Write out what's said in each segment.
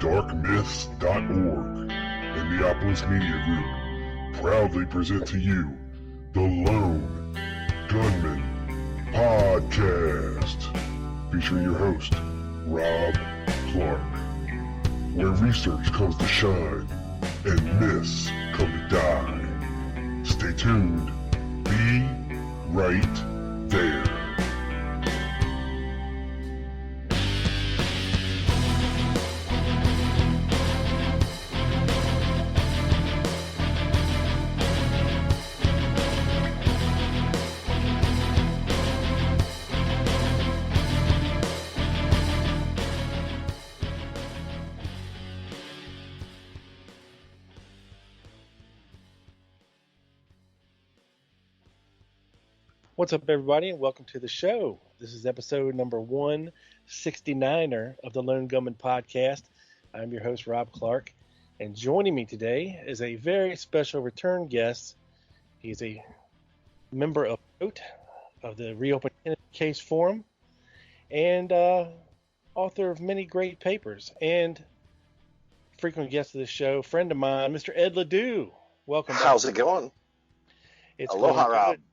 darkmyths.org and Neapolis Media Group proudly present to you the Lone Gunman Podcast, featuring your host, Rob Clark, where research comes to shine and myths come to die. Stay tuned. Be right there. What's up, everybody, and welcome to the show. This is episode number 169er of the Lone Gunman Podcast. I'm your host, Rob Clark, and joining me today is a very special return guest. He's a member of the Reopen Case Forum and author of many great papers and frequent guest of the show, friend of mine, Mr. Ed Ledoux. Welcome back. How's it going? It's Aloha, Rob. Good.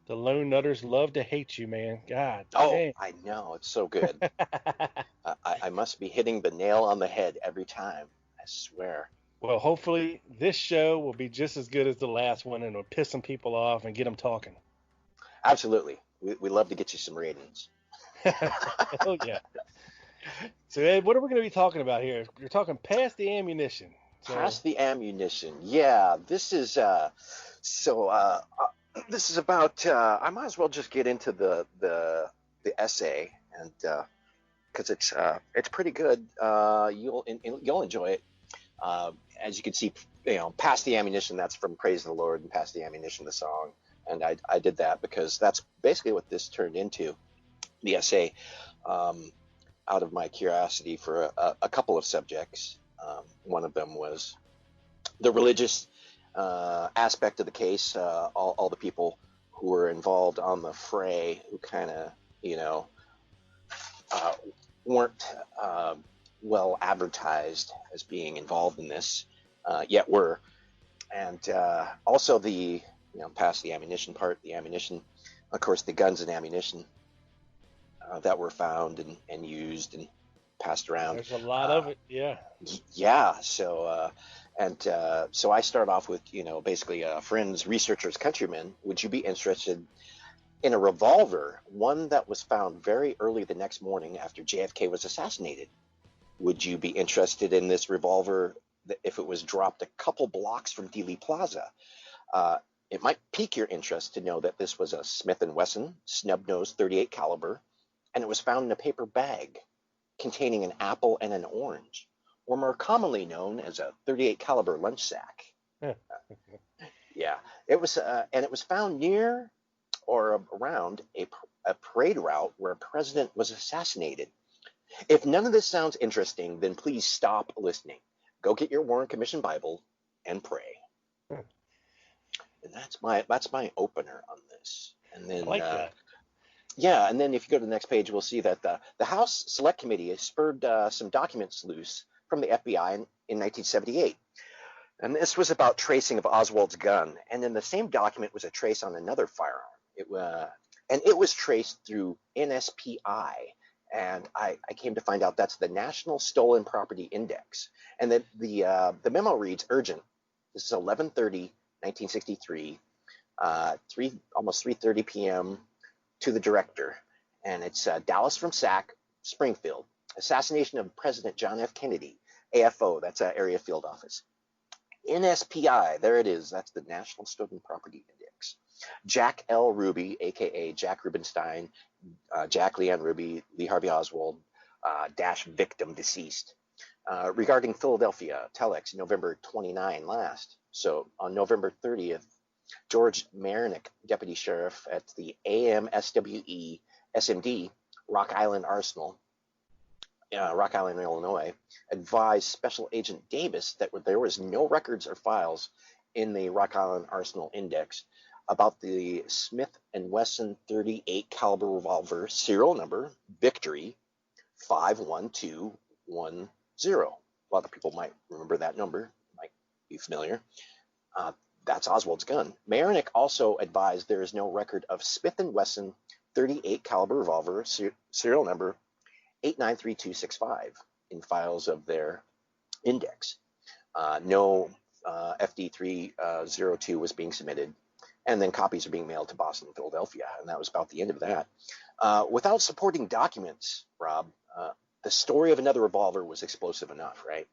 The Lone Nutters love to hate you, man. God. Oh, dang. I know. It's so good. I must be hitting the nail on the head every time. I swear. Well, hopefully this show will be just as good as the last one and it'll piss some people off and get them talking. Absolutely. We love to get you some ratings. Oh, yeah. So, Ed, what are we going to be talking about here? You're talking past the ammunition. Past the ammunition. Yeah, this is this is about. I might as well just get into the essay, and because it's pretty good. You'll enjoy it. As you can see, Past the Ammunition. That's from Praise the Lord, and Past the Ammunition, the song. And I did that because that's basically what this turned into. The essay, out of my curiosity for a couple of subjects. One of them was the religious aspect of the case, all the people who were involved on the fray who kind of, weren't well advertised as being involved in this, yet were. And also the, past the ammunition part, the ammunition, of course, the guns and ammunition that were found and used and passed around. There's a lot of it, yeah. Yeah, so I start off with, basically friends, researchers, countrymen. Would you be interested in a revolver, one that was found very early the next morning after JFK was assassinated? Would you be interested in this revolver if it was dropped a couple blocks from Dealey Plaza? It might pique your interest to know that this was a Smith & Wesson snub-nose .38 caliber, and it was found in a paper bag containing an apple and an orange, or more commonly known as a .38 caliber lunch sack. Yeah, it was, and it was found near or around a parade route where a president was assassinated. If none of this sounds interesting, then please stop listening. Go get your Warren Commission Bible and pray. And that's my opener on this. And then, I like that. Yeah, and then if you go to the next page, we'll see that the House Select Committee has spurred some documents loose from the FBI in 1978. And this was about tracing of Oswald's gun. And in the same document was a trace on another firearm. It was traced through NSPI. And I came to find out that's the National Stolen Property Index. And that the memo reads urgent. This is 11:30, 1963, almost 3:30 p.m. to the director, and it's Dallas from SAC, Springfield. Assassination of President John F. Kennedy, AFO, that's Area Field Office. NSPI, there it is, that's the National Stolen Property Index. Jack L. Ruby, a.k.a. Jack Rubenstein, Jack Leanne Ruby, Lee Harvey Oswald, dash victim deceased. Regarding Philadelphia, telex, November 29 last. So on November 30th, George Marinick, deputy sheriff at the AMSWE SMD, Rock Island Arsenal, Rock Island, Illinois, advised Special Agent Davis that there was no records or files in the Rock Island Arsenal Index about the Smith & Wesson .38 caliber revolver, serial number Victory 51210. a lot of people might remember that number, might be familiar. That's Oswald's gun. Mayernick also advised there is no record of Smith & Wesson 38 caliber revolver, serial number 893265, in files of their index. No FD302 was being submitted, and then copies are being mailed to Boston and Philadelphia, and that was about the end of that. Without supporting documents, Rob, the story of another revolver was explosive enough, right?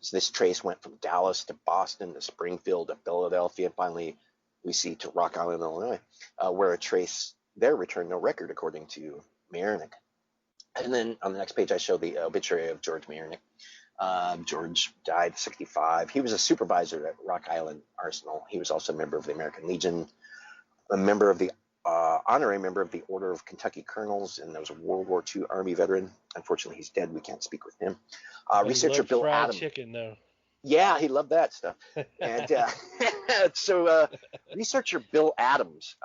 So this trace went from Dallas to Boston to Springfield to Philadelphia. Finally, we see to Rock Island, Illinois, where a trace there returned no record, according to Mayernick. And then on the next page, I show the obituary of George Mayernick. George died 65. He was a supervisor at Rock Island Arsenal. He was also a member of the American Legion, a member of the honorary member of the Order of Kentucky Colonels, and there was a World War II Army veteran. Unfortunately, he's dead. We can't speak with him. Researcher Bill fried Adams. Chicken, though. Yeah, he loved that stuff. And so researcher Bill Adams,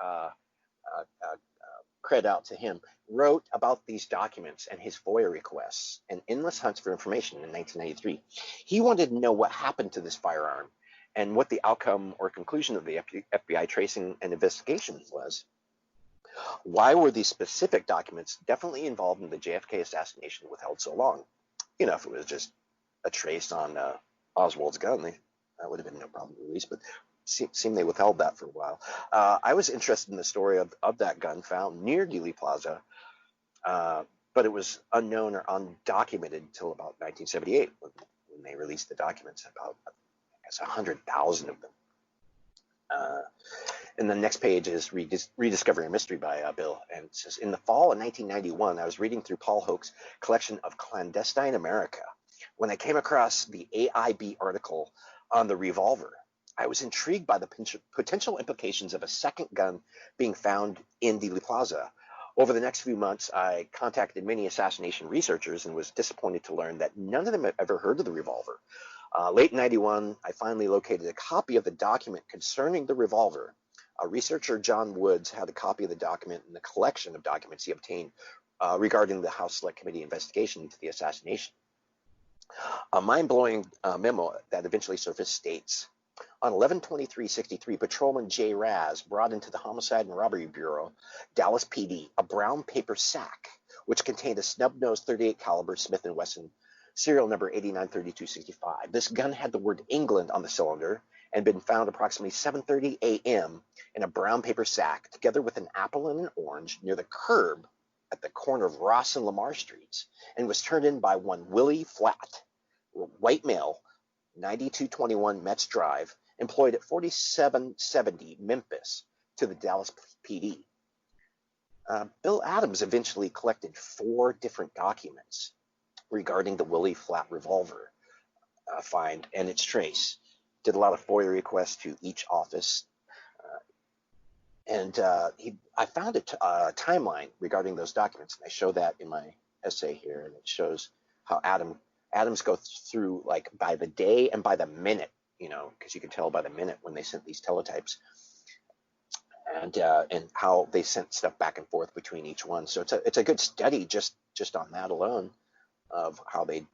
credit out to him, wrote about these documents and his FOIA requests and endless hunts for information in 1993. He wanted to know what happened to this firearm and what the outcome or conclusion of the FBI tracing and investigation was. Why were these specific documents definitely involved in the JFK assassination withheld so long? You know, if it was just a trace on Oswald's gun, that would have been no problem to release, but seemed they withheld that for a while. I was interested in the story of that gun found near Dealey Plaza, but it was unknown or undocumented until about 1978 when they released the documents, about, I guess, 100,000 of them. And the next page is Rediscovering a Mystery by Bill. And it says, in the fall of 1991, I was reading through Paul Hoch's collection of Clandestine America when I came across the AIB article on the Revolver. I was intrigued by the potential implications of a second gun being found in Dealey Plaza. Over the next few months, I contacted many assassination researchers and was disappointed to learn that none of them had ever heard of the Revolver. Late in 91, I finally located a copy of the document concerning the Revolver. Researcher John Woods had a copy of the document in the collection of documents he obtained regarding the House Select Committee investigation into the assassination. A mind-blowing memo that eventually surfaced states, on 11/23/63, Patrolman J. Raz brought into the Homicide and Robbery Bureau, Dallas PD, a brown paper sack which contained a snub-nosed 38 caliber Smith & Wesson serial number 893265. This gun had the word England on the cylinder and been found approximately 7:30 a.m. in a brown paper sack, together with an apple and an orange near the curb at the corner of Ross and Lamar Streets, and was turned in by one Willie Flatt, white male, 9221 Metz Drive, employed at 4770 Memphis, to the Dallas PD. Bill Adams eventually collected 4 different documents regarding the Willie Flatt revolver find and its trace. Did a lot of FOIA requests to each office. I found a timeline regarding those documents, and I show that in my essay here, and it shows how Adams goes through, like, by the day and by the minute, you know, because you can tell by the minute when they sent these teletypes, and how they sent stuff back and forth between each one. So it's a good study just on that alone of how they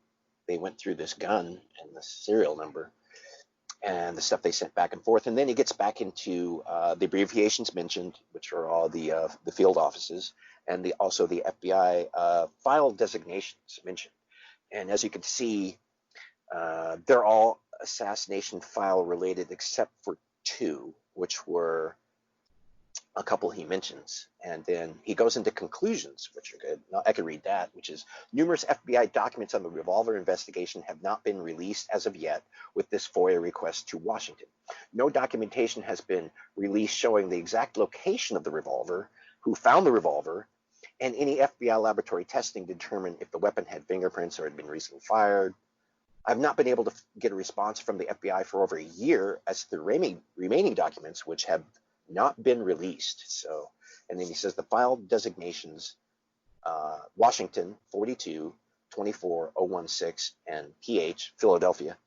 went through this gun and the serial number and the stuff they sent back and forth. And then he gets back into the abbreviations mentioned, which are all the field offices, and also the FBI file designations mentioned. And as you can see, they're all assassination file related except for 2, which were a couple he mentions. And then he goes into conclusions, which are good. Now, I can read that, which is, numerous FBI documents on the Revolver investigation have not been released as of yet with this FOIA request to Washington. No documentation has been released showing the exact location of the revolver, who found the revolver, and any FBI laboratory testing to determine if the weapon had fingerprints or had been recently fired. I've not been able to get a response from the FBI for over a year as to the remaining documents, which have not been released. So, and then he says the file designations, Washington 42-24016 and PH, Philadelphia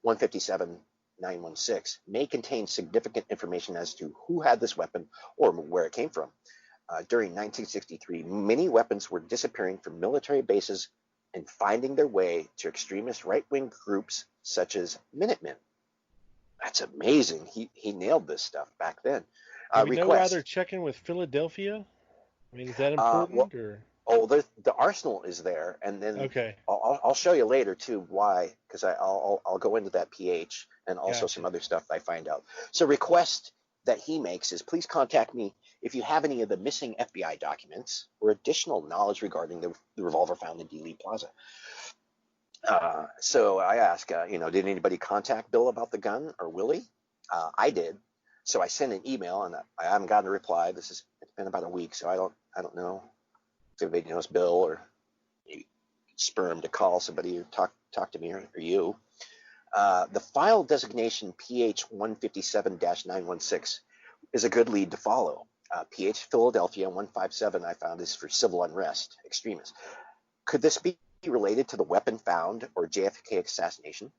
157916, may contain significant information as to who had this weapon or where it came from. During 1963, many weapons were disappearing from military bases and finding their way to extremist right-wing groups such as Minutemen. That's amazing. He nailed this stuff back then. Do we know why they're checking with Philadelphia? I mean, is that important or? Oh, the arsenal is there, and then okay. I'll show you later too why, because I'll go into that pH and also some other stuff I find out. So request that he makes is, please contact me if you have any of the missing FBI documents or additional knowledge regarding the revolver found in Dealey Plaza. So I ask, did anybody contact Bill about the gun, or Willie? I did. So I sent an email, and I haven't gotten a reply. It's been about a week, so I don't know if anybody knows Bill, or maybe spur him to call somebody or talk to me or you. The file designation PH 157-916 is a good lead to follow. PH Philadelphia 157 I found is for civil unrest extremists. Could this be related to the weapon found or JFK assassination?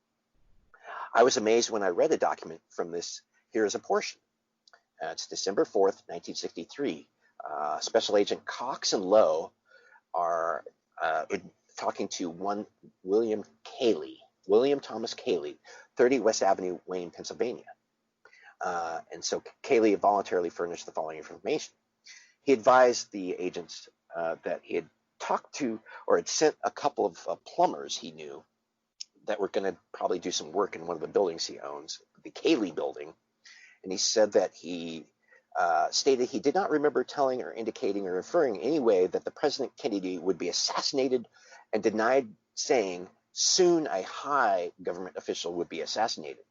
I was amazed when I read a document from this. Here is a portion. It's December 4th, 1963. Special Agent Cox and Lowe are talking to one William Thomas Cayley, 30 West Avenue, Wayne, Pennsylvania. And so Cayley voluntarily furnished the following information. He advised the agents that he had talked to or had sent a couple of plumbers he knew that were going to probably do some work in one of the buildings he owns, the Cayley building. And he said that he stated he did not remember telling or indicating or inferring in any way that the President Kennedy would be assassinated, and denied saying soon a high government official would be assassinated.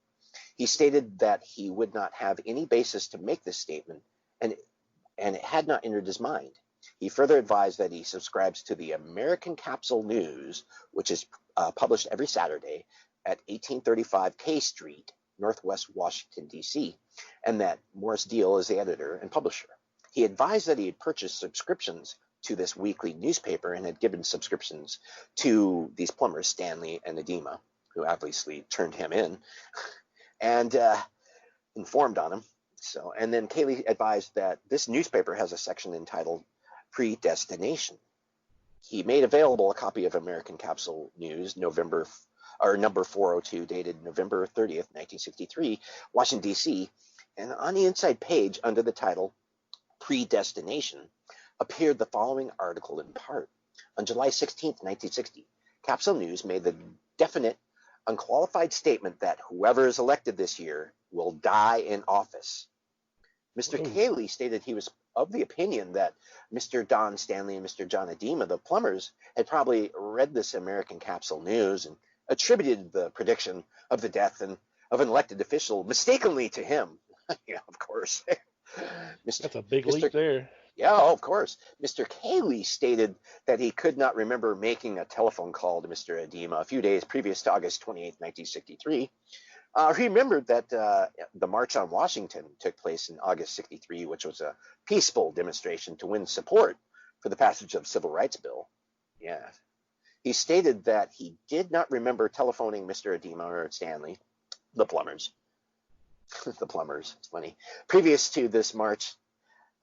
He stated that he would not have any basis to make this statement, and it had not entered his mind. He further advised that he subscribes to the American Capsule News, which is published every Saturday at 1835 K Street, Northwest Washington, D.C., and that Morris Deal is the editor and publisher. He advised that he had purchased subscriptions to this weekly newspaper and had given subscriptions to these plumbers, Stanley and Edema, who obviously turned him in, and informed on him. So, and then Cayley advised that this newspaper has a section entitled Predestination. He made available a copy of American Capsule News, number 402, dated November 30th, 1963, Washington, D.C., and on the inside page, under the title Predestination, appeared the following article in part. On July 16th, 1960, Capsule News made the definite, unqualified statement that whoever is elected this year will die in office. Mr. Cayley stated he was of the opinion that Mr. Don Stanley and Mr. John Edema, the plumbers, had probably read this American Capsule News and attributed the prediction of the death of an elected official mistakenly to him. Yeah, of course. That's a big leap there. Yeah, of course. Mr. Cayley stated that he could not remember making a telephone call to Mr. Edema a few days previous to August 28, 1963. He remembered that the March on Washington took place in August 63, which was a peaceful demonstration to win support for the passage of the Civil Rights Bill. Yeah. He stated that he did not remember telephoning Mr. Edema or Stanley, the plumbers. The plumbers, it's funny. Previous to this march,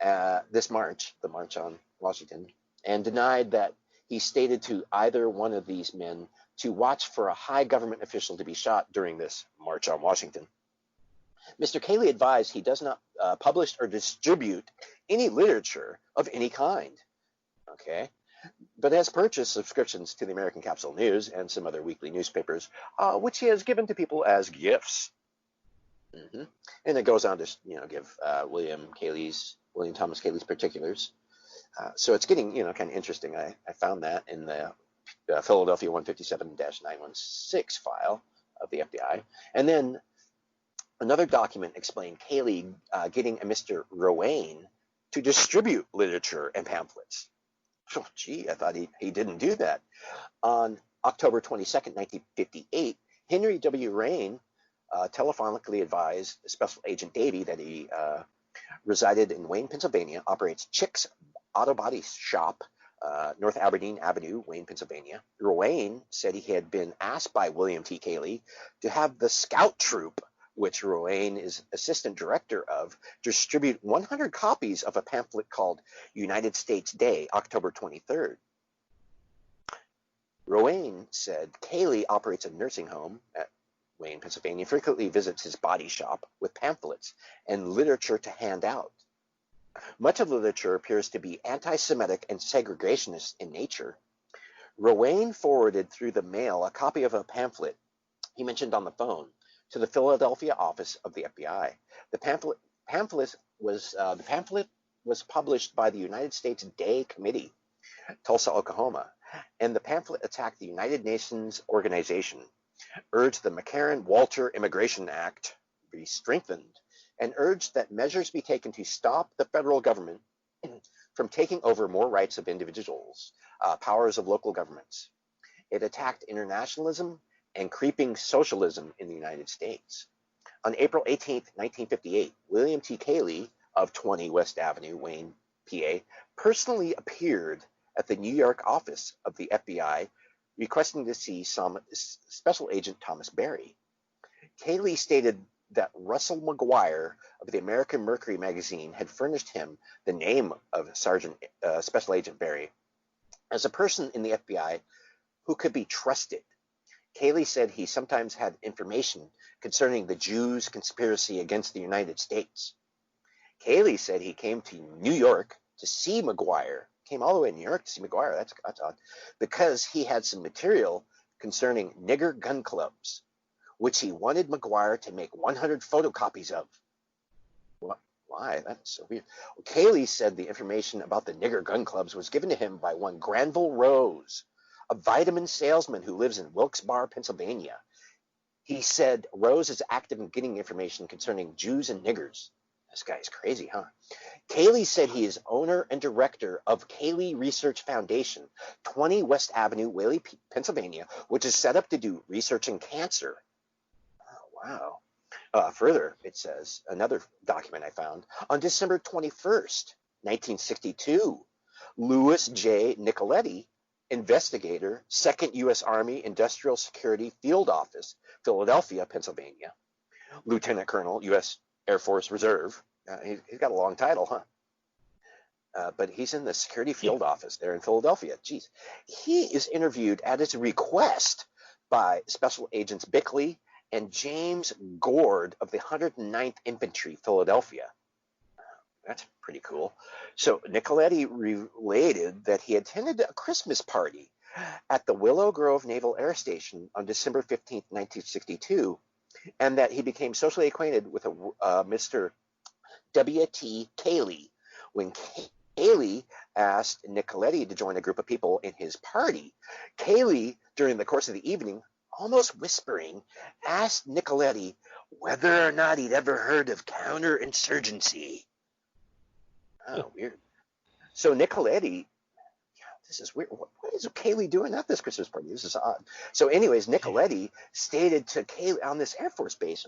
the March on Washington, and denied that he stated to either one of these men to watch for a high government official to be shot during this March on Washington. Mr. Cayley advised he does not publish or distribute any literature of any kind, okay, but has purchased subscriptions to the American Capsule News and some other weekly newspapers, which he has given to people as gifts. Mm-hmm. And it goes on to give William Thomas Cayley's particulars. So it's getting kind of interesting. I found that in the Philadelphia 157-916 file of the FBI. And then another document explained Cayley getting a Mr. Rowan to distribute literature and pamphlets. Oh, gee, I thought he didn't do that. On October 22nd, 1958, Henry W. Rain telephonically advised Special Agent Davey that he resided in Wayne, Pennsylvania, operates Chick's Auto Body Shop, North Aberdeen Avenue, Wayne, Pennsylvania. Rowan said he had been asked by William T. Cayley to have the Scout Troop, which Rowan is assistant director of, distribute 100 copies of a pamphlet called United States Day, October 23rd. Rowan said Cayley operates a nursing home at Wayne, Pennsylvania, frequently visits his body shop with pamphlets and literature to hand out. Much of the literature appears to be anti-Semitic and segregationist in nature. Rowan forwarded through the mail a copy of a pamphlet he mentioned on the phone to the Philadelphia office of the FBI. The pamphlet was published by the United States Day Committee, Tulsa, Oklahoma, and the pamphlet attacked the United Nations organization, urged the McCarran-Walter Immigration Act be strengthened, and urged that measures be taken to stop the federal government from taking over more rights of individuals, powers of local governments. It attacked internationalism and creeping socialism in the United States. On April 18, 1958, William T. Cayley of 20 West Avenue, Wayne, PA, personally appeared at the New York office of the FBI requesting to see Special Agent Thomas Berry. Cayley stated that Russell McGuire of the American Mercury magazine had furnished him the name of Special Agent Berry as a person in the FBI who could be trusted. Cayley said he sometimes had information concerning the Jews' conspiracy against the United States. Cayley said he came to New York to see McGuire, came all the way to New York to see McGuire, that's odd, because he had some material concerning nigger gun clubs, which he wanted McGuire to make 100 photocopies of. Why? That's so weird. Cayley said the information about the nigger gun clubs was given to him by one Granville Rose, a vitamin salesman who lives in Wilkes-Barre, Pennsylvania. He said Rose is active in getting information concerning Jews and niggers. This guy's crazy, huh? Cayley said he is owner and director of Cayley Research Foundation, 20 West Avenue, Whaley, Pennsylvania, which is set up to do research in cancer. Oh, wow. Further, it says, another document I found, on December 21st, 1962, Louis J. Nicoletti, investigator, 2nd U.S. Army Industrial Security Field Office, Philadelphia, Pennsylvania, Lieutenant Colonel, U.S. Air Force Reserve. He's got a long title, huh? But he's in the Security Field Office there in Philadelphia. Jeez. He is interviewed at his request by Special Agents Bickley and James Gord of the 109th Infantry, Philadelphia. That's pretty cool. So Nicoletti related that he attended a Christmas party at the Willow Grove Naval Air Station on December 15, 1962, and that he became socially acquainted with Mr. W.T. Cayley when Cayley asked Nicoletti to join a group of people in his party. Cayley, during the course of the evening, almost whispering, asked Nicoletti whether or not he'd ever heard of counterinsurgency. Oh, weird. So Nicoletti, this is weird. What is Cayley doing at this Christmas party? This is odd. So anyways, Nicoletti stated to Cayley on this Air Force base,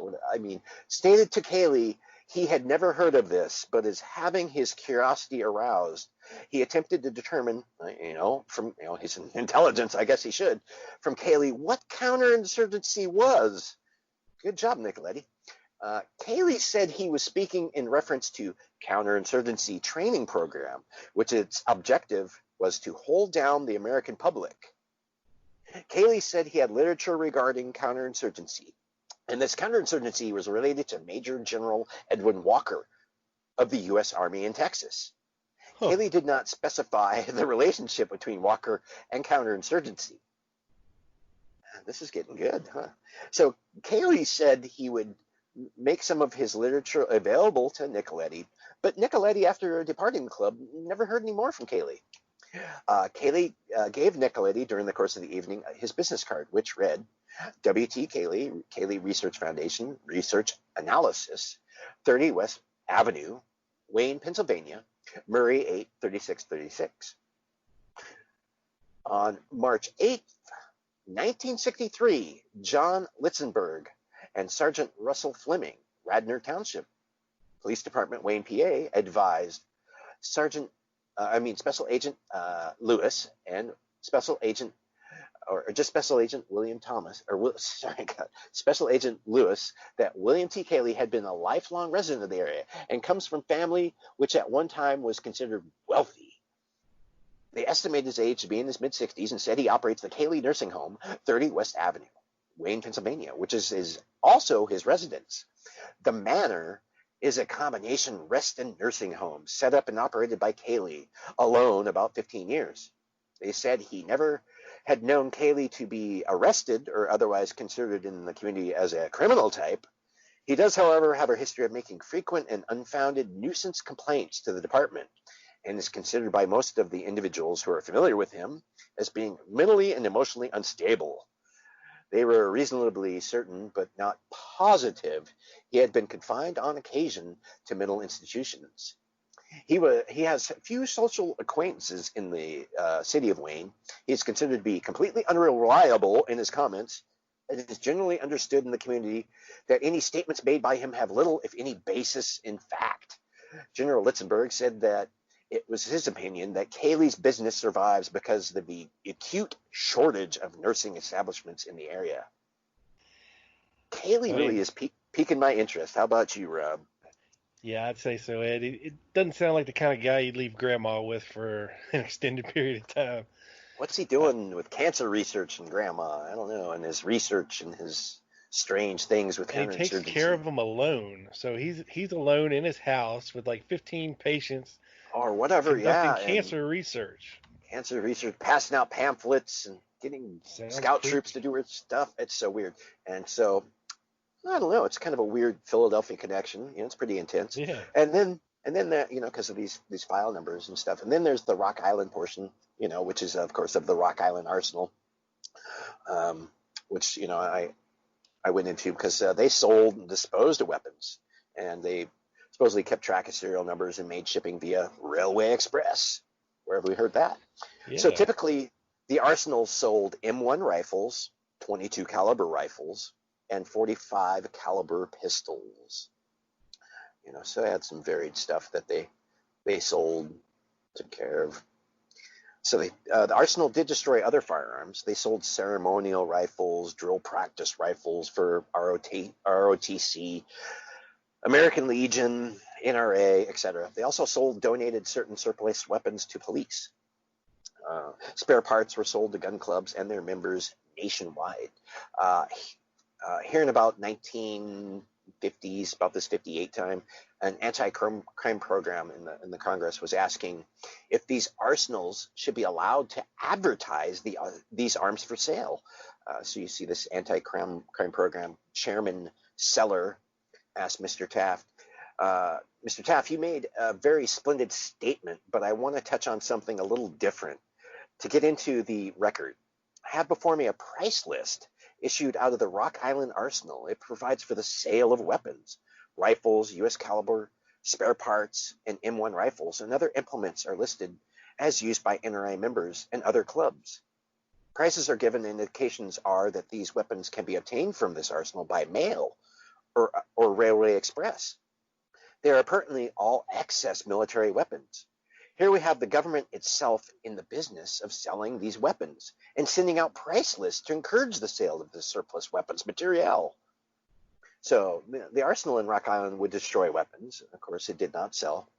stated to Cayley he had never heard of this, but is having his curiosity aroused. He attempted to determine, from his intelligence, I guess he should, from Cayley, what counterinsurgency was. Good job, Nicoletti. Cayley said he was speaking in reference to counterinsurgency training program, which its objective was to hold down the American public. Cayley said he had literature regarding counterinsurgency, and this counterinsurgency was related to Major General Edwin Walker of the U.S. Army in Texas. Huh. Cayley did not specify the relationship between Walker and counterinsurgency. This is getting good, huh? So Cayley said he would make some of his literature available to Nicoletti, but Nicoletti, after departing the club, never heard any more from Cayley. Cayley gave Nicoletti, during the course of the evening, his business card, which read, W.T. Cayley, Cayley Research Foundation, Research Analysis, 30 West Avenue, Wayne, Pennsylvania, Murray 8, 3636. On March 8th, 1963, John Litzenberg and Sergeant Russell Fleming, Radnor Township Police Department, Wayne, PA, advised Special Agent Lewis and Special Agent William Thomas, Special Agent Lewis, that William T. Cayley had been a lifelong resident of the area and comes from family which at one time was considered wealthy. They estimate his age to be in his mid-60s and said he operates the Cayley Nursing Home, 30 West Avenue, Wayne, Pennsylvania, which is also his residence. The manor is a combination rest and nursing home set up and operated by Cayley alone about 15 years. They said he never had known Cayley to be arrested or otherwise considered in the community as a criminal type. He does, however, have a history of making frequent and unfounded nuisance complaints to the department and is considered by most of the individuals who are familiar with him as being mentally and emotionally unstable. They were reasonably certain, but not positive, he had been confined on occasion to mental institutions. He has few social acquaintances in the city of Wayne. He is considered to be completely unreliable in his comments. It is generally understood in the community that any statements made by him have little, if any, basis in fact. General Litzenberg said that it was his opinion that Cayley's business survives because of the acute shortage of nursing establishments in the area. Cayley really is piquing my interest. How about you, Rob? Yeah, I'd say so, Ed. It doesn't sound like the kind of guy you'd leave Grandma with for an extended period of time. What's he doing with cancer research and Grandma? I don't know, and his research and his strange things with counterinsurgency. And he takes care of them alone. So he's alone in his house with like 15 patients. Or whatever, conducting cancer research. Cancer research, passing out pamphlets and getting scout troops to do weird stuff. It's so weird. And so, I don't know. It's kind of a weird Philadelphia connection. It's pretty intense. Yeah. And then that, because of these file numbers and stuff. And then there's the Rock Island portion, which is of course of the Rock Island Arsenal, which I went into because they sold and disposed of weapons, and they supposedly kept track of serial numbers and made shipping via Railway Express. Where have we heard that? Yeah. So typically, the arsenal sold M1 rifles, 22 caliber rifles, and 45 caliber pistols. So they had some varied stuff that they sold, took care of. So the arsenal did destroy other firearms. They sold ceremonial rifles, drill practice rifles for ROTC, American Legion, NRA, etc. They also donated certain surplus weapons to police. Spare parts were sold to gun clubs and their members nationwide. Here in about 1950s, about this 58 time, an anti-crime program in the Congress was asking if these arsenals should be allowed to advertise these arms for sale. So you see this anti-crime program. Chairman Seller asked Mr. Taft, Mr. Taft, you made a very splendid statement, but I want to touch on something a little different. To get into the record, I have before me a price list issued out of the Rock Island Arsenal. It provides for the sale of weapons, rifles, U.S. caliber, spare parts, and M1 rifles, and other implements are listed as used by NRA members and other clubs. Prices are given, and indications are that these weapons can be obtained from this arsenal by mail or Railway Express. They are apparently all excess military weapons. Here we have the government itself in the business of selling these weapons and sending out price lists to encourage the sale of this surplus weapons material. So the arsenal in Rock Island would destroy weapons. Of course, it did not sell,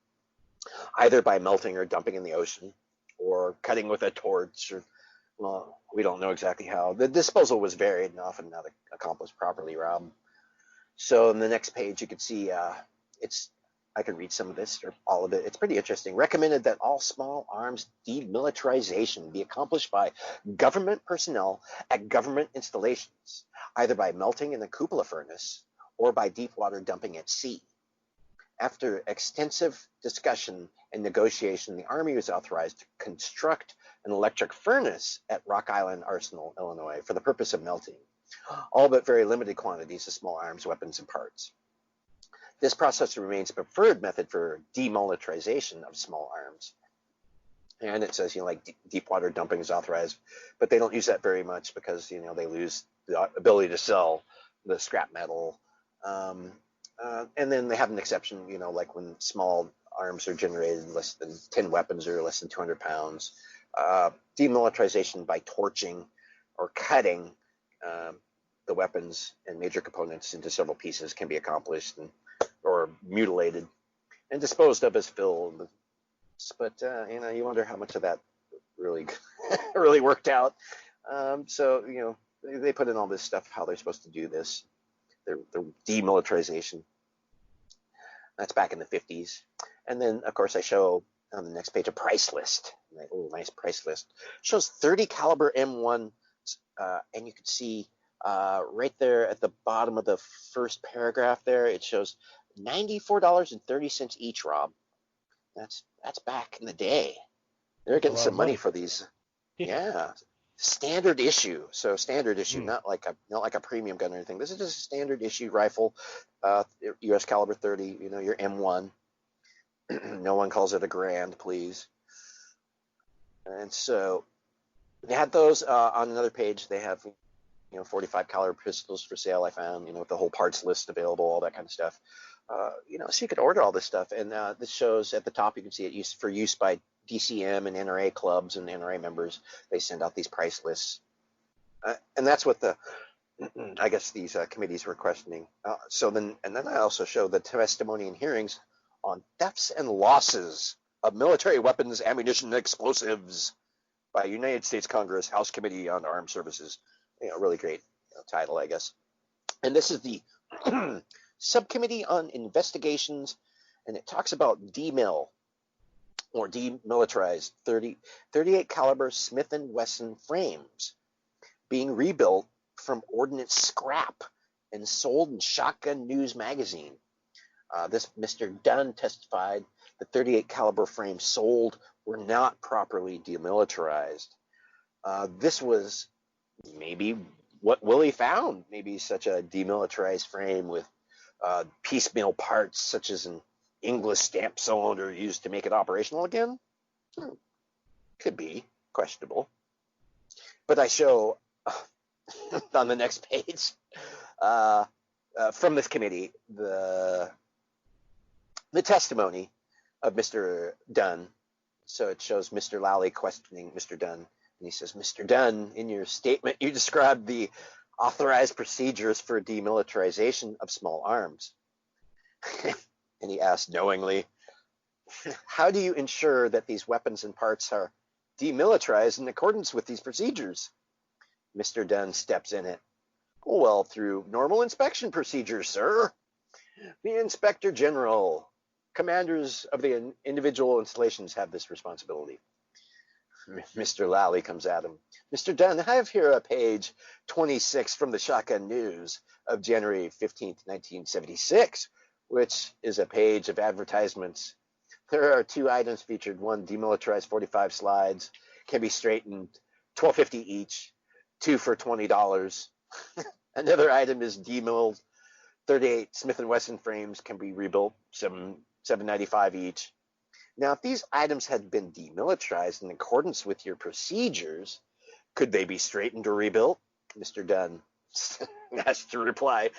either by melting or dumping in the ocean or cutting with a torch, or, well, we don't know exactly how. The disposal was varied and often not accomplished properly, Rob. So in the next page, you can see I could read some of this or all of it. It's pretty interesting. Recommended that all small arms demilitarization be accomplished by government personnel at government installations, either by melting in the cupola furnace or by deep water dumping at sea. After extensive discussion and negotiation, the Army was authorized to construct an electric furnace at Rock Island Arsenal, Illinois, for the purpose of melting all but very limited quantities of small arms, weapons, and parts. This process remains the preferred method for demilitarization of small arms. And it says, deep water dumping is authorized, but they don't use that very much because, they lose the ability to sell the scrap metal. And then they have an exception, like when small arms are generated, less than 10 weapons or less than 200 pounds. Demilitarization by torching or cutting the weapons and major components into several pieces can be accomplished or mutilated and disposed of as filled. But, you wonder how much of that really really worked out. So they put in all this stuff how they're supposed to do this. Their demilitarization. That's back in the 50s. And then, of course, I show on the next page a price list. Oh, nice price list. Shows 30 caliber M1, and you can see right there at the bottom of the first paragraph there, it shows $94.30 each, Rob. That's back in the day. They're getting some money for these. Yeah. Standard issue. So standard issue, not like a premium gun or anything. This is just a standard issue rifle, U.S. caliber 30. Your M1. No one calls it a Grand, please. And so they had those on another page. They have 45 caliber pistols for sale. I found with the whole parts list available, all that kind of stuff. So you could order all this stuff. And this shows at the top, you can see it for use by DCM and NRA clubs and NRA members. They send out these price lists, and that's what I guess these committees were questioning. And then I also show the testimony and hearings on thefts and losses of military weapons, ammunition, and explosives by United States Congress House Committee on Armed Services. Really great title, I guess. And this is the Subcommittee on Investigations, and it talks about DMIL, or demilitarized 38 caliber Smith & Wesson frames being rebuilt from ordnance scrap and sold in Shotgun News magazine. This Mr. Dunn testified the 38 caliber frames sold were not properly demilitarized. This was maybe what Willie found, maybe such a demilitarized frame with piecemeal parts such as an English stamp cylinder used to make it operational again. Could be questionable. But I show on the next page from this committee the testimony of Mr. Dunn. So it shows Mr. Lally questioning Mr. Dunn, and he says, "Mr. Dunn, in your statement you described the authorized procedures for demilitarization of small arms." And he asked knowingly, "How do you ensure that these weapons and parts are demilitarized in accordance with these procedures?" Mr. Dunn steps in it. "Well, through normal inspection procedures, sir. The Inspector General, commanders of the individual installations have this responsibility." Mr. Lally comes at him. "Mr. Dunn, I have here a page 26 from the Shotgun News of January 15th, 1976, which is a page of advertisements. There are 2 items featured. One, demilitarized 45 slides, can be straightened, $12.50 each, 2 for $20. Another item is demilled 38 Smith & Wesson frames, can be rebuilt, $7.95 each. Now, if these items had been demilitarized in accordance with your procedures, could they be straightened or rebuilt?" Mr. Dunn has to reply,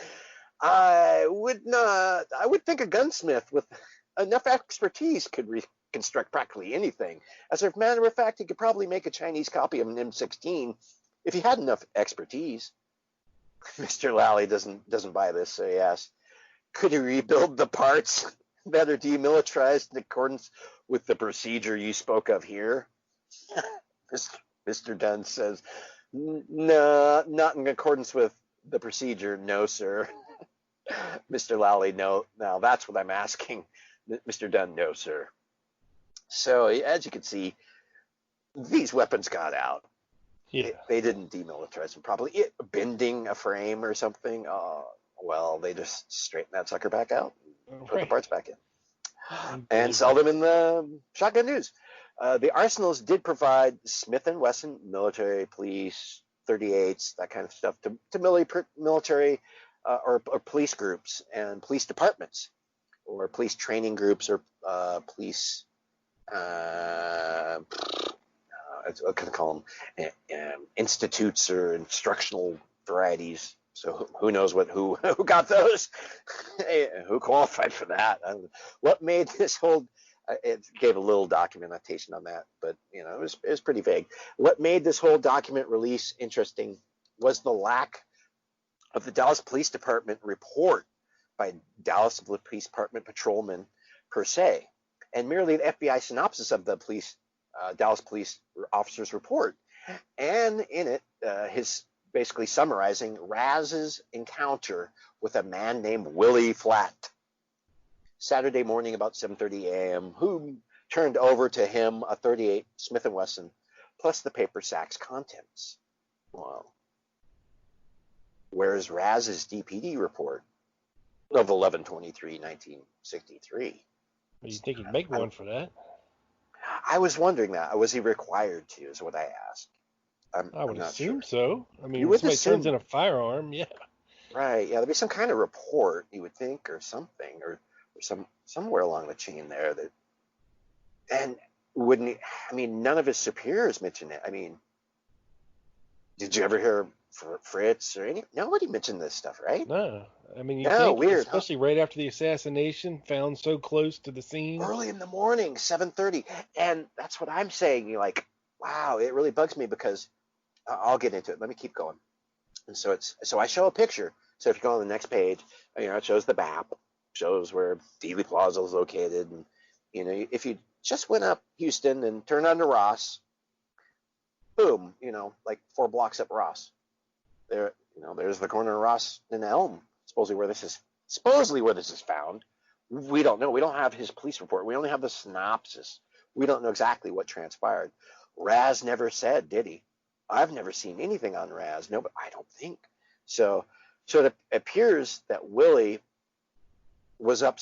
I would think a gunsmith with enough expertise could reconstruct practically anything. As a matter of fact, he could probably make a Chinese copy of an M16 if he had enough expertise." Mr. Lally doesn't buy this, so he asks, "Could he rebuild the parts that are demilitarized in accordance with the procedure you spoke of here?" Mr. Dunn says, "No, not in accordance with the procedure, no, sir." Mr. Lally, "No, now that's what I'm asking." Mr. Dunn, "No, sir." So as you can see, these weapons got out. Yeah. They didn't demilitarize them properly. Bending a frame or something, well, they just straighten that sucker back out and put the parts back in and sell them in the Shotgun News. The arsenals did provide Smith & Wesson, military, police, 38s, that kind of stuff, to military or police groups and police departments or police training groups or police what can I call them, institutes or instructional varieties. So who knows who got those? Who qualified for that? What made this whole it gave a little documentation on that, but it was pretty vague. What made this whole document release interesting was the lack of the Dallas Police Department report by Dallas Police Department patrolmen per se, and merely the FBI synopsis of the police Dallas police officer's report. And in it, his basically summarizing Raz's encounter with a man named Willie Flatt. Saturday morning about 7:30 a.m., who turned over to him a .38 Smith & Wesson plus the paper sack's contents. Well, where's Raz's DPD report of 11/23/1963? Well, you think he'd make one for that? I was wondering that. Was he required to, is what I asked. I would I'm not assume sure. so. I mean, You if would somebody turns assume. in a firearm, yeah. Right, yeah, there'd be some kind of report, you would think, or something, or somewhere along the chain there that, and wouldn't he, I mean, none of his superiors mentioned it. I mean, did you ever hear Fritz or nobody mentioned this stuff, right? No. I mean, you No, think, weird, huh? especially right after the assassination, found so close to the scene. Early in the morning, 7:30, and that's what I'm saying. You're like, wow, it really bugs me because I'll get into it. Let me keep going. And so I show a picture. So if you go on the next page, it shows the map, shows where Dealey Plaza is located, and if you just went up Houston and turned onto Ross, boom, like 4 blocks up Ross, there, there's the corner of Ross and Elm, supposedly where this is found. We don't know. We don't have his police report. We only have the synopsis. We don't know exactly what transpired. Raz never said, did he? I've never seen anything on Raz. No, but I don't think so. So it appears that Willie was up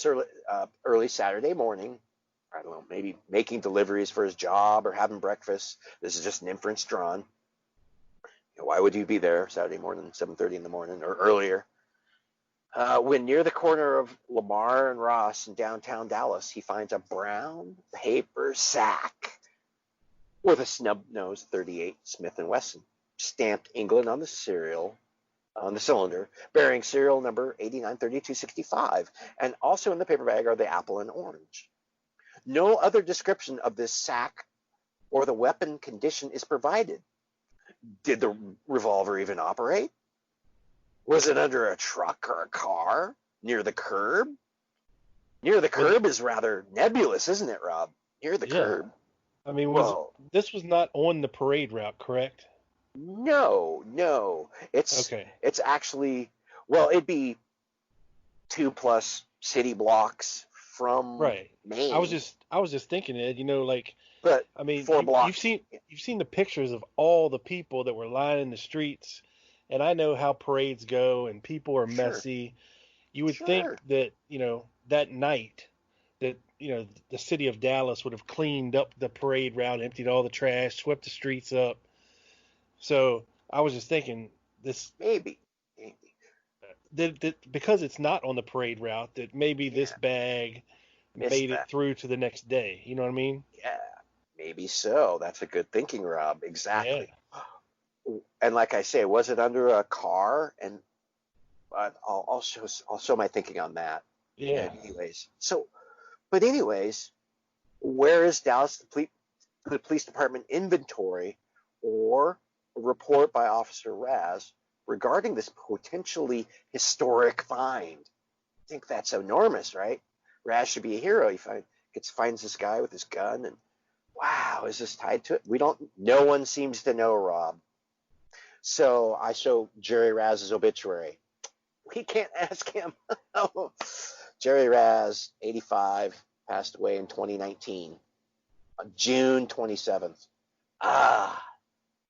early Saturday morning. I don't know, maybe making deliveries for his job or having breakfast. This is just an inference drawn. Why would you be there Saturday morning, 7:30 in the morning or earlier? When near the corner of Lamar and Ross in downtown Dallas, he finds a brown paper sack with a snub-nosed .38 Smith & Wesson, stamped England on the cylinder, bearing serial number 893265, and also in the paper bag are the apple and orange. No other description of this sack or the weapon condition is provided. Did the revolver even operate? Was it under a truck or a car? Near the curb? Near the curb is rather nebulous, isn't it, Rob? Near the curb. I mean, this was not on the parade route, correct? No. It's actually, well, it'd be 2+ city blocks from Maine. I was just thinking, Ed, but I mean, 4 blocks. You've seen the pictures of all the people that were lining the streets, and I know how parades go and people are messy. You would think that, that night that, the city of Dallas would have cleaned up the parade route, emptied all the trash, swept the streets up. So I was just thinking this maybe that because it's not on the parade route, that maybe this bag made it through to the next day. You know what I mean? Yeah, maybe so. That's a good thinking, Rob. Exactly. Yeah. And like I say, was it under a car? And I'll show my thinking on that. Yeah. Anyways, where is Dallas the police department inventory or a report by Officer Raz regarding this potentially historic find? I think that's enormous, right? Raz should be a hero. He finds this guy with his gun, and wow, is this tied to it? No one seems to know, Rob. So I show Jerry Raz's obituary. We can't ask him. Jerry Raz, 85, passed away in 2019, on June 27th.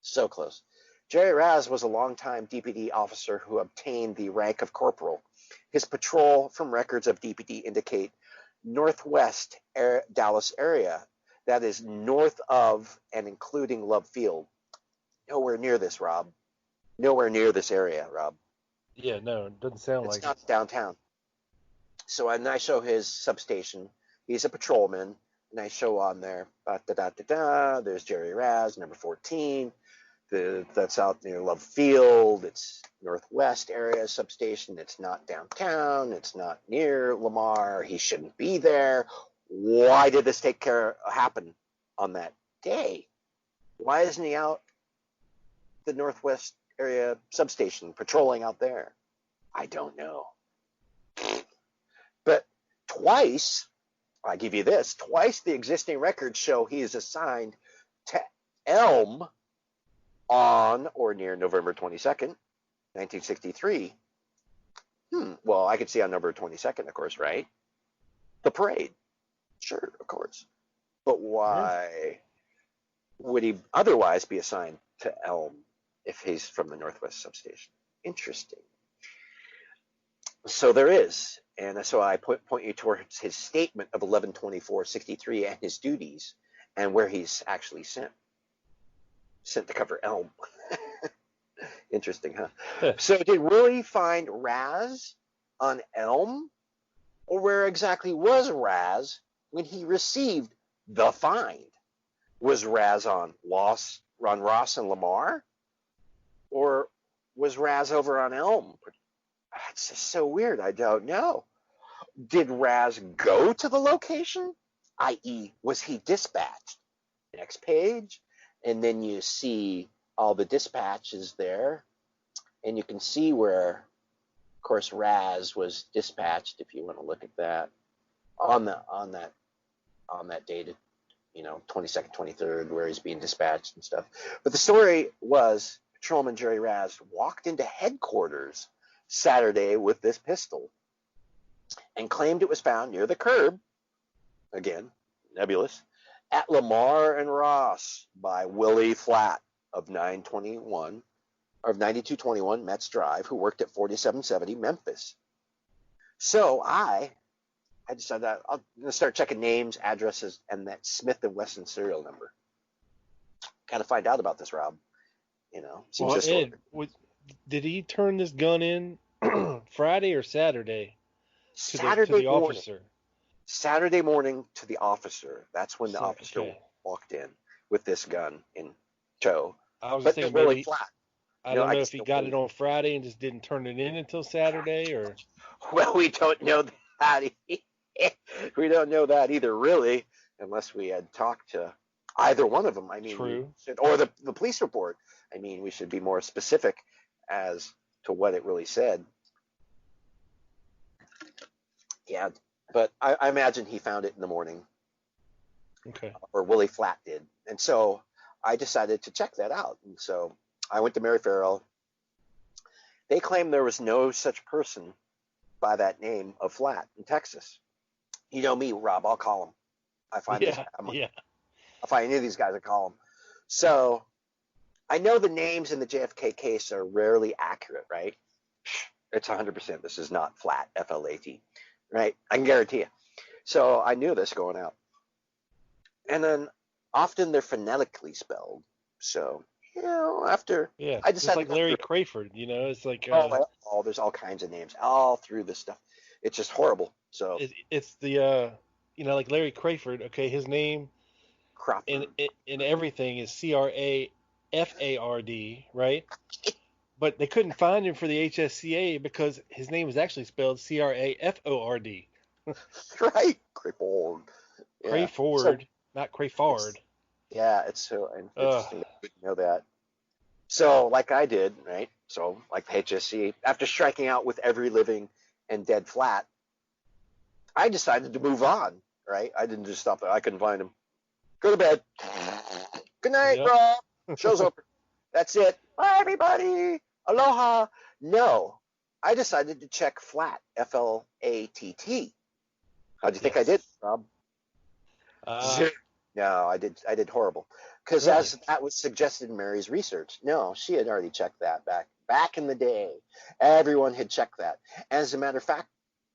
So close. Jerry Raz was a longtime DPD officer who obtained the rank of corporal. His patrol from records of DPD indicate northwest Dallas area, that is north of and including Love Field. Nowhere near this, Rob. Nowhere near this area, Rob. Yeah, no, it doesn't sound like it. It's not downtown. So and I show his substation. He's a patrolman, and I show on there, there's Jerry Raz, number 14. That's out near Love Field. It's northwest area substation. It's not downtown. It's not near Lamar. He shouldn't be there. Why did this happen on that day? Why isn't he out the northwest area substation patrolling out there? I don't know. But twice, I give you this, twice the existing records show he is assigned to Elm on or near November 22nd, 1963. Well, I could see on November 22nd, of course, right? The parade. Sure, of course. But why would he otherwise be assigned to Elm if he's from the Northwest Substation? Interesting. So there is, and so I point you towards his statement of 11/24/63 and his duties and where he's actually sent to cover Elm. Interesting, huh? So did Willie find Raz on Elm, or where exactly was Raz when he received the find? Was Raz on Ross and Lamar, or was Raz over on Elm? It's just so weird. I don't know. Did Raz go to the location? I.e., was he dispatched? Next page, and then you see all the dispatches there, and you can see where, of course, Raz was dispatched. If you want to look at that on that dated, 22nd, 23rd, where he's being dispatched and stuff. But the story was Patrolman Jerry Raz walked into headquarters Saturday with this pistol and claimed it was found near the curb, again, nebulous, at Lamar and Ross by Willie Flatt of 9221 Metz Drive, who worked at 4770 Memphis. So I decided that I'm going to start checking names, addresses, and that Smith & Wesson serial number. Got to find out about this, Rob. Well, Ed, did he turn this gun in Friday or Saturday to the officer? Saturday morning to the officer. That's when the officer walked in with this gun in tow. I was thinking really flat. I don't know if he got it on Friday and just didn't turn it in until Saturday, or. Well, we don't know that. We don't know that either, really, unless we had talked to either one of them. I mean, true. Or the police report. I mean, we should be more specific as to what it really said. Yeah, but I imagine he found it in the morning. Okay. Or Willie Flatt did. And so I decided to check that out. And so I went to Mary Farrell. They claimed there was no such person by that name of Flatt in Texas. You know me, Rob, I'll call him. I find I'll find any of these guys, I call them. So I know the names in the JFK case are rarely accurate, right? It's 100%. This is not Flatt, F-L-A-T, right? I can guarantee you. So I knew this going out. And then often they're phonetically spelled. So, after I decided. It's like Larry Crayford, it's like. There's all kinds of names all through this stuff. It's just horrible. So it's the, like Larry Crayford, okay, his name Crawford. in everything is Crafard, right? But they couldn't find him for the HSCA because his name was actually spelled Craford. Right, Crayford. Yeah. Crayford, not Crayford. Yeah, it's so interesting that you didn't know that. So, like I did, right? So, like the HSC, after striking out with every living and dead Flatt, I decided to move on, right? I didn't just stop there. I couldn't find him. Go to bed. Good night, Rob. Show's over. That's it. Bye, everybody. Aloha. No, I decided to check Flatt, F-L-A-T-T. How'd you think I did, Rob? No, I did horrible. Because as that was suggested in Mary's research, no, she had already checked that back in the day. Everyone had checked that. As a matter of fact,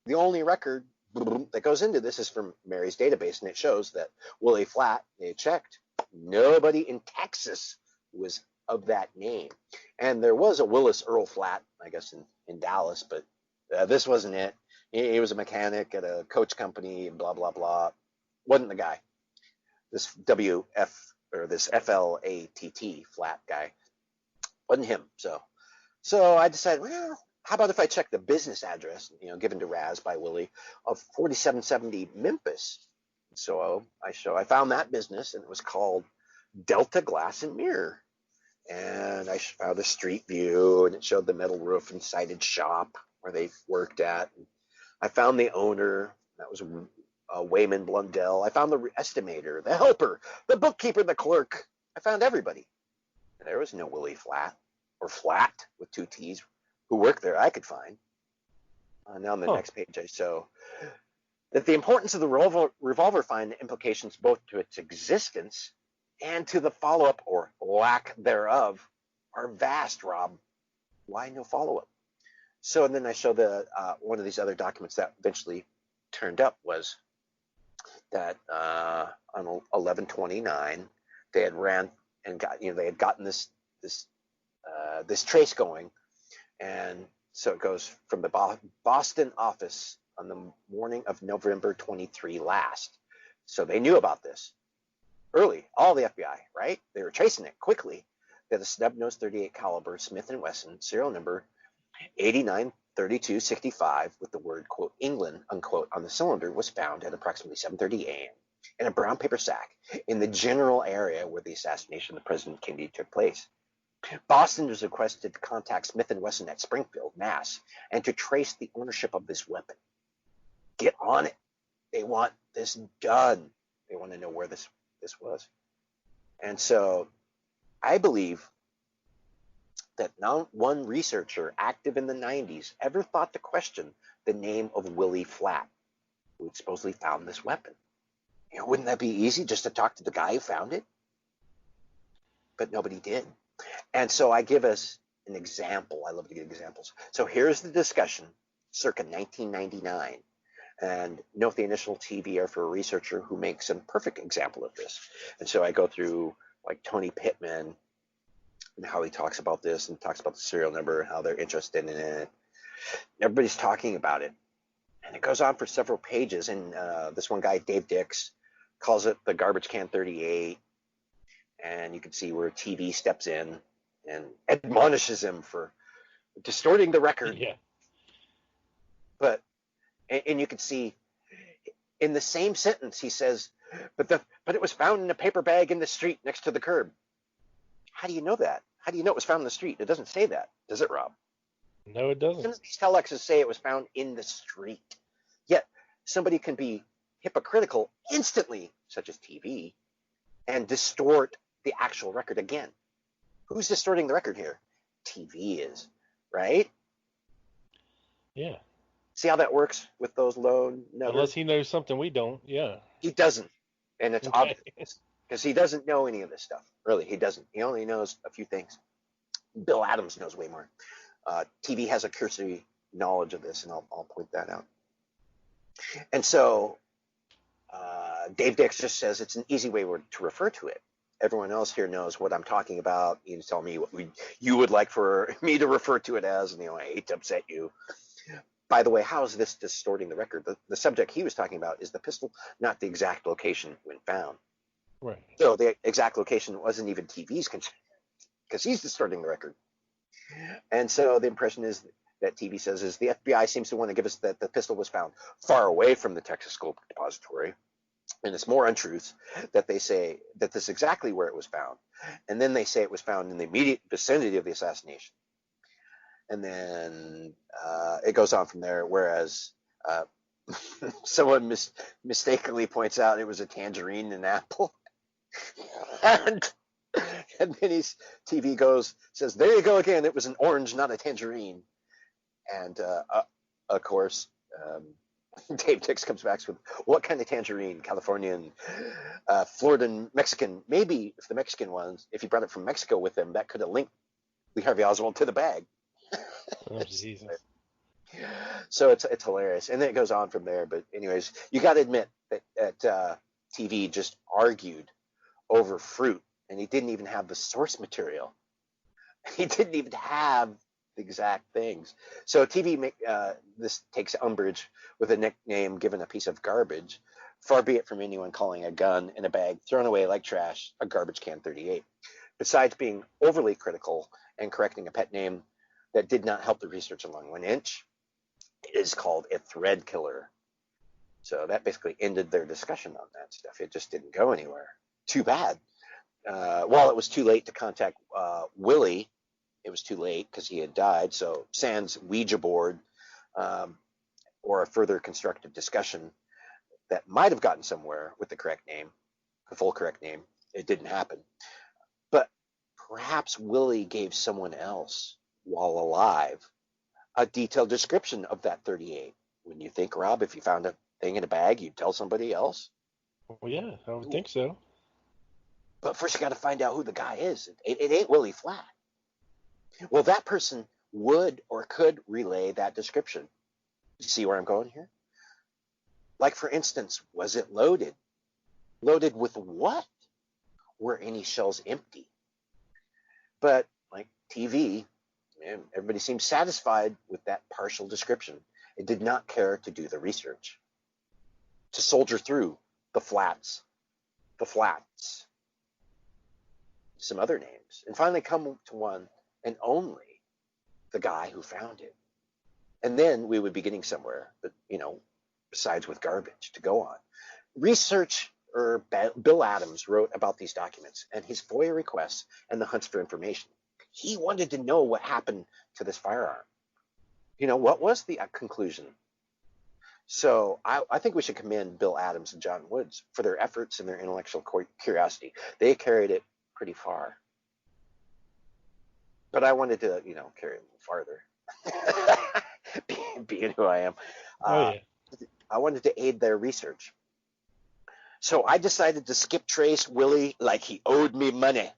the only record that goes into this is from Mary's database, and it shows that Willie Flatt, they checked, nobody in Texas was of that name. And there was a Willis Earl Flatt, I guess, in Dallas, but this wasn't it. He was a mechanic at a coach company, blah, blah, blah. Wasn't the guy. This this F-L-A-T-T Flatt guy. Wasn't him. So I decided, well, how about if I check the business address, given to Raz by Willie of 4770 Memphis. So I found that business, and it was called Delta Glass and Mirror. And I found a street view, and it showed the metal roof and sided shop where they worked at. And I found the owner. That was Wayman Blundell. I found the estimator, the helper, the bookkeeper, the clerk, I found everybody. There was no Willie Flat, or Flat with 2 T's, who worked there I could find. Now on the next page, I show that the importance of the revolver find implications both to its existence and to the follow-up or lack thereof are vast, Rob. Why no follow-up? So, and then I show the one of these other documents that eventually turned up was that on 11/29 they had ran and got, they had gotten this trace going, and so it goes from the Boston office on the morning of November 23 last. So they knew about this early, all the FBI, right? They were tracing it quickly. That a snub-nosed .38 caliber Smith & Wesson, serial number 893265, with the word, quote, England, unquote, on the cylinder, was found at approximately 7:30 a.m. in a brown paper sack in the general area where the assassination of President Kennedy took place. Boston was requested to contact Smith & Wesson at Springfield, Mass., and to trace the ownership of this weapon. Get on it. They want this done. They want to know where this was. And so I believe that not one researcher active in the 90s ever thought to question the name of Willie Flat, who had supposedly found this weapon. Wouldn't that be easy just to talk to the guy who found it? But nobody did. And so I give us an example. I love to give examples. So here's the discussion circa 1999. And note the initial TV are for a researcher who makes a perfect example of this. And so I go through like Tony Pittman and how he talks about this and talks about the serial number, how they're interested in it. Everybody's talking about it. And it goes on for several pages. And this one guy, Dave Dix, calls it the garbage can 38. And you can see where TV steps in and admonishes him for distorting the record. Yeah. But and you can see in the same sentence he says, but it was found in a paper bag in the street next to the curb. How do you know that? How do you know it was found in the street? It doesn't say that, does it, Rob? No, it doesn't. None of these telexes say it was found in the street. Yet somebody can be hypocritical instantly, such as TV, and distort the actual record again. Who's distorting the record here? TV is, right? Yeah. See how that works with those low numbers? Unless he knows something we don't, yeah. He doesn't, and it's Okay. obvious because he doesn't know any of this stuff. Really, he doesn't. He only knows a few things. Bill Adams knows way more. TV has a cursory knowledge of this, and I'll point that out. And so Dave Dix just says it's an easy way to refer to it. Everyone else here knows what I'm talking about. You tell me what you would like for me to refer to it as, and I hate to upset you. By the way, how is this distorting the record? The subject he was talking about is the pistol, not the exact location when found. Right. So the exact location wasn't even TV's concern because he's distorting the record. And so the impression is that TV says is the FBI seems to want to give us that the pistol was found far away from the Texas School Depository. And it's more untruths that they say that this is exactly where it was found. And then they say it was found in the immediate vicinity of the assassination. And then it goes on from there, whereas someone mistakenly points out it was a tangerine and an apple. and then TV says, there you go again, it was an orange, not a tangerine. And of course, Dave Dix comes back with, what kind of tangerine? Californian, Floridan, Mexican. Maybe if the Mexican ones, if he brought it from Mexico with him, that could have linked Lee Harvey Oswald to the bag. Oh, Jesus. So it's hilarious, and then it goes on from there. But anyways, you got to admit that TV just argued over fruit, and he didn't even have the source material. He didn't even have the exact things. So TV this takes umbrage with a nickname given a piece of garbage. Far be it from anyone calling a gun in a bag thrown away like trash a garbage can 38. Besides being overly critical and correcting a pet name that did not help the research along 1 inch, it is called a thread killer. So that basically ended their discussion on that stuff. It just didn't go anywhere. Too bad. While it was too late to contact Willie, it was too late because he had died. So sans Ouija board or a further constructive discussion that might have gotten somewhere with the correct name, the full correct name, it didn't happen. Perhaps Willie gave someone else, while alive, a detailed description of that 38. Wouldn't you think, Rob, if you found a thing in a bag, you'd tell somebody else? Well, yeah, I would think so. But first you got to find out who the guy is. It ain't Willie Flat. Well, that person would or could relay that description. You see where I'm going here? Like, for instance, was it loaded? Loaded with what? Were any shells empty? But like TV, everybody seemed satisfied with that partial description. It did not care to do the research, to soldier through the flats, some other names, and finally come to one and only the guy who found it. And then we would be getting somewhere, but besides with garbage to go on. Bill Adams wrote about these documents and his FOIA requests and the hunts for information. He wanted to know what happened to this firearm. What was the conclusion? So I think we should commend Bill Adams and John Woods for their efforts and their intellectual curiosity. They carried it pretty far. But I wanted to, carry it a little farther, being who I am. Oh, yeah. I wanted to aid their research. So I decided to skip trace Willie like he owed me money.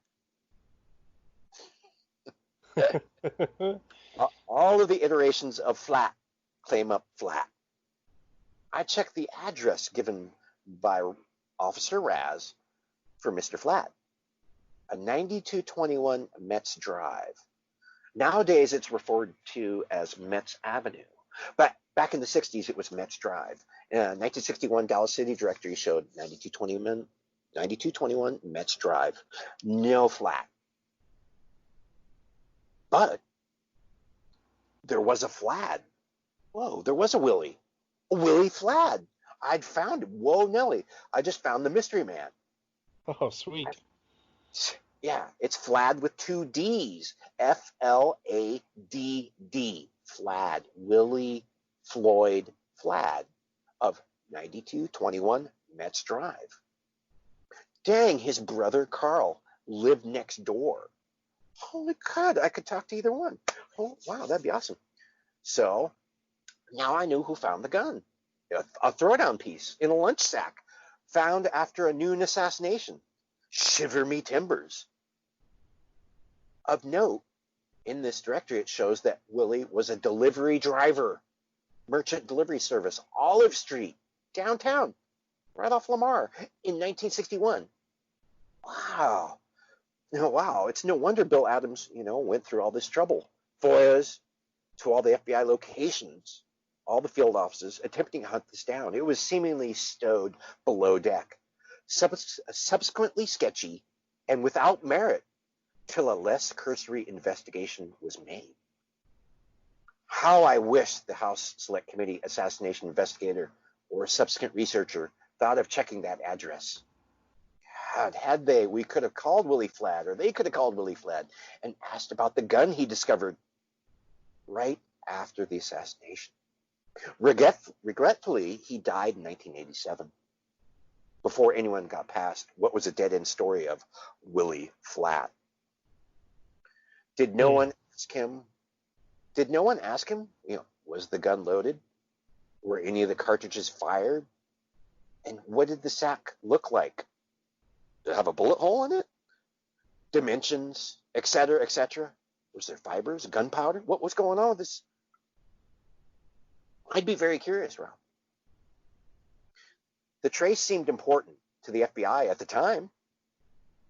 All of the iterations of flat claim up flat. I checked the address given by Officer Raz for Mr. Flat, a 9221 Metz Drive. Nowadays, it's referred to as Metz Avenue, but back in the 60s, it was Metz Drive. 1961 Dallas City Directory showed 9221 Metz Drive. No flat. But there was a Flad. Whoa, there was a Willie. A Willie Flad. I'd found him. Whoa, Nelly. I just found the mystery man. Oh, sweet. Yeah, it's Flad with two D's. F-L-A-D-D. Flad. Willie Floyd Flad of 9221 Metz Drive. Dang, his brother Carl lived next door. Holy crud, I could talk to either one. Oh, wow, that'd be awesome. So now I knew who found the gun. A throwdown piece in a lunch sack found after a noon assassination. Shiver me timbers. Of note, in this directory, it shows that Willie was a delivery driver, merchant delivery service, Olive Street, downtown, right off Lamar, in 1961. Wow. Wow, it's no wonder Bill Adams, went through all this trouble. FOIAs to all the FBI locations, all the field offices attempting to hunt this down. It was seemingly stowed below deck, subsequently sketchy and without merit, till a less cursory investigation was made. How I wish the House Select Committee assassination investigator or subsequent researcher thought of checking that address. God, had they, we could have called Willie Flad, or they could have called Willie Flad and asked about the gun he discovered right after the assassination. Regretfully, he died in 1987, before anyone got past what was a dead-end story of Willie Flat. Did no one ask him, was the gun loaded? Were any of the cartridges fired? And what did the sack look like? Did it have a bullet hole in it? Dimensions, etc., etc.? Was there fibers, gunpowder? What was going on with this? I'd be very curious, Rob. The trace seemed important to the FBI at the time.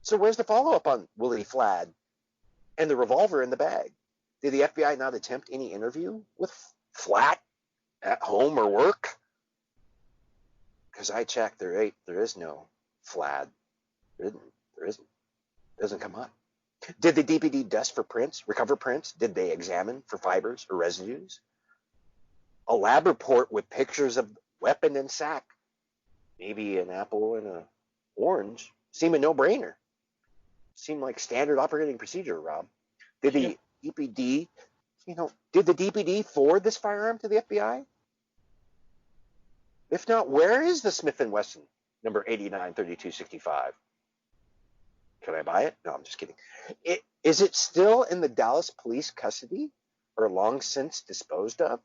So where's the follow-up on Willie Flad and the revolver in the bag? Did the FBI not attempt any interview with Flat at home or work? Because I checked, there is no Flad. There isn't. It doesn't come up. Did the DPD dust for prints, recover prints? Did they examine for fibers or residues? A lab report with pictures of weapon and sack, maybe an apple and an orange, seemed a no-brainer. Seemed like standard operating procedure, Rob. Did the DPD, did the DPD forward this firearm to the FBI? If not, where is the Smith & Wesson number 893265? Can I buy it? No, I'm just kidding. Is it still in the Dallas police custody or long since disposed of?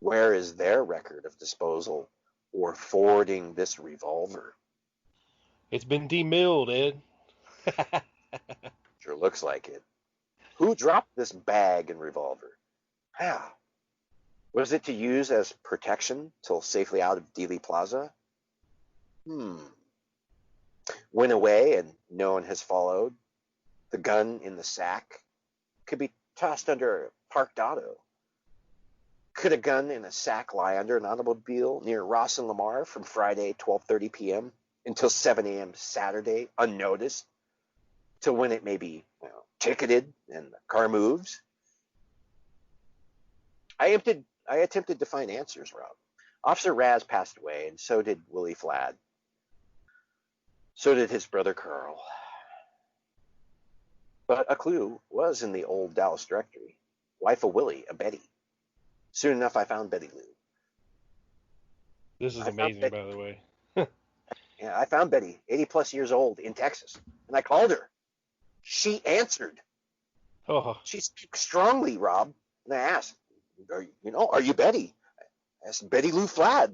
Where is their record of disposal or forwarding this revolver? It's been demilled, Ed. Sure looks like it. Who dropped this bag and revolver? How? Was it to use as protection till safely out of Dealey Plaza? Went away and no one has followed. The gun in the sack could be tossed under a parked auto. Could a gun in a sack lie under an automobile near Ross and Lamar from Friday 12:30 p.m. until 7 a.m. Saturday unnoticed, till when it may be ticketed and the car moves? I attempted to find answers, Rob. Officer Raz passed away, and so did Willie Flad. So did his brother Carl. But a clue was in the old Dallas directory. Wife of Willie, a Betty. Soon enough, I found Betty Lou. This is amazing, by the way. Yeah, I found Betty, 80 plus years old, in Texas, and I called her. She answered. Oh, She speaks strongly, Rob. And I asked, are you Betty? I asked Betty Lou Flad.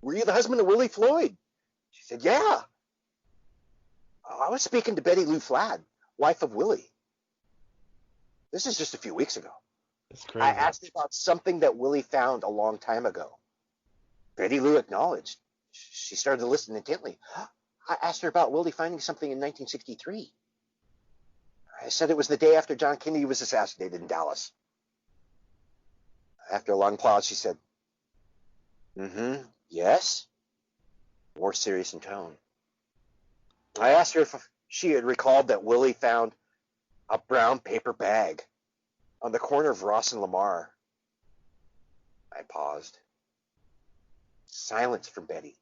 Were you the husband of Willie Floyd? She said, yeah. I was speaking to Betty Lou Flad, wife of Willie. This is just a few weeks ago. that's crazy. I asked her about something that Willie found a long time ago. Betty Lou acknowledged. She started to listen intently. I asked her about Willie finding something in 1963. I said it was the day after John Kennedy was assassinated in Dallas. After a long pause, she said, yes? More serious in tone. I asked her if she had recalled that Willie found a brown paper bag on the corner of Ross and Lamar. I paused. Silence from Betty.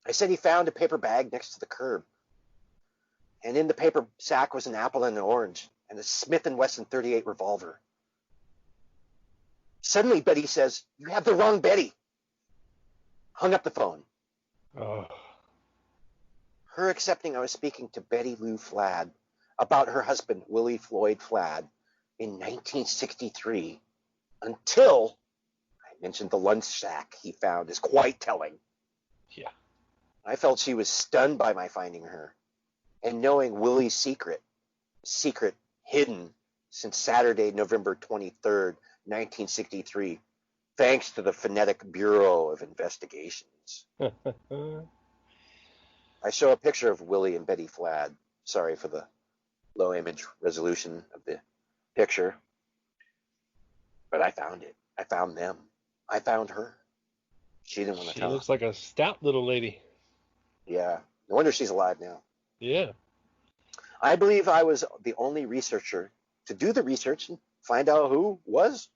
I said he found a paper bag next to the curb. And in the paper sack was an apple and an orange and a Smith & Wesson .38 revolver. Suddenly, Betty says, you have the wrong Betty. Hung up the phone. Oh. Her accepting I was speaking to Betty Lou Flad about her husband, Willie Floyd Flad, in 1963, until I mentioned the lunch sack he found, is quite telling. Yeah. I felt she was stunned by my finding her, and knowing Willie's secret hidden since Saturday, November 23rd, 1963, thanks to the Phonetic Bureau of Investigations. I show a picture of Willie and Betty Flad. Sorry for the low image resolution of the picture. But I found it. I found them. I found her. She didn't want to tell. She looks like a stout little lady. Yeah. No wonder she's alive now. Yeah. I believe I was the only researcher to do the research and find out who was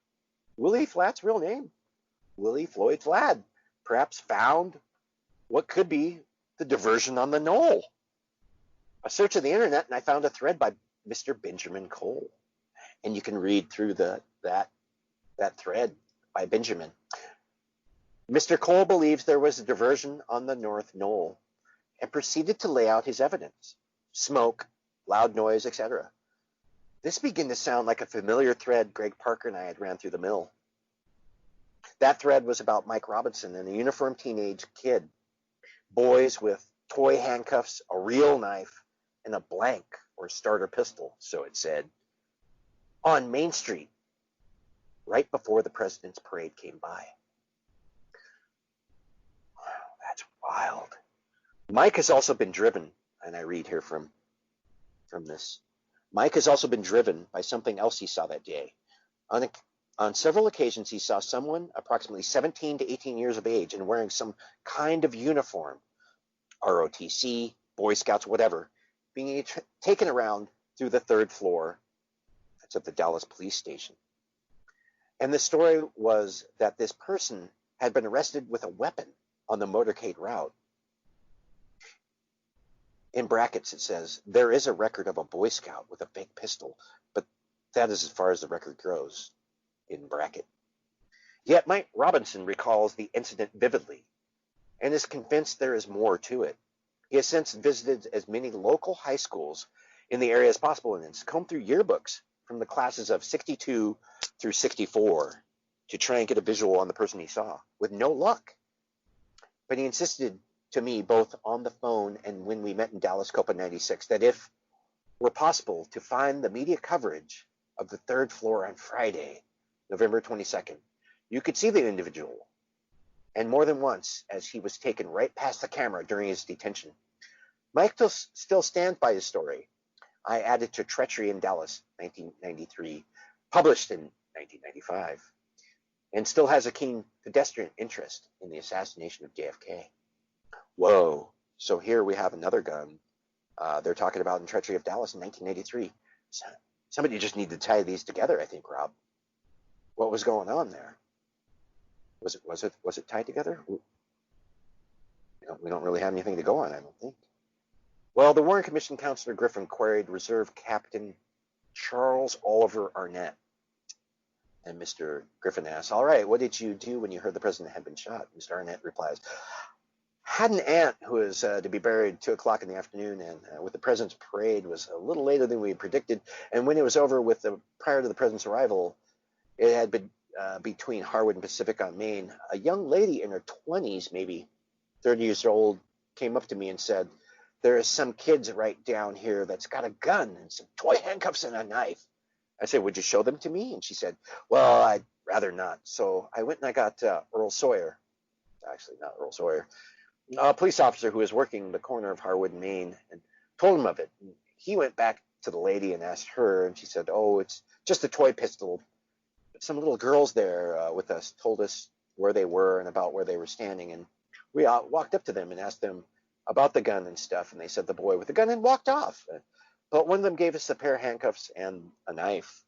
Willie Flad's real name. Willie Floyd Flad. Perhaps found what could be the diversion on the knoll. A search of the internet, and I found a thread by Mr. Benjamin Cole. And you can read through that thread by Benjamin. Mr. Cole believes there was a diversion on the North Knoll and proceeded to lay out his evidence. Smoke, loud noise, etc. This began to sound like a familiar thread Greg Parker and I had ran through the mill. That thread was about Mike Robinson and a uniformed teenage kid. Boys with toy handcuffs, a real knife, and a blank or starter pistol, so it said, on Main Street, right before the President's Parade came by. Wow, that's wild. Mike has also been driven, and I read here from this. Mike has also been driven by something else he saw that day. On several occasions, he saw someone approximately 17 to 18 years of age and wearing some kind of uniform, ROTC, Boy Scouts, whatever, being taken around through the third floor. That's at the Dallas police station. And the story was that this person had been arrested with a weapon on the motorcade route. In brackets, it says, there is a record of a Boy Scout with a fake pistol, but that is as far as the record goes, in bracket. Yet Mike Robinson recalls the incident vividly and is convinced there is more to it. He has since visited as many local high schools in the area as possible and has combed through yearbooks from the classes of 62 through 64 to try and get a visual on the person he saw, with no luck. But he insisted to me both on the phone and when we met in Dallas Copa 96 that if were possible to find the media coverage of the third floor on Friday, November 22nd, you could see the individual, and more than once as he was taken right past the camera during his detention. Mike still stands by his story. I added to Treachery in Dallas, 1993, published in 1995, and still has a keen pedestrian interest in the assassination of JFK. Whoa, so here we have another gun they're talking about in Treachery of Dallas in 1983. So somebody just needed to tie these together, I think, Rob. What was going on there? Was it tied together? We don't really have anything to go on, I don't think. Well, the Warren Commission Counselor Griffin queried Reserve Captain Charles Oliver Arnett. And Mr. Griffin asks, all right, what did you do when you heard the president had been shot? Mr. Arnett replies, had an aunt who was to be buried at 2 o'clock in the afternoon, and with the president's parade was a little later than we had predicted. And when it was over prior to the president's arrival, it had been between Harwood and Pacific on Main. A young lady in her 20s, maybe 30 years old, came up to me and said, there is some kids right down here that's got a gun and some toy handcuffs and a knife. I said, would you show them to me? And she said, well, I'd rather not. So I went and I got Earl Sawyer. Actually, not Earl Sawyer. A police officer who was working the corner of Harwood and Main, and told him of it. And he went back to the lady and asked her, and she said, oh, it's just a toy pistol. Some little girls there with us told us where they were and about where they were standing, and we walked up to them and asked them about the gun and stuff, and they said the boy with the gun and walked off. But one of them gave us a pair of handcuffs and a knife.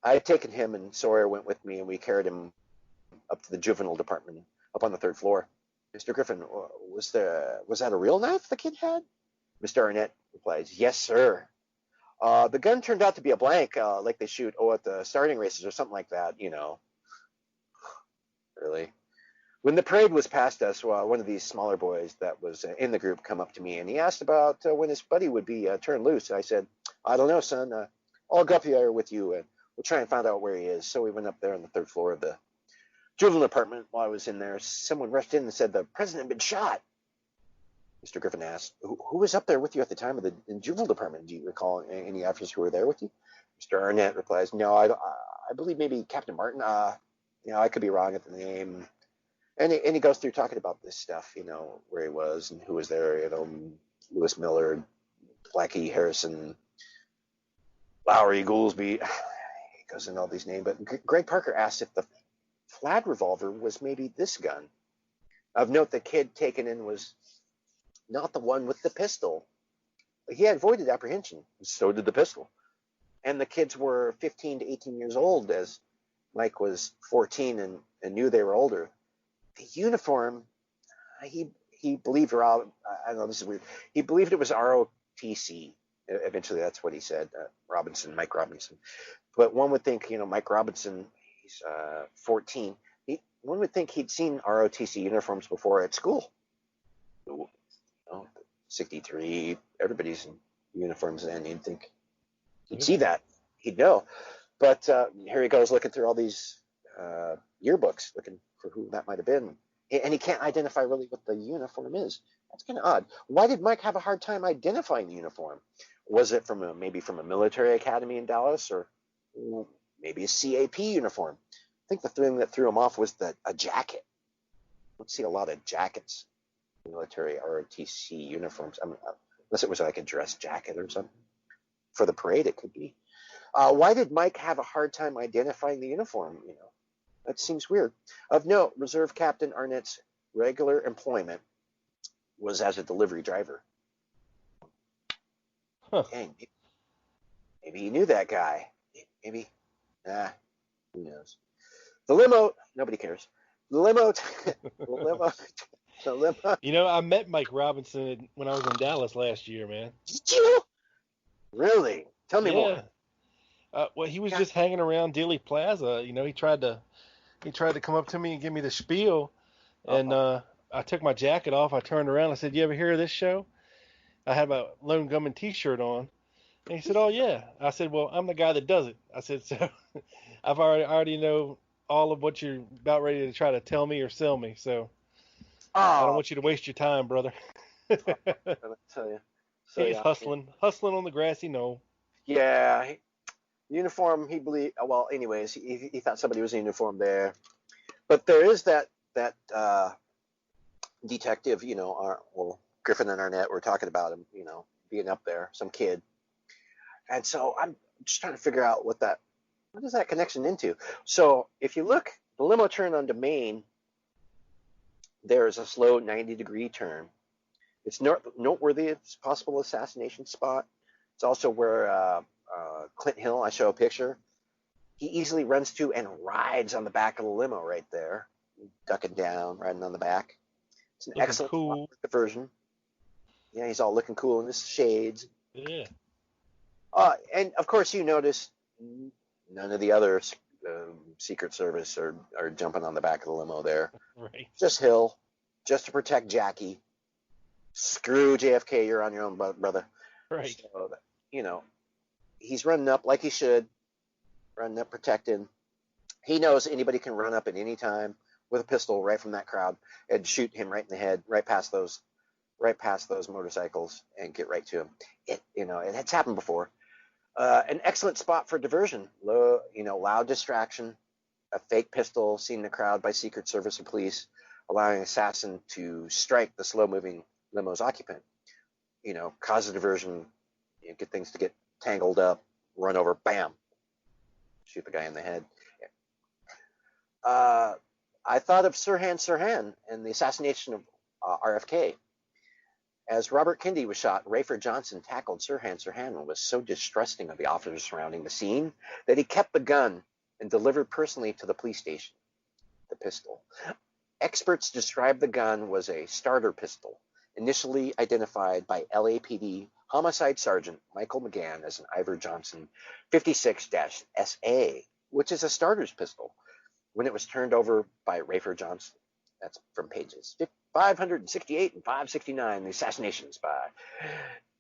I had taken him, and Sawyer went with me, and we carried him up to the juvenile department up on the 3rd floor. Mr. Griffin, was that a real knife the kid had? Mr. Arnett replies, yes, sir. The gun turned out to be a blank, like they shoot at the starting races or something like that, Really? When the parade was past us, one of these smaller boys that was in the group come up to me, and he asked about when his buddy would be turned loose. I said, I don't know, son. I'll go up here with you, and we'll try and find out where he is. So we went up there on the 3rd floor of the juvenile department. While I was in there, someone rushed in and said the president had been shot. Mr. Griffin asked, who was up there with you at the time of the juvenile department? Do you recall any officers who were there with you? Mr. Arnett replies, no, I believe maybe Captain Martin. I could be wrong at the name. And he goes through talking about this stuff, where he was and who was there, Lewis Miller, Blackie Harrison, Lowry, Goolsby. He goes into all these names. But Greg Parker asked if the flag revolver was maybe this gun. Of note, the kid taken in was not the one with the pistol. He had avoided apprehension. So did the pistol. And the kids were 15 to 18 years old, as Mike was 14 and knew they were older. The uniform, he believed, I don't know, this is weird. He believed it was ROTC. Eventually, that's what he said, Mike Robinson. But one would think, Mike Robinson, he's 14. One would think he'd seen ROTC uniforms before at school. 63, everybody's in uniforms then. You'd think he'd see that. He'd know. But here he goes looking through all these yearbooks, looking for who that might have been. And he can't identify really what the uniform is. That's kind of odd. Why did Mike have a hard time identifying the uniform? Was it maybe from a military academy in Dallas, or maybe a CAP uniform? I think the thing that threw him off was a jacket. I don't see a lot of jackets, military ROTC uniforms. Unless it was like a dress jacket or something. For the parade, it could be. Why did Mike have a hard time identifying the uniform? That seems weird. Of note, Reserve Captain Arnett's regular employment was as a delivery driver. Huh. Dang, maybe he knew that guy. Maybe. Who knows? The limo, nobody cares. The limo. I met Mike Robinson when I was in Dallas last year, man. Did you? Really? Tell me more. Well, he was just hanging around Dealey Plaza. He tried to come up to me and give me the spiel, and I took my jacket off. I turned around. I said, "You ever hear of this show?" I had my Lone Gunman T-shirt on, and he said, "Oh yeah." I said, "Well, I'm the guy that does it." I said, "So I already know all of what you're about ready to try to tell me or sell me. So I don't Oh, want you to waste your time, brother." I tell you. So He's yeah, hustling on the grassy knoll. yeah. Uniform. He believed. Well, anyways, he thought somebody was in uniform there. But there is that detective. Griffin and Arnett were talking about him. Being up there, some kid. And so I'm just trying to figure out what is that connection into. So if you look, the limo turn onto Main, there is a slow 90-degree turn. It's noteworthy. It's a possible assassination spot. It's also where Clint Hill, I show a picture, he easily runs to and rides on the back of the limo right there, ducking down, riding on the back. It's an Looking excellent cool. spot for diversion. Yeah, he's all looking cool in his shades. Yeah. And of course, you notice none of the other Secret Service are jumping on the back of the limo there. Right. Just Hill, just to protect Jackie. Screw JFK, you're on your own, brother. Right. So, he's running up like he should, running up, protecting. He knows anybody can run up at any time with a pistol right from that crowd and shoot him right in the head, right past those motorcycles, and get right to him. It's happened before. An excellent spot for diversion. Loud distraction, a fake pistol seen in the crowd by Secret Service and police, allowing an assassin to strike the slow-moving limo's occupant. Cause a diversion, get things to get tangled up, run over, bam, shoot the guy in the head. I thought of Sirhan and the assassination of RFK. As Robert Kennedy was shot, Rayford Johnson tackled Sirhan and was so distrusting of the officers surrounding the scene that he kept the gun and delivered personally to the police station the pistol. Experts described the gun was a starter pistol, initially identified by LAPD Homicide Sergeant Michael McGann as an Ivor Johnson 56-SA, which is a starter's pistol, when it was turned over by Rayford Johnson. That's from pages 568 and 569, the assassinations by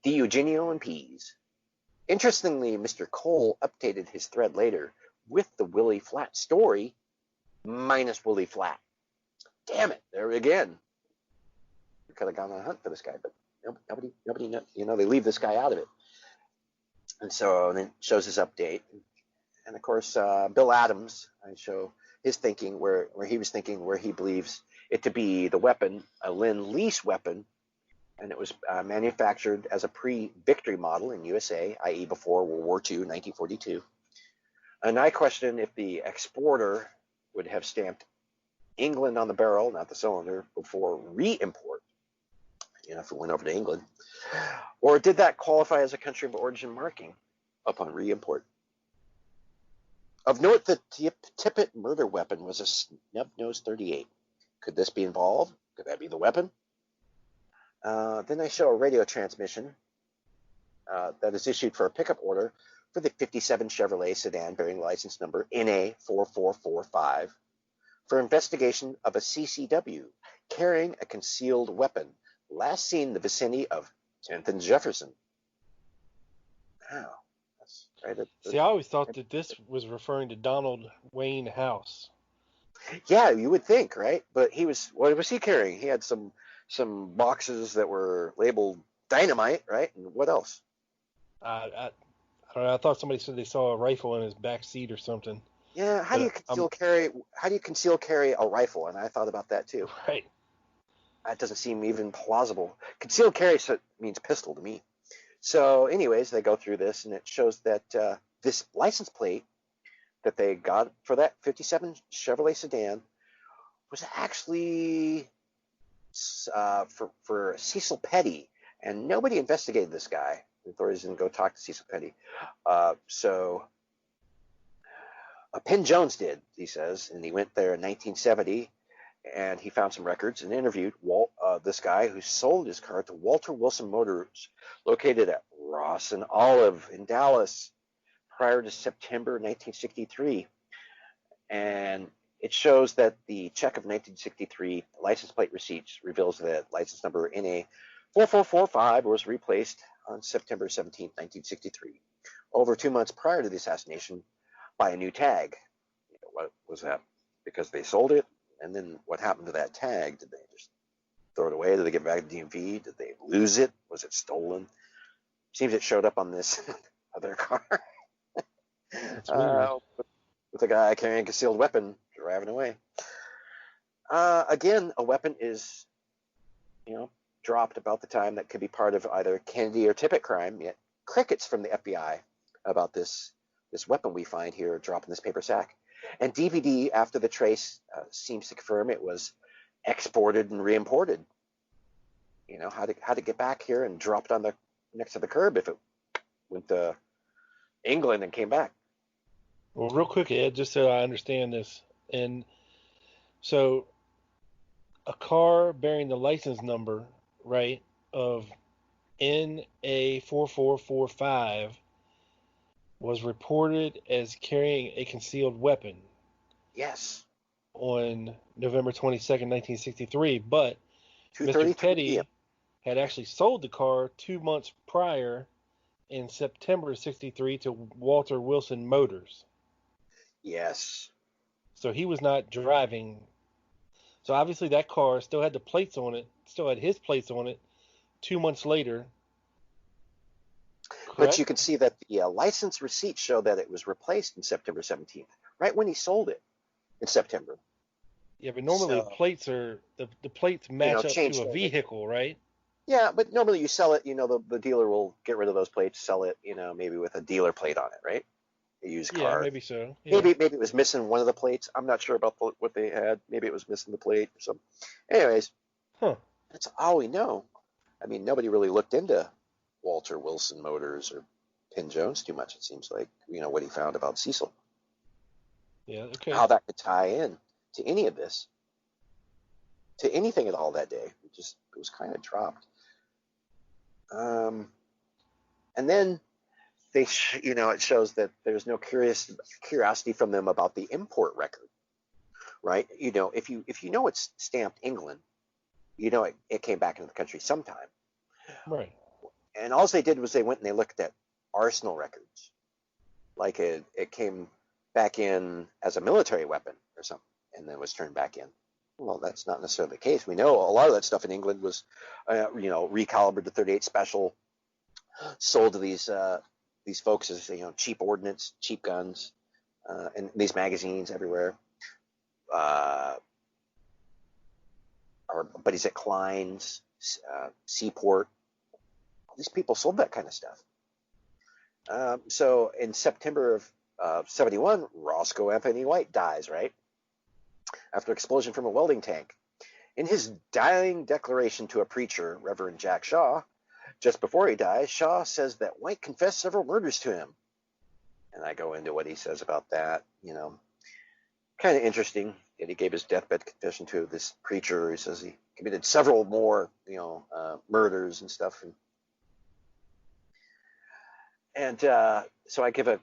D. Eugenio and Pease. Interestingly, Mr. Cole updated his thread later with the Willie Flat story, minus Willie Flat. Damn it, there again. We could have gone on a hunt for this guy, but nobody they leave this guy out of it. And so then it shows his update. And of course, Bill Adams, I show his thinking where he was thinking where he believes it to be the weapon, a Lend-Lease weapon, and it was manufactured as a pre-victory model in USA, i.e. before World War II, 1942. And I question if the exporter would have stamped England on the barrel, not the cylinder, before re-import, if it went over to England. Or did that qualify as a country of origin marking upon re-import? Of note, the Tippett murder weapon was a snub-nosed .38. Could this be involved? Could that be the weapon? Then I show a radio transmission that is issued for a pickup order for the 57 Chevrolet sedan bearing license number NA4445 for investigation of a CCW carrying a concealed weapon, last seen in the vicinity of 10th and Jefferson. Wow. That's right. See, I always thought that this was referring to Donald Wayne House. Yeah, you would think, right? But what was he carrying? He had some boxes that were labeled dynamite, right? And what else? I don't know. I thought somebody said they saw a rifle in his back seat or something. Yeah, how do you conceal carry a rifle? And I thought about that too. Right. That doesn't seem even plausible. Concealed carry means pistol to me. So anyways, they go through this, and it shows that this license plate that they got for that 57 Chevrolet sedan was actually for Cecil Petty, and nobody investigated this guy. The authorities didn't go talk to Cecil Petty. So Penn Jones did, he says, and he went there in 1970, and he found some records and interviewed this guy who sold his car to Walter Wilson Motors, located at Ross and Olive in Dallas, prior to September 1963. And it shows that the check of 1963 license plate receipts reveals that license number NA 4445 was replaced on September 17, 1963, over 2 months prior to the assassination, by a new tag. What was that? Because they sold it, and then what happened to that tag? Did they just throw it away? Did they give it back to DMV? Did they lose it? Was it stolen? Seems it showed up on this other car. That's weird. With a guy carrying a concealed weapon driving away. Again, a weapon is, dropped about the time that could be part of either Kennedy or Tippit crime. Yet crickets from the FBI about this weapon we find here dropped in this paper sack. And DVD after the trace seems to confirm it was exported and reimported. How to get back here and dropped on the next to the curb if it went to England and came back. Well, real quick, Ed, just so I understand this. And so a car bearing the license number, right, of NA4445 was reported as carrying a concealed weapon. Yes. On November 22nd, 1963, but Mr. 2:33 Petty p.m. had actually sold the car 2 months prior in September 63 to Walter Wilson Motors. Yes. So he was not driving. So obviously that car still had the plates on it, still had his plates on it 2 months later. Correct? But you can see that the license receipts show that it was replaced in September 17th, right when he sold it in September. Yeah, but normally plates are the plates match up to a vehicle, right? Yeah, but normally you sell it, the dealer will get rid of those plates, sell it, maybe with a dealer plate on it, right? A used car. Yeah, maybe so. Yeah. Maybe it was missing one of the plates. I'm not sure about what they had. Maybe it was missing the plate or something. Anyways, that's all we know. I mean, nobody really looked into Walter Wilson Motors or Penn Jones too much, it seems like, what he found about Cecil. Yeah, okay. How that could tie in to any of this, to anything at all that day. It was kind of dropped. And then it shows that there's no curiosity from them about the import record, right? If you know it's stamped England, it came back into the country sometime. Right. And all they did was they went and they looked at arsenal records, like it came back in as a military weapon or something, and then was turned back in. Well, that's not necessarily the case. We know a lot of that stuff in England was, recalibrated to 38 special, sold to these folks as cheap ordnance, cheap guns, and these magazines everywhere. Our buddies at Klein's, Seaport, these people sold that kind of stuff. So in September of 71, Roscoe Anthony White dies, right? After explosion from a welding tank. In his dying declaration to a preacher, Reverend Jack Shaw, just before he dies, Shaw says that White confessed several murders to him. And I go into what he says about that, kind of interesting that he gave his deathbed confession to this preacher. He says he committed several more, murders and stuff. And so I give a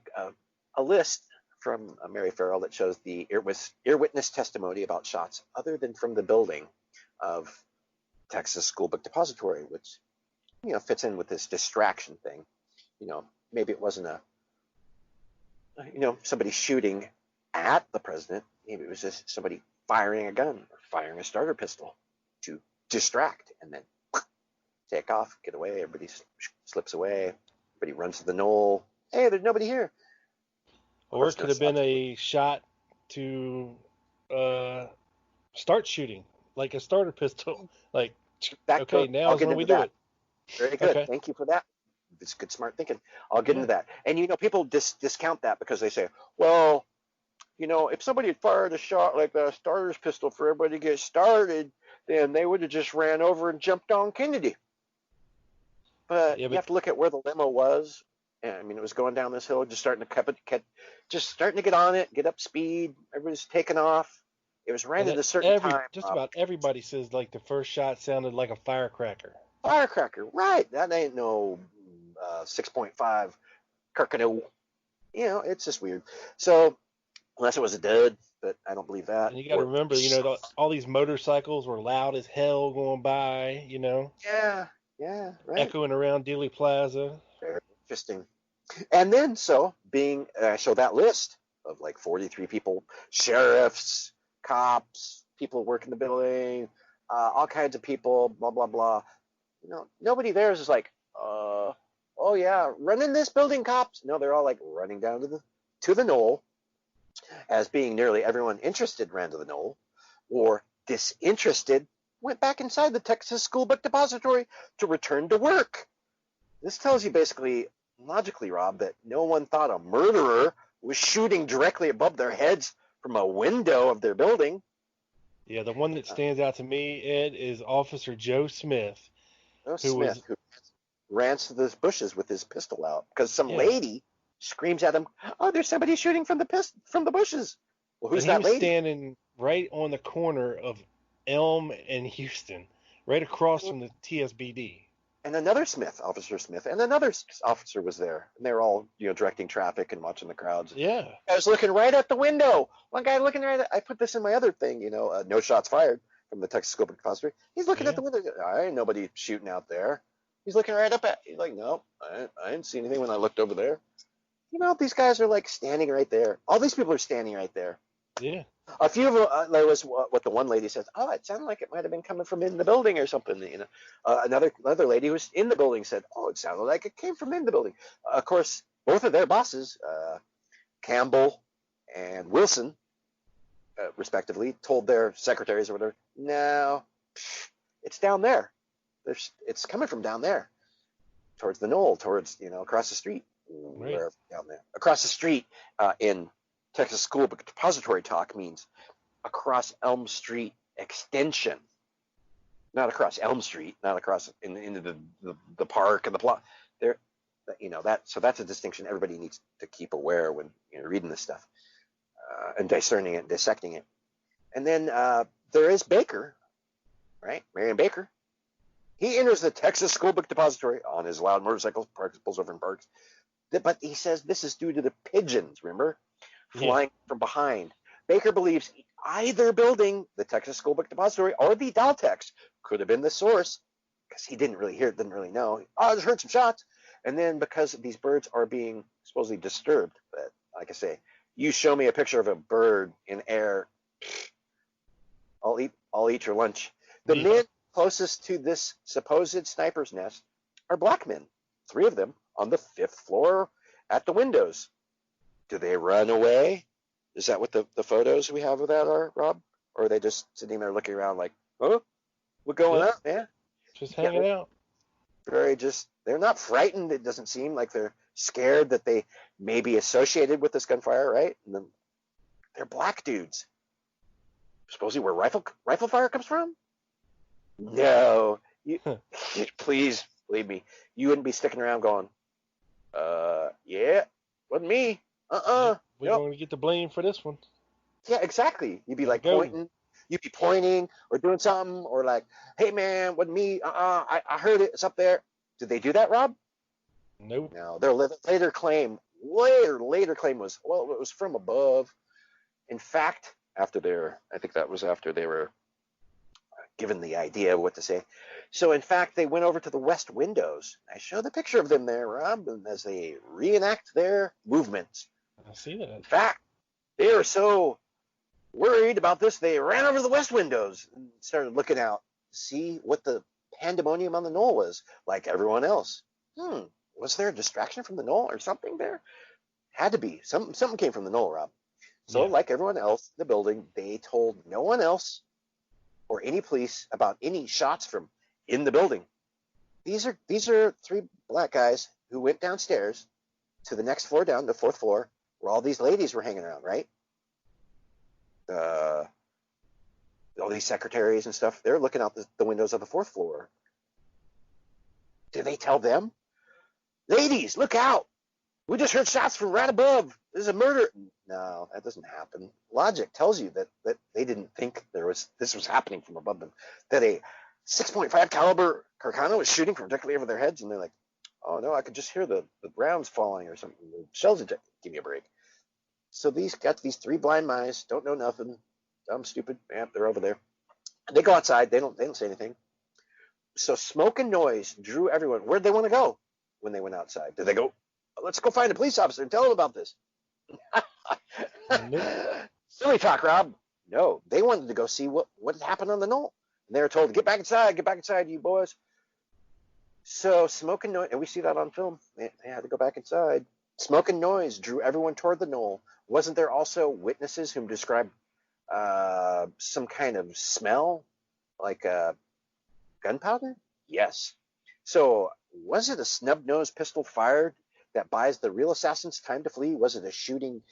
list from Mary Farrell that shows the ear witness testimony about shots other than from the building of Texas School Book Depository, which fits in with this distraction thing. Maybe it wasn't somebody shooting at the president. Maybe it was just somebody firing a gun or firing a starter pistol to distract and then take off, get away. Everybody slips away. Everybody runs to the knoll. Hey, there's nobody here. Or it could have been a shot to start shooting, like a starter pistol. Like, okay, now is when we do it. Very good. Okay. Thank you for that. It's good, smart thinking. I'll get into that. And, people discount that because they say, well, if somebody had fired a shot like a starter's pistol for everybody to get started, then they would have just ran over and jumped on Kennedy. But you have to look at where the limo was. I mean, it was going down this hill, just starting to get on it, get up speed. Everybody's taking off. It was ran at a certain time. Just about everybody says like the first shot sounded like a firecracker. Firecracker, right? That ain't no 6.5 Kirkconnell. It's just weird. So unless it was a dud, but I don't believe that. And you got to remember, all these motorcycles were loud as hell going by, Yeah, right. echoing around Dealey Plaza. Very interesting. And then, I show that list of like 43 people, sheriffs, cops, people who work in the building, all kinds of people, blah, blah, blah. Nobody there is just like, oh yeah, run in this building, cops. No, they're all like running down to the knoll, as being nearly everyone interested ran to the knoll, or disinterested went back inside the Texas School Book Depository to return to work. This tells you basically, logically, Rob, that no one thought a murderer was shooting directly above their heads from a window of their building. Yeah, the one that stands out to me, Ed, is Officer Joe Smith. Who ran to the bushes with his pistol out because some lady screams at him, "Oh, there's somebody shooting from the bushes." Well, who's that lady? He was standing right on the corner of Elm and Houston, right across from the TSBD. And another Officer Smith, and another officer was there, and they were all directing traffic and watching the crowds. Yeah, I was looking right at the window. One guy looking right at. I put this in my other thing, no shots fired from the Texas School Book Depository. He's looking at the window. I ain't nobody shooting out there. He's looking right up at. He's like, no, I didn't see anything when I looked over there. These guys are like standing right there. All these people are standing right there. Yeah. A few of them, there was what the one lady says. Oh, it sounded like it might have been coming from in the building or something. Another lady who was in the building said, oh, it sounded like it came from in the building. Of course, both of their bosses, Campbell and Wilson, respectively, told their secretaries or whatever, no, it's down there. It's coming from down there, towards the knoll, towards across the street, wherever down there. Across the street in Texas School Book Depository talk means across Elm Street Extension, not across Elm Street, not across into the park and the plot. There, so that's a distinction everybody needs to keep aware when reading this stuff and discerning it, dissecting it. And then there is Baker, right? Marion Baker. He enters the Texas School Book Depository on his loud motorcycle, pulls over in parks. But he says this is due to the pigeons, remember? Flying from behind. Baker believes either building, the Texas School Book Depository or the Daltex, could have been the source, because he didn't really hear it, didn't really know. I just heard some shots. And then because these birds are being supposedly disturbed, but like I say, you show me a picture of a bird in air, I'll eat your lunch. The men closest to this supposed sniper's nest are black men, 3 of them on the 5th floor at the windows. Do they run away? Is that what the photos we have of that are, Rob? Or are they just sitting there looking around like, oh, what's going on, man? Just hanging out. They're not frightened. It doesn't seem like they're scared that they may be associated with this gunfire, right? And then they're black dudes. Supposedly where rifle fire comes from? No. Please, believe me, you wouldn't be sticking around going, yeah, wasn't me. We're going to get the blame for this one. Yeah, exactly. You'd be like pointing or doing something, or like, hey man, wasn't me. I heard it. It's up there. Did they do that, Rob? Nope. No. Their later claim was, well, it was from above. In fact, I think that was after they were given the idea of what to say. So in fact, they went over to the west windows. I show the picture of them there, Rob, as they reenact their movements. I see that. In fact, they were so worried about this, they ran over to the west windows and started looking out to see what the pandemonium on the knoll was, like everyone else. Was there a distraction from the knoll or something there? Had to be. Something came from the knoll, Rob. So like everyone else in the building, they told no one else or any police about any shots from in the building. These are 3 black guys who went downstairs to the next floor down, the 4th floor, where all these ladies were hanging around, right? All these secretaries and stuff, they're looking out the windows of the 4th floor. Did they tell them? Ladies, look out! We just heard shots from right above. This is a murder. No, that doesn't happen. Logic tells you that they didn't think this was happening from above them. That a 6.5 caliber Carcano was shooting from directly over their heads, and they're like, oh no, I could just hear the rounds falling or something. The shells ejected. Give me a break. So these got these three blind mice, don't know nothing, dumb, stupid. Yeah, they're over there. They go outside. They don't say anything. So smoke and noise drew everyone. Where'd they want to go when they went outside? Did they go, let's go find a police officer and tell him about this? Nope. Silly talk, Rob. No, they wanted to go see what had happened on the knoll. And they were told, get back inside, you boys. So smoke and noise, and we see that on film. They had to go back inside. Smoke and noise drew everyone toward the knoll. Wasn't there also witnesses whom described some kind of smell, like gunpowder? Yes. So was it a snub-nosed pistol fired that buys the real assassins time to flee? Was it a shooting,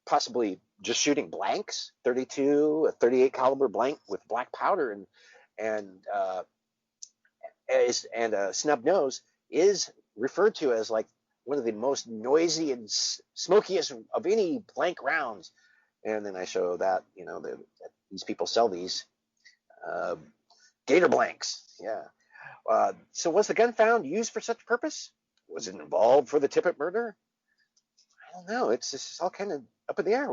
possibly just shooting blanks, 32, a 38 caliber blank with black powder, and a snub nose is referred to as like one of the most noisy and smokiest of any blank rounds. And then I show that, that these people sell these gator blanks. Yeah. So was the gun found used for such purpose? Was it involved for the Tippit murder? I don't know. It's all kind of up in the air.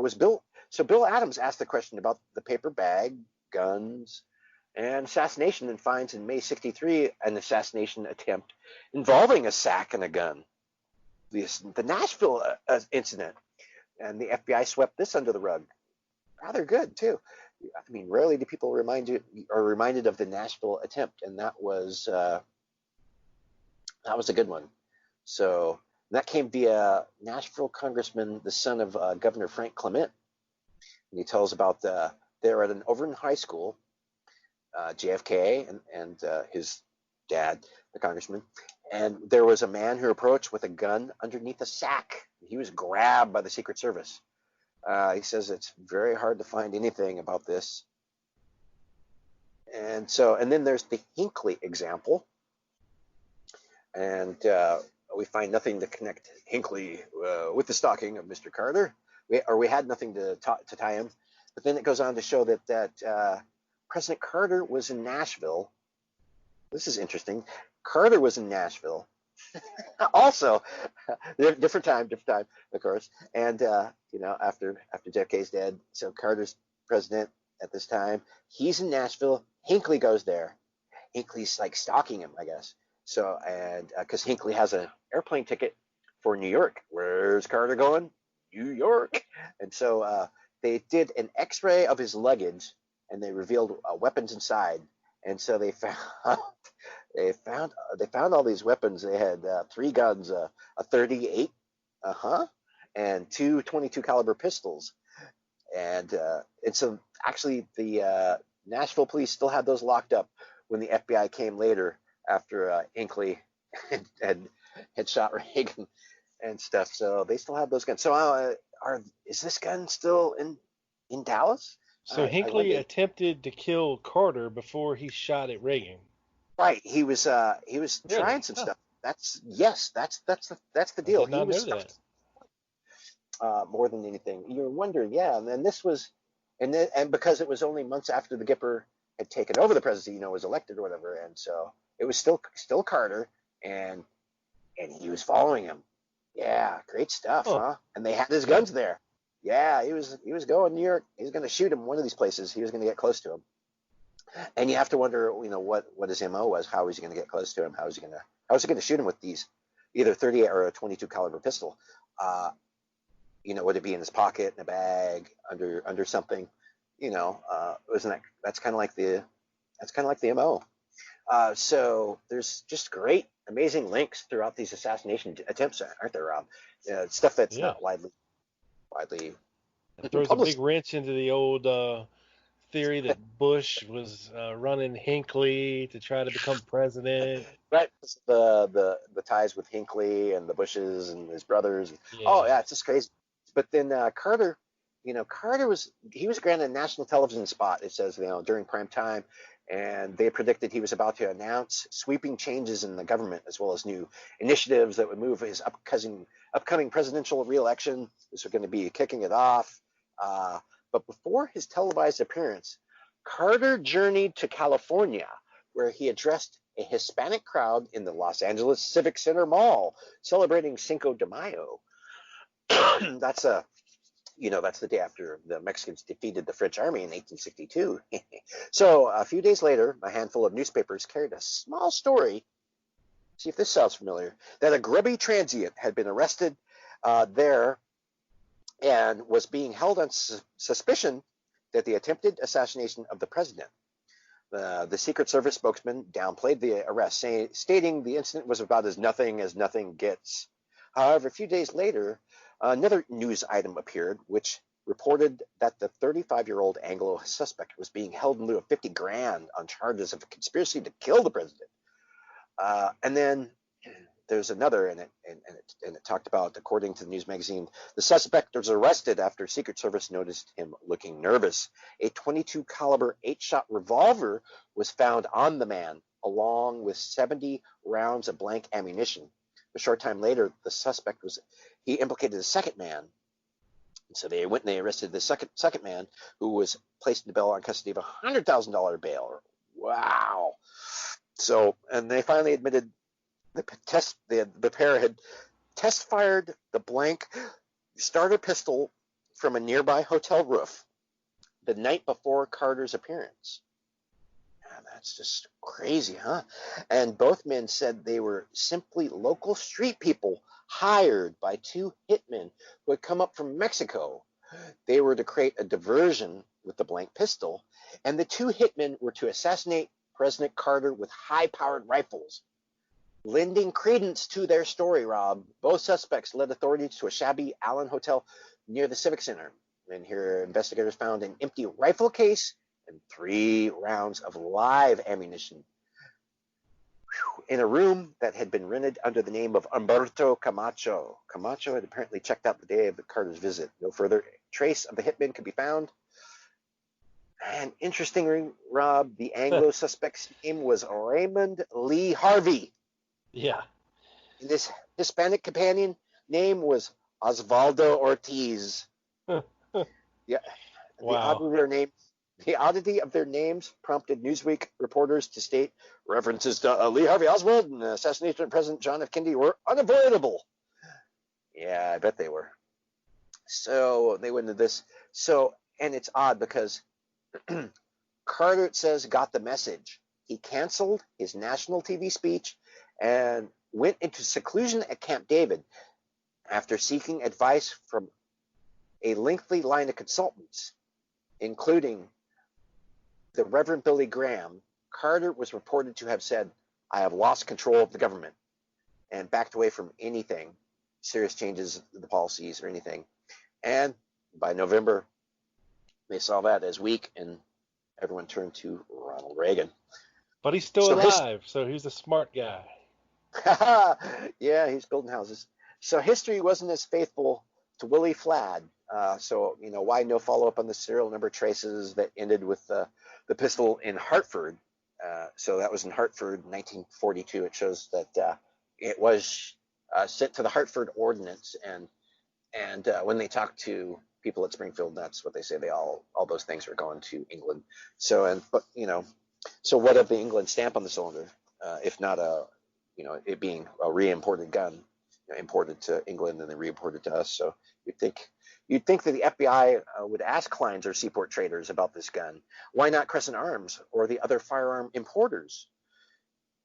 Bill Adams asked the question about the paper bag, guns, and assassination, and finds in May '63 an assassination attempt involving a sack and a gun. The Nashville incident, and the FBI swept this under the rug. Rather good too. I mean, rarely do people reminded of the Nashville attempt, and that was a good one. So that came via Nashville Congressman, the son of Governor Frank Clement. And he tells about they're at an Overton High School, JFK and his dad, the congressman, and there was a man who approached with a gun underneath a sack. He was grabbed by the Secret Service. He says it's very hard to find anything about this. And then there's the Hinckley example. And we find nothing to connect Hinckley with the stalking of Mr. Carter. We had nothing to tie him. But then it goes on to show that President Carter was in Nashville. This is interesting. Carter was in Nashville. Also, different time, of course. And after JFK's dead, so Carter's president at this time. He's in Nashville. Hinckley goes there. Hinckley's like stalking him, I guess. So, and because Hinckley has an airplane ticket for New York. Where's Carter going? New York. And so they did an X-ray of his luggage, and they revealed weapons inside. And so they found all these weapons. They had 3 guns, a 38, and 2 22 caliber pistols. And so actually the Nashville police still had those locked up when the FBI came later after Hinckley had shot Reagan and stuff. So they still have those guns. So is this gun still in Dallas? So Hinckley attempted to kill Carter before he shot at Reagan. Right. He was trying some stuff. That's the deal. I did not know that. More than anything, you're wondering, yeah. And then this was, and because it was only months after the Gipper had taken over the presidency, was elected or whatever, and so it was still Carter, and he was following him. Yeah, great stuff, huh? And they had his guns there. Yeah, he was going to New York. He was going to shoot him one of these places. He was going to get close to him. And you have to wonder, what his MO was. How was he going to get close to him? How was he going to shoot him with these, either 38 or a 22 caliber pistol? Would it be in his pocket, in a bag, under something? That's kind of like the MO. So there's just great, amazing links throughout these assassination attempts, aren't there, Rob? Stuff that's not widely. It throws a big wrench into the old theory that Bush was running Hinckley to try to become president. Right, the ties with Hinckley and the Bushes and his brothers. Yeah. Oh yeah, it's just crazy. But then Carter, Carter was granted a national television spot. It says during prime time, and they predicted he was about to announce sweeping changes in the government as well as new initiatives that would move his upcoming presidential reelection. This was going to be kicking it off. But before his televised appearance, Carter journeyed to California, where he addressed a Hispanic crowd in the Los Angeles Civic Center Mall, celebrating Cinco de Mayo. That's That's the day after the Mexicans defeated the French army in 1862. So a few days later, a handful of newspapers carried a small story. See if this sounds familiar. That a grubby transient had been arrested there and was being held on suspicion that the attempted assassination of the president. The Secret Service spokesman downplayed the arrest, stating the incident was about as nothing gets. However, a few days later, another news item appeared, which reported that the 35-year-old Anglo suspect was being held in lieu of $50,000 on charges of a conspiracy to kill the president. And then there's another, and it talked about, according to the news magazine, the suspect was arrested after Secret Service noticed him looking nervous. A .22 caliber 8-shot revolver was found on the man, along with 70 rounds of blank ammunition. A short time later, the suspect he implicated a second man. So they went and they arrested the second man, who was placed in bail on custody of $100,000 bail. Wow. So, and they finally admitted the pair had test fired the blank starter pistol from a nearby hotel roof the night before Carter's appearance. That's just crazy, huh? And both men said they were simply local street people hired by two hitmen who had come up from Mexico. They were to create a diversion with the blank pistol, and the two hitmen were to assassinate President Carter with high-powered rifles. Lending credence to their story, Rob, both suspects led authorities to a shabby Allen Hotel near the Civic Center. And here, investigators found an empty rifle case and 3 rounds of live ammunition in a room that had been rented under the name of Humberto Camacho. Camacho had apparently checked out the day of Carter's visit. No further trace of the hitman could be found. And interestingly, Rob, the Anglo suspect's name was Raymond Lee Harvey. Yeah. And this Hispanic companion name was Osvaldo Ortiz. Yeah. Wow. The oddity of their names prompted Newsweek reporters to state references to Lee Harvey Oswald and the assassination of President John F. Kennedy were unavoidable. Yeah, I bet they were. So they went into this. So, and it's odd because Carter, it says, got the message. He canceled his national TV speech and went into seclusion at Camp David after seeking advice from a lengthy line of consultants, including the Reverend Billy Graham. Carter was reported to have said, "I have lost control of the government," and backed away from anything, serious changes in the policies or anything. And by November, they saw that as weak, and everyone turned to Ronald Reagan. But he's still alive, so he's a smart guy. Yeah, he's building houses. So history wasn't as faithful to Willie Flad. So, why no follow-up on the serial number traces that ended with the pistol in Hartford? So that was in Hartford in 1942. It shows that it was sent to the Hartford Ordnance. And when they talked to people at Springfield, that's what they say. All those things were going to England. So, so what of the England stamp on the cylinder, if not it being a re-imported gun, imported to England and then re-imported to us? So you'd think that the FBI would ask Kleins or Seaport traders about this gun. Why not Crescent Arms or the other firearm importers?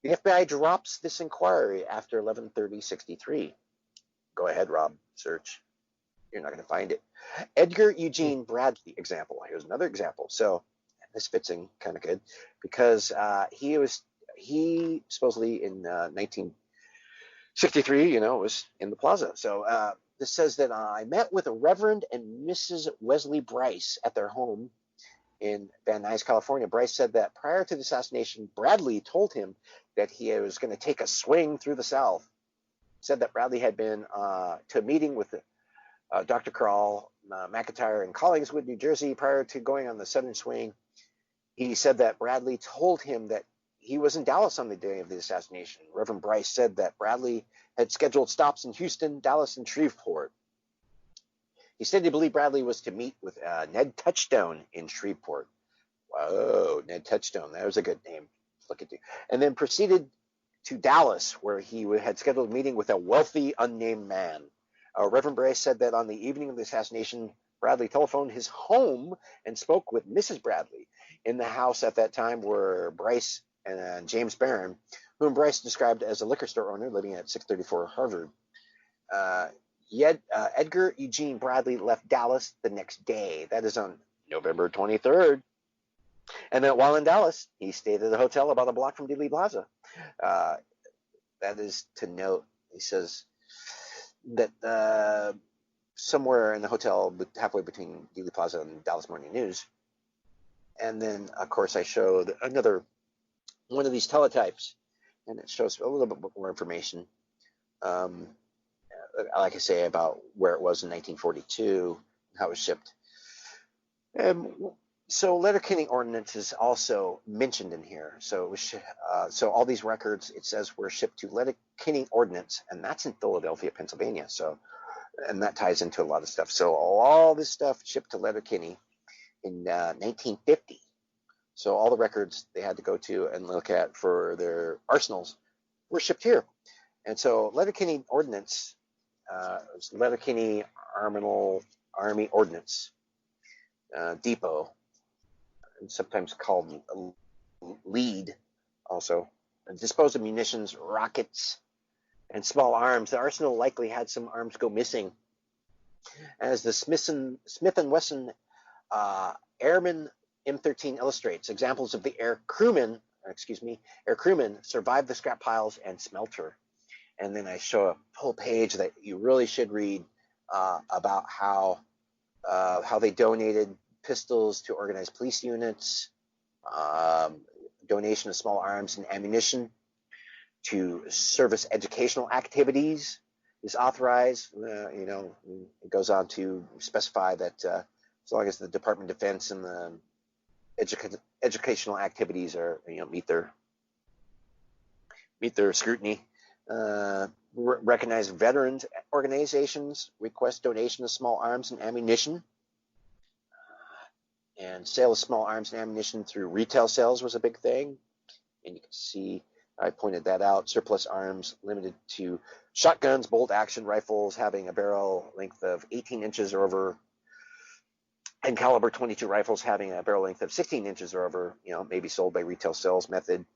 The FBI drops this inquiry after 11/30/63. Go ahead, Rob. Search. You're not going to find it. Edgar Eugene Bradley example. Here's another example. So this fits in kind of good because he supposedly in 1963, was in the plaza. So this says that I met with a Reverend and Mrs. Wesley Bryce at their home in Van Nuys, California. Bryce said that prior to the assassination, Bradley told him that he was going to take a swing through the South. Said that Bradley had been to a meeting with Dr. Carl McIntyre in Collingswood, New Jersey, prior to going on the Southern Swing. He said that Bradley told him that he was in Dallas on the day of the assassination. Reverend Bryce said that Bradley had scheduled stops in Houston, Dallas, and Shreveport. He said he believed Bradley was to meet with Ned Touchstone in Shreveport. Whoa, Ned Touchstone. That was a good name. Look at you. And then proceeded to Dallas, where he had scheduled a meeting with a wealthy, unnamed man. Reverend Bryce said that on the evening of the assassination, Bradley telephoned his home and spoke with Mrs. Bradley. In the house at that time were Bryce and James Barron, whom Bryce described as a liquor store owner living at 634 Harvard. Edgar Eugene Bradley left Dallas the next day. That is on November 23rd. And then while in Dallas, he stayed at a hotel about a block from Dealey Plaza. That is to note. He says that somewhere in the hotel halfway between Dealey Plaza and Dallas Morning News. And then, of course, I showed another one of these teletypes, and it shows a little bit more information. Like I say, about where it was in 1942, how it was shipped. So Letterkenny ordinance is also mentioned in here. So it was, so all these records, it says, were shipped to Letterkenny ordinance, and that's in Philadelphia, Pennsylvania. So, and that ties into a lot of stuff. So all this stuff shipped to Letterkenny in 1950. So all the records they had to go to and look at for their arsenals were shipped here. And so Letterkenny ordinance, was Letterkenny Army Ordnance Depot, and sometimes called lead also, and disposed of munitions, rockets, and small arms. The arsenal likely had some arms go missing. As the Smith & Wesson Airman M13 illustrates, examples of the air crewmen survived the scrap piles and smelter. And then I show a whole page that you really should read about how they donated pistols to organized police units, donation of small arms and ammunition to service educational activities is authorized. It goes on to specify that as long as the Department of Defense and the educational activities are meet their scrutiny. Recognized veterans organizations request donation of small arms and ammunition. And sale of small arms and ammunition through retail sales was a big thing. And you can see I pointed that out. Surplus arms limited to shotguns, bolt action rifles having a barrel length of 18 inches or over, and caliber 22 rifles having a barrel length of 16 inches or over, maybe sold by retail sales method.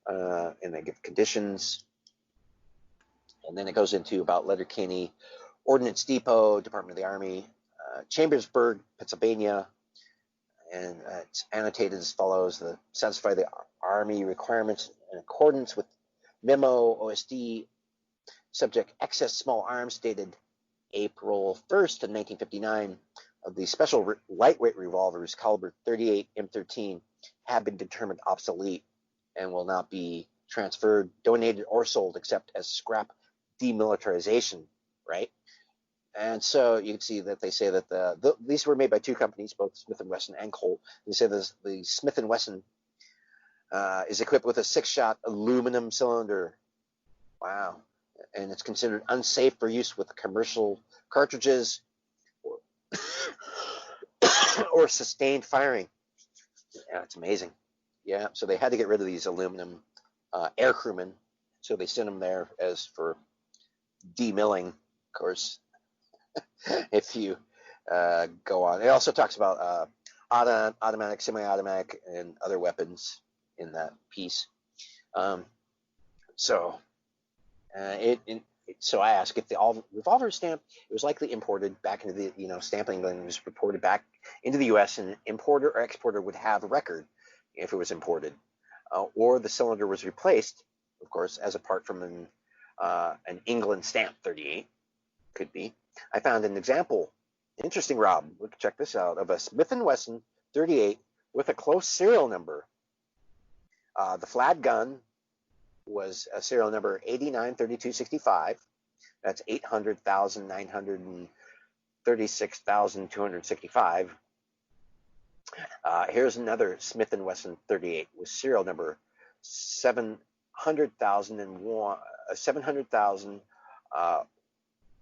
And they give conditions. And then it goes into about Letterkenny Ordnance Depot, Department of the Army, Chambersburg, Pennsylvania, and it's annotated as follows: satisfy the Army requirements in accordance with Memo OSD, subject excess small arms dated April 1st of 1959 of the special lightweight revolvers caliber 38 M13 have been determined obsolete and will not be transferred, donated, or sold except as scrap demilitarization, right? And so you can see that they say that these were made by two companies, both Smith & Wesson and Colt. They say the Smith & Wesson is equipped with a 6-shot aluminum cylinder. Wow. And it's considered unsafe for use with commercial cartridges or sustained firing. Yeah, it's amazing. Yeah, so they had to get rid of these aluminum air crewmen. So they sent them there as for demilling, of course. If you go on, it also talks about automatic, semi-automatic, and other weapons in that piece. So I ask if the revolver stamp, it was likely imported back into the Stamping England was reported back into the U.S. and importer or exporter would have a record if it was imported, or the cylinder was replaced, of course, as a part from an England stamp 38, could be. I found an example, interesting, Rob, check this out, of a Smith & Wesson 38 with a close serial number. The flat gun was a serial number 893265. That's 800,936,265. Here's another Smith & Wesson 38 with serial number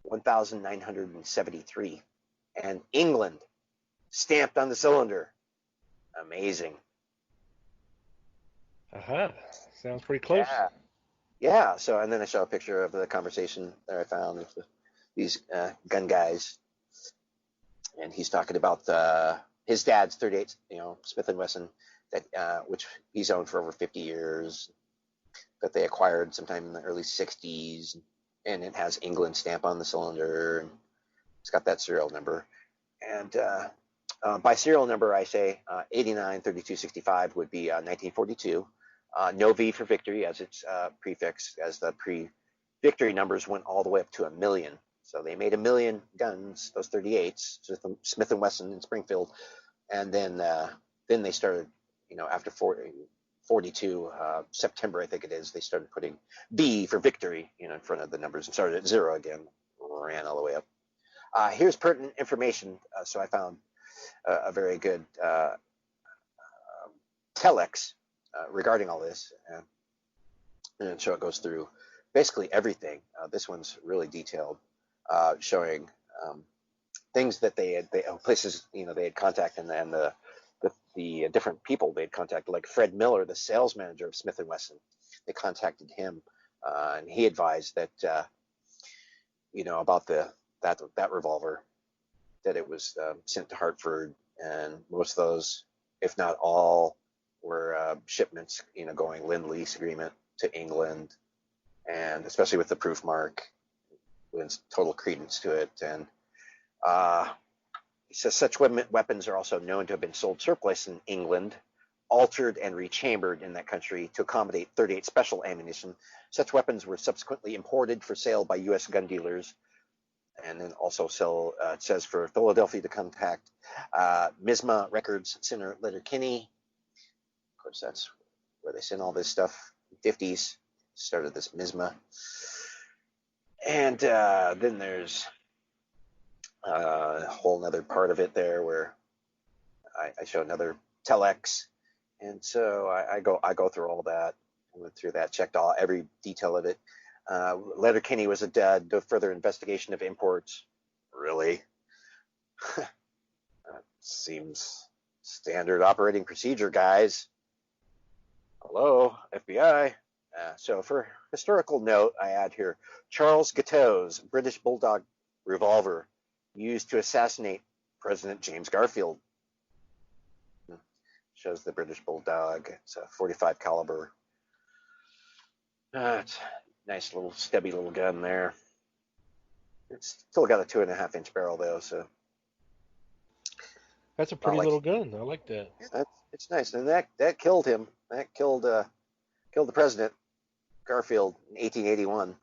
1973, and England stamped on the cylinder. Amazing. Sounds pretty close. Yeah. So, and then I show a picture of the conversation that I found with these gun guys. and he's talking about his dad's 38, Smith and Wesson, that which he's owned for over 50 years, that they acquired sometime in the early 60s, and it has England stamp on the cylinder, and it's got that serial number. And by serial number, I say 893265 would be 1942. No V for victory as its prefix, as the pre-victory numbers went all the way up to 1 million. So they made 1 million guns, those 38s, Smith and Wesson in Springfield, and then they started, after 42 September, I think it is, they started putting V for victory, in front of the numbers, and started at 0 again, ran all the way up. Here's pertinent information. So I found a very good telex regarding all this, and so it goes through basically everything. This one's really detailed, showing things that they had, places they had contacted, and the different people they had contacted, like Fred Miller, the sales manager of Smith and Wesson. They contacted him, and he advised that about that revolver, that it was sent to Hartford, and most of those, if not all, were shipments, going Lend-Lease agreement to England, and especially with the proof mark, lends total credence to it. And he says such weapons are also known to have been sold surplus in England, altered and rechambered in that country to accommodate 38 special ammunition. Such weapons were subsequently imported for sale by U.S. gun dealers, and then also it says for Philadelphia to contact MISMA Records Center Letterkenny. Of course, that's where they send all this stuff. 50s started this MISMA. And then there's a whole other part of it there where I show another telex. And so I go through all that. I went through that, checked every detail of it. Letterkenny was a dud. No further investigation of imports. Really? That seems standard operating procedure, guys. Hello, FBI. So for historical note, I add here Charles Guiteau's British Bulldog revolver used to assassinate President James Garfield. Shows the British Bulldog. It's a 45 caliber. It's a nice little stubby little gun there. It's still got a 2.5-inch barrel though, so That's a pretty little gun. I like that. Yeah, it's nice, and that killed him. That killed the president Garfield in 1881.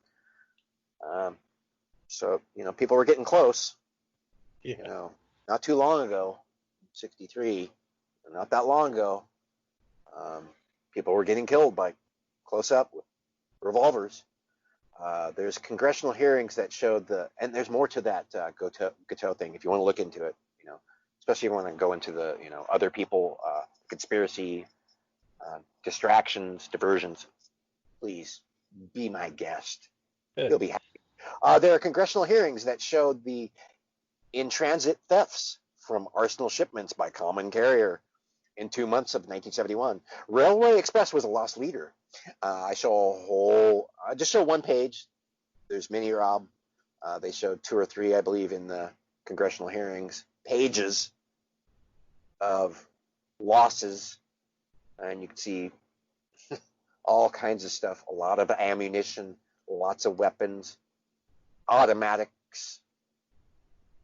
So people were getting close. Yeah. Not too long ago, 63, not that long ago, people were getting killed by close up with revolvers. There's congressional hearings that showed and there's more to that Guiteau thing if you want to look into it. Especially if you want to go into the other people, conspiracy, distractions, diversions. Please be my guest. You'll be happy. There are congressional hearings that showed the in-transit thefts from arsenal shipments by common carrier in 2 months of 1971. Railway Express was a lost leader. I just show one page. There's many, Rob. They showed 2 or 3, I believe, in the congressional hearings, pages of losses, and you can see all kinds of stuff, a lot of ammunition, lots of weapons, automatics,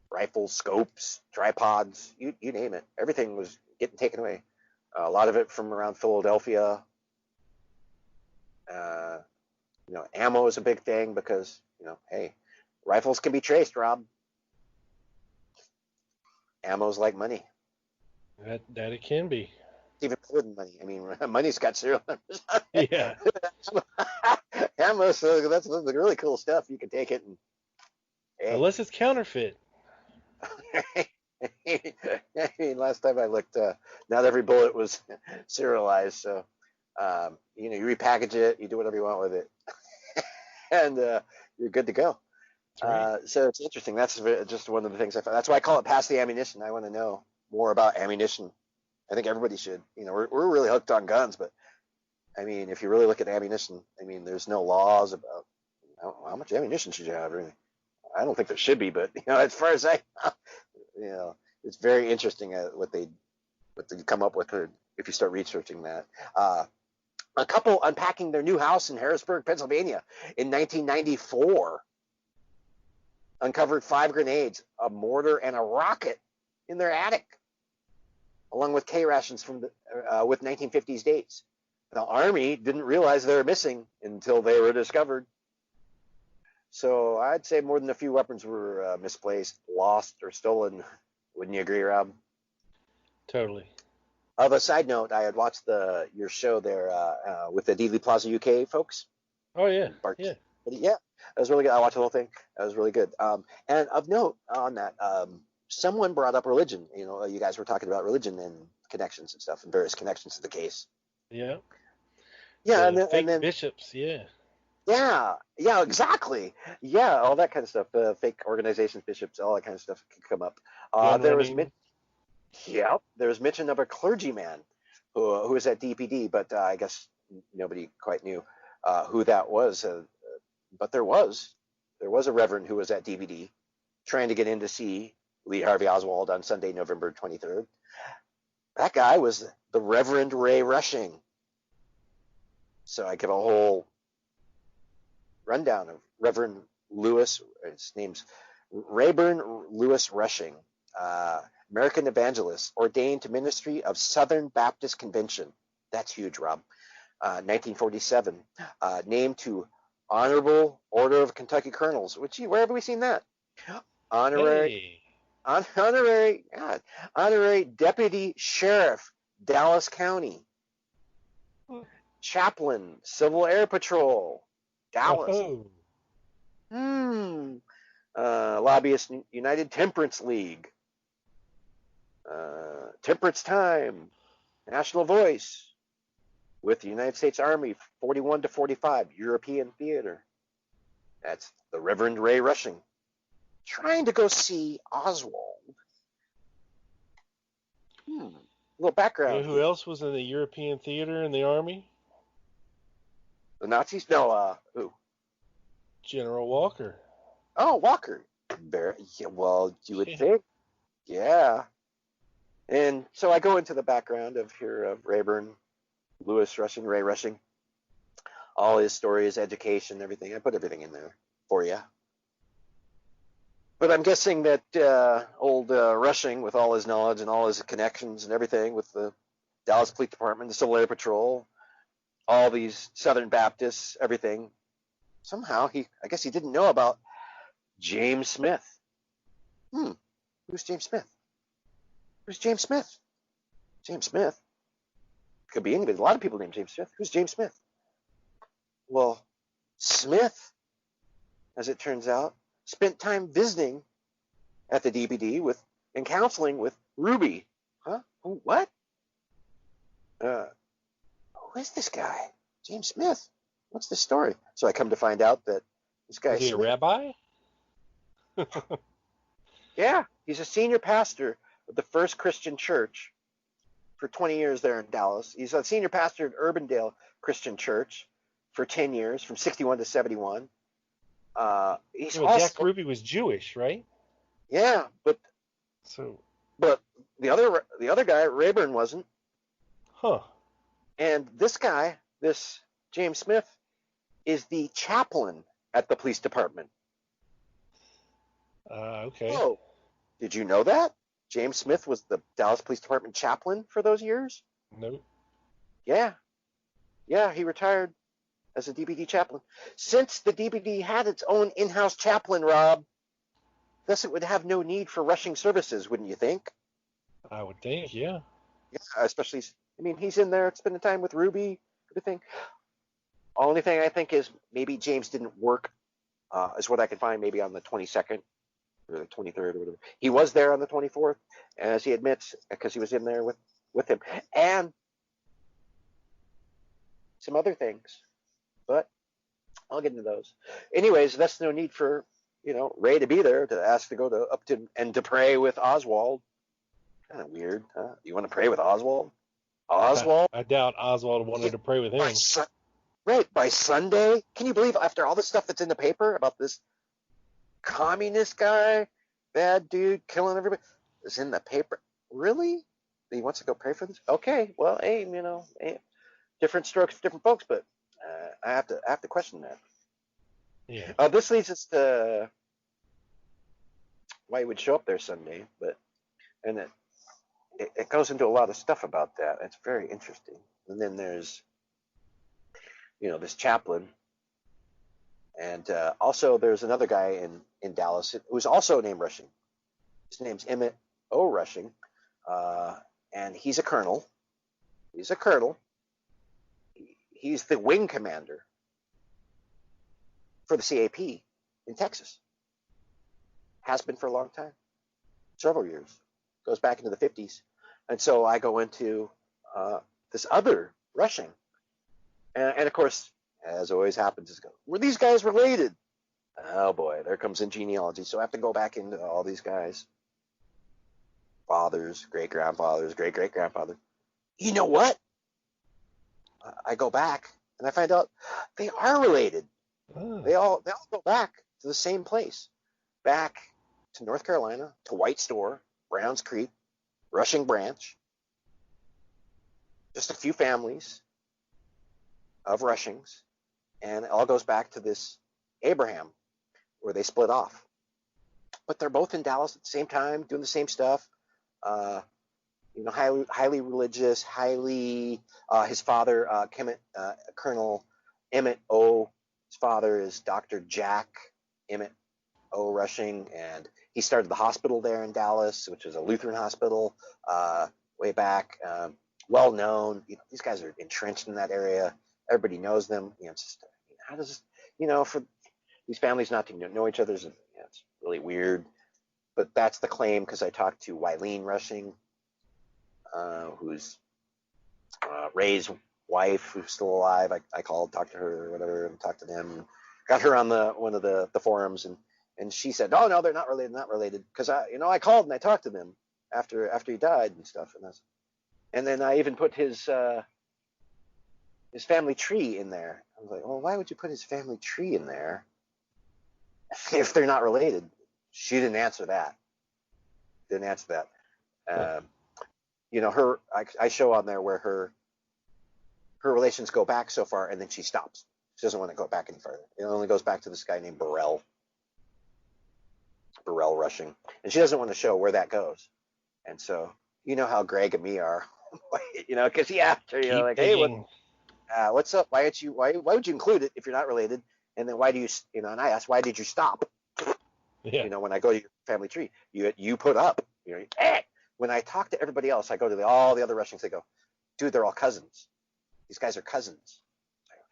rifles, scopes, tripods, you name it. Everything was getting taken away. A lot of it from around Philadelphia. Ammo is a big thing because, hey, rifles can be traced, Rob. Ammo's like money. That it can be. Even better than money. I mean, money's got serial numbers. Yeah. Ammo, so that's the really cool stuff. You can take it and. Hey. Unless it's counterfeit. I mean, last time I looked, not every bullet was serialized. So, you repackage it, you do whatever you want with it, and you're good to go. Right. So it's interesting. That's just one of the things I found. That's why I call it Pass the Ammunition. I want to know more about ammunition. I think everybody should. We're really hooked on guns, but I mean, if you really look at ammunition, I mean, there's no laws about how much ammunition should you have. Really. I don't think there should be, but as far as it's very interesting what they come up with if you start researching that. A couple unpacking their new house in Harrisburg, Pennsylvania in 1994 uncovered 5 grenades, a mortar, and a rocket in their attic, along with K rations with 1950s dates. The Army didn't realize they were missing until they were discovered. So I'd say more than a few weapons were misplaced, lost, or stolen. Wouldn't you agree, Rob? Totally. Of a side note, I had watched your show there with the Dealey Plaza UK folks. Oh, yeah. Yeah. Yeah, it was really good. I watched the whole thing. It was really good. And of note on that, someone brought up religion. You guys were talking about religion and connections and stuff and various connections to the case. Yeah. Yeah, and then bishops, yeah. Yeah, exactly. Yeah, all that kind of stuff. Fake organizations, bishops, all that kind of stuff could come up. There was mention of a clergyman who was at DPD, but I guess nobody quite knew who that was. But there was a reverend who was at DPD trying to get in to see Lee Harvey Oswald on Sunday, November 23rd. That guy was the Reverend Ray Rushing. So I give a whole rundown of Reverend Lewis. His name's Rayburn Lewis Rushing, American evangelist, ordained to ministry of Southern Baptist Convention. That's huge, Rob. 1947, named to Honorable Order of Kentucky Colonels. Where have we seen that? Honorary Deputy Sheriff, Dallas County. Chaplain, Civil Air Patrol, Dallas. Lobbyist, United Temperance League. Temperance Time, National Voice, with the United States Army, 41 to 45, European Theater. That's the Reverend Ray Rushing. Trying to go see Oswald. A little background. You know who else was in the European Theater in the Army? The Nazis? No, who? General Walker. Oh, Walker. Yeah, well, you would think. Yeah. And so I go into the background of Rayburn, Lewis Rushing, Ray Rushing. All his story, his education, everything. I put everything in there for you. But I'm guessing that old Rushing, with all his knowledge and all his connections and everything with the Dallas Police Department, the Civil Air Patrol, all these Southern Baptists, everything, somehow I guess he didn't know about James Smith. Who's James Smith? Who's James Smith? James Smith? Could be anybody. A lot of people named James Smith. Who's James Smith? Well, Smith, as it turns out, spent time visiting at the DPD and counseling with Ruby. Huh? What? Who is this guy? James Smith. What's the story? So I come to find out that this guy is he a rabbi? Yeah, he's a senior pastor of the First Christian Church for 20 years there in Dallas. He's a senior pastor at Urbandale Christian Church for 10 years, from 61 to 71. Jack Ruby was Jewish, right? Yeah, but the other guy, Rayburn, wasn't. Huh. And this guy, this James Smith, is the chaplain at the police department. Okay. Oh, did you know that? James Smith was the Dallas Police Department chaplain for those years? Nope. Yeah. Yeah, he retired as a DPD chaplain. Since the DPD had its own in-house chaplain, Rob, thus it would have no need for rushing services, wouldn't you think? I would think, yeah. Yeah, especially, he's in there spending time with Ruby, everything. Only thing I think is maybe James didn't work, is what I could find, maybe on the 22nd or the 23rd or whatever. He was there on the 24th, as he admits, because he was in there with him. And some other things, but I'll get into those. Anyways, that's no need for, Ray to be there to ask to go to pray with Oswald. Kind of weird, huh? You want to pray with Oswald? Oswald? I doubt Oswald wanted to pray with him. By Sunday? Can you believe after all the stuff that's in the paper about this communist guy, bad dude, killing everybody? is in the paper. Really? He wants to go pray for this? Okay, well, hey, hey, different strokes, different folks, but I have to question that. Yeah. This leads us to why he would show up there Sunday, and it goes into a lot of stuff about that. It's very interesting. And then there's, this chaplain, and also there's another guy in Dallas who's also named Rushing. His name's Emmett O. Rushing, and he's a colonel. He's a colonel. He's the wing commander for the CAP in Texas. Has been for a long time, several years. Goes back into the 50s. And so I go into this other Rushing. And of course, as always happens, were these guys related? Oh boy, there comes in genealogy. So I have to go back into all these guys. Fathers, great-grandfathers, great-great-grandfather. You know what? I go back and I find out they are related. Oh. They all go back to the same place. Back to North Carolina, to White Store, Browns Creek, Rushing Branch. Just a few families of Rushings, and it all goes back to this Abraham, where they split off. But they're both in Dallas at the same time, doing the same stuff. Highly religious, his father, Colonel Emmett O. His father is Dr. Jack Emmett O. Rushing, and he started the hospital there in Dallas, which is a Lutheran hospital, way back. Well known. These guys are entrenched in that area. Everybody knows them. It's just, how does for these families not to know each other? It's really weird. But that's the claim, because I talked to Wileen Rushing, who's Ray's wife, who's still alive. I called, talked to her, or whatever, and talked to them. Got her on one of the forums, and she said, "Oh no, they're not related." Because I called and I talked to them after he died and stuff, and then I even put his family tree in there. I was like, well, why would you put his family tree in there if they're not related? She didn't answer that. I show on there where her relations go back so far, and then she stops. She doesn't want to go back any further. It only goes back to this guy named Burrell Rushing, and she doesn't want to show where that goes. And so, how Greg and me are, because he asked her, like, digging. Hey, what's up? Why would you include it if you're not related? And then why do you, and I asked, why did you stop? Yeah. When I go to your family tree, you put up, hey! When I talk to everybody else, I go to all the other Rushings, they go, dude, they're all cousins. These guys are cousins.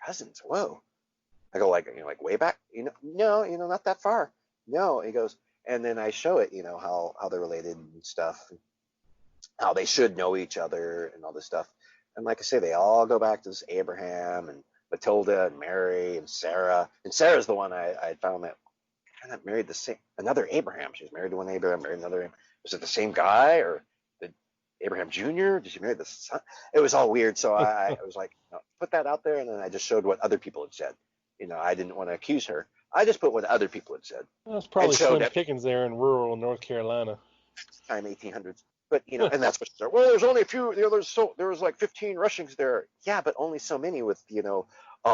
Cousins, whoa. I go, like way back? No, not that far. No, he goes, and then I show it, how they're related and stuff, and how they should know each other and all this stuff. And like I say, they all go back to this Abraham and Matilda and Mary and Sarah. And Sarah's the one I found that kind of married another Abraham. She was married to one Abraham, married another Abraham. Was it the same guy, or did Abraham Jr.? Did she marry the son? It was all weird. So I was like, put that out there, and then I just showed what other people had said. I didn't want to accuse her. I just put what other people had said. Well, it's probably slim pickings there in rural North Carolina. Time 1800s. But, and that's what she said. Well, there's only a few, there was like 15 Rushings there. Yeah, but only so many with,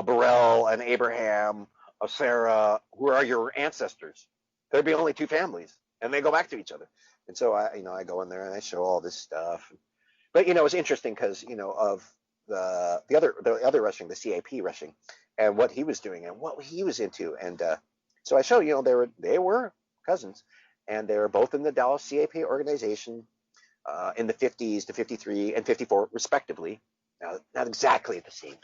Burrell and Abraham, Sarah, who are your ancestors. There'd be only two families, and they go back to each other. And so I go in there and I show all this stuff. But, it's interesting because, of the other Rushing, the CAP Rushing, and what he was doing and what he was into. And so I show, they were cousins, and they were both in the Dallas CAP organization in the 50s to 53 and 54, respectively. Now, not exactly at the same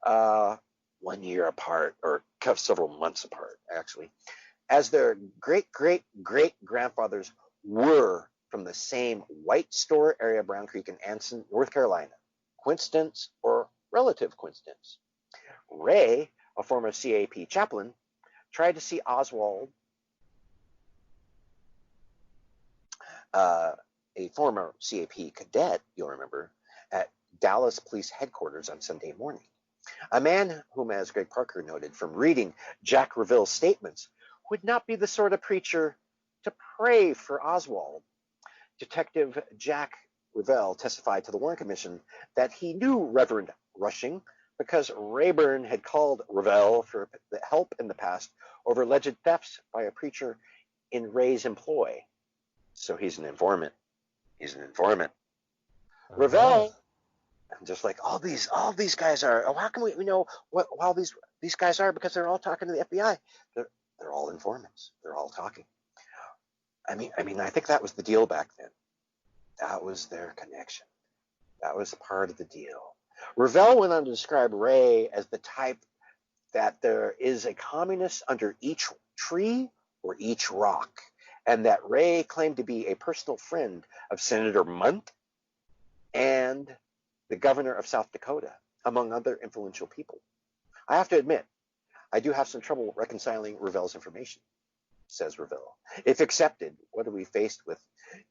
time. 1 year apart, or several months apart, actually. As their great-great-great-grandfathers were from the same White Store area, Brown Creek and Anson, North Carolina. Coincidence or relative coincidence? Ray, a former CAP chaplain, tried to see Oswald, a former CAP cadet, you'll remember, at Dallas Police Headquarters on Sunday morning. A man whom, as Greg Parker noted from reading Jack Reville's statements, would not be the sort of preacher to pray for Oswald. Detective Jack Revell testified to the Warren Commission that he knew Reverend Rushing because Rayburn had called Revell for help in the past over alleged thefts by a preacher in Ray's employ. So he's an informant. He's an informant. Revell, just like all these guys are. Oh, how can we know what all these guys are? Because they're all talking to the FBI. They're all informants. They're all talking. I mean, I think that was the deal back then. That was their connection. That was part of the deal. Revell went on to describe Ray as the type that there is a communist under each tree or each rock, and that Ray claimed to be a personal friend of Senator Munt and the governor of South Dakota, among other influential people. I have to admit, I do have some trouble reconciling Revell's information, says Revell. If accepted, what are we faced with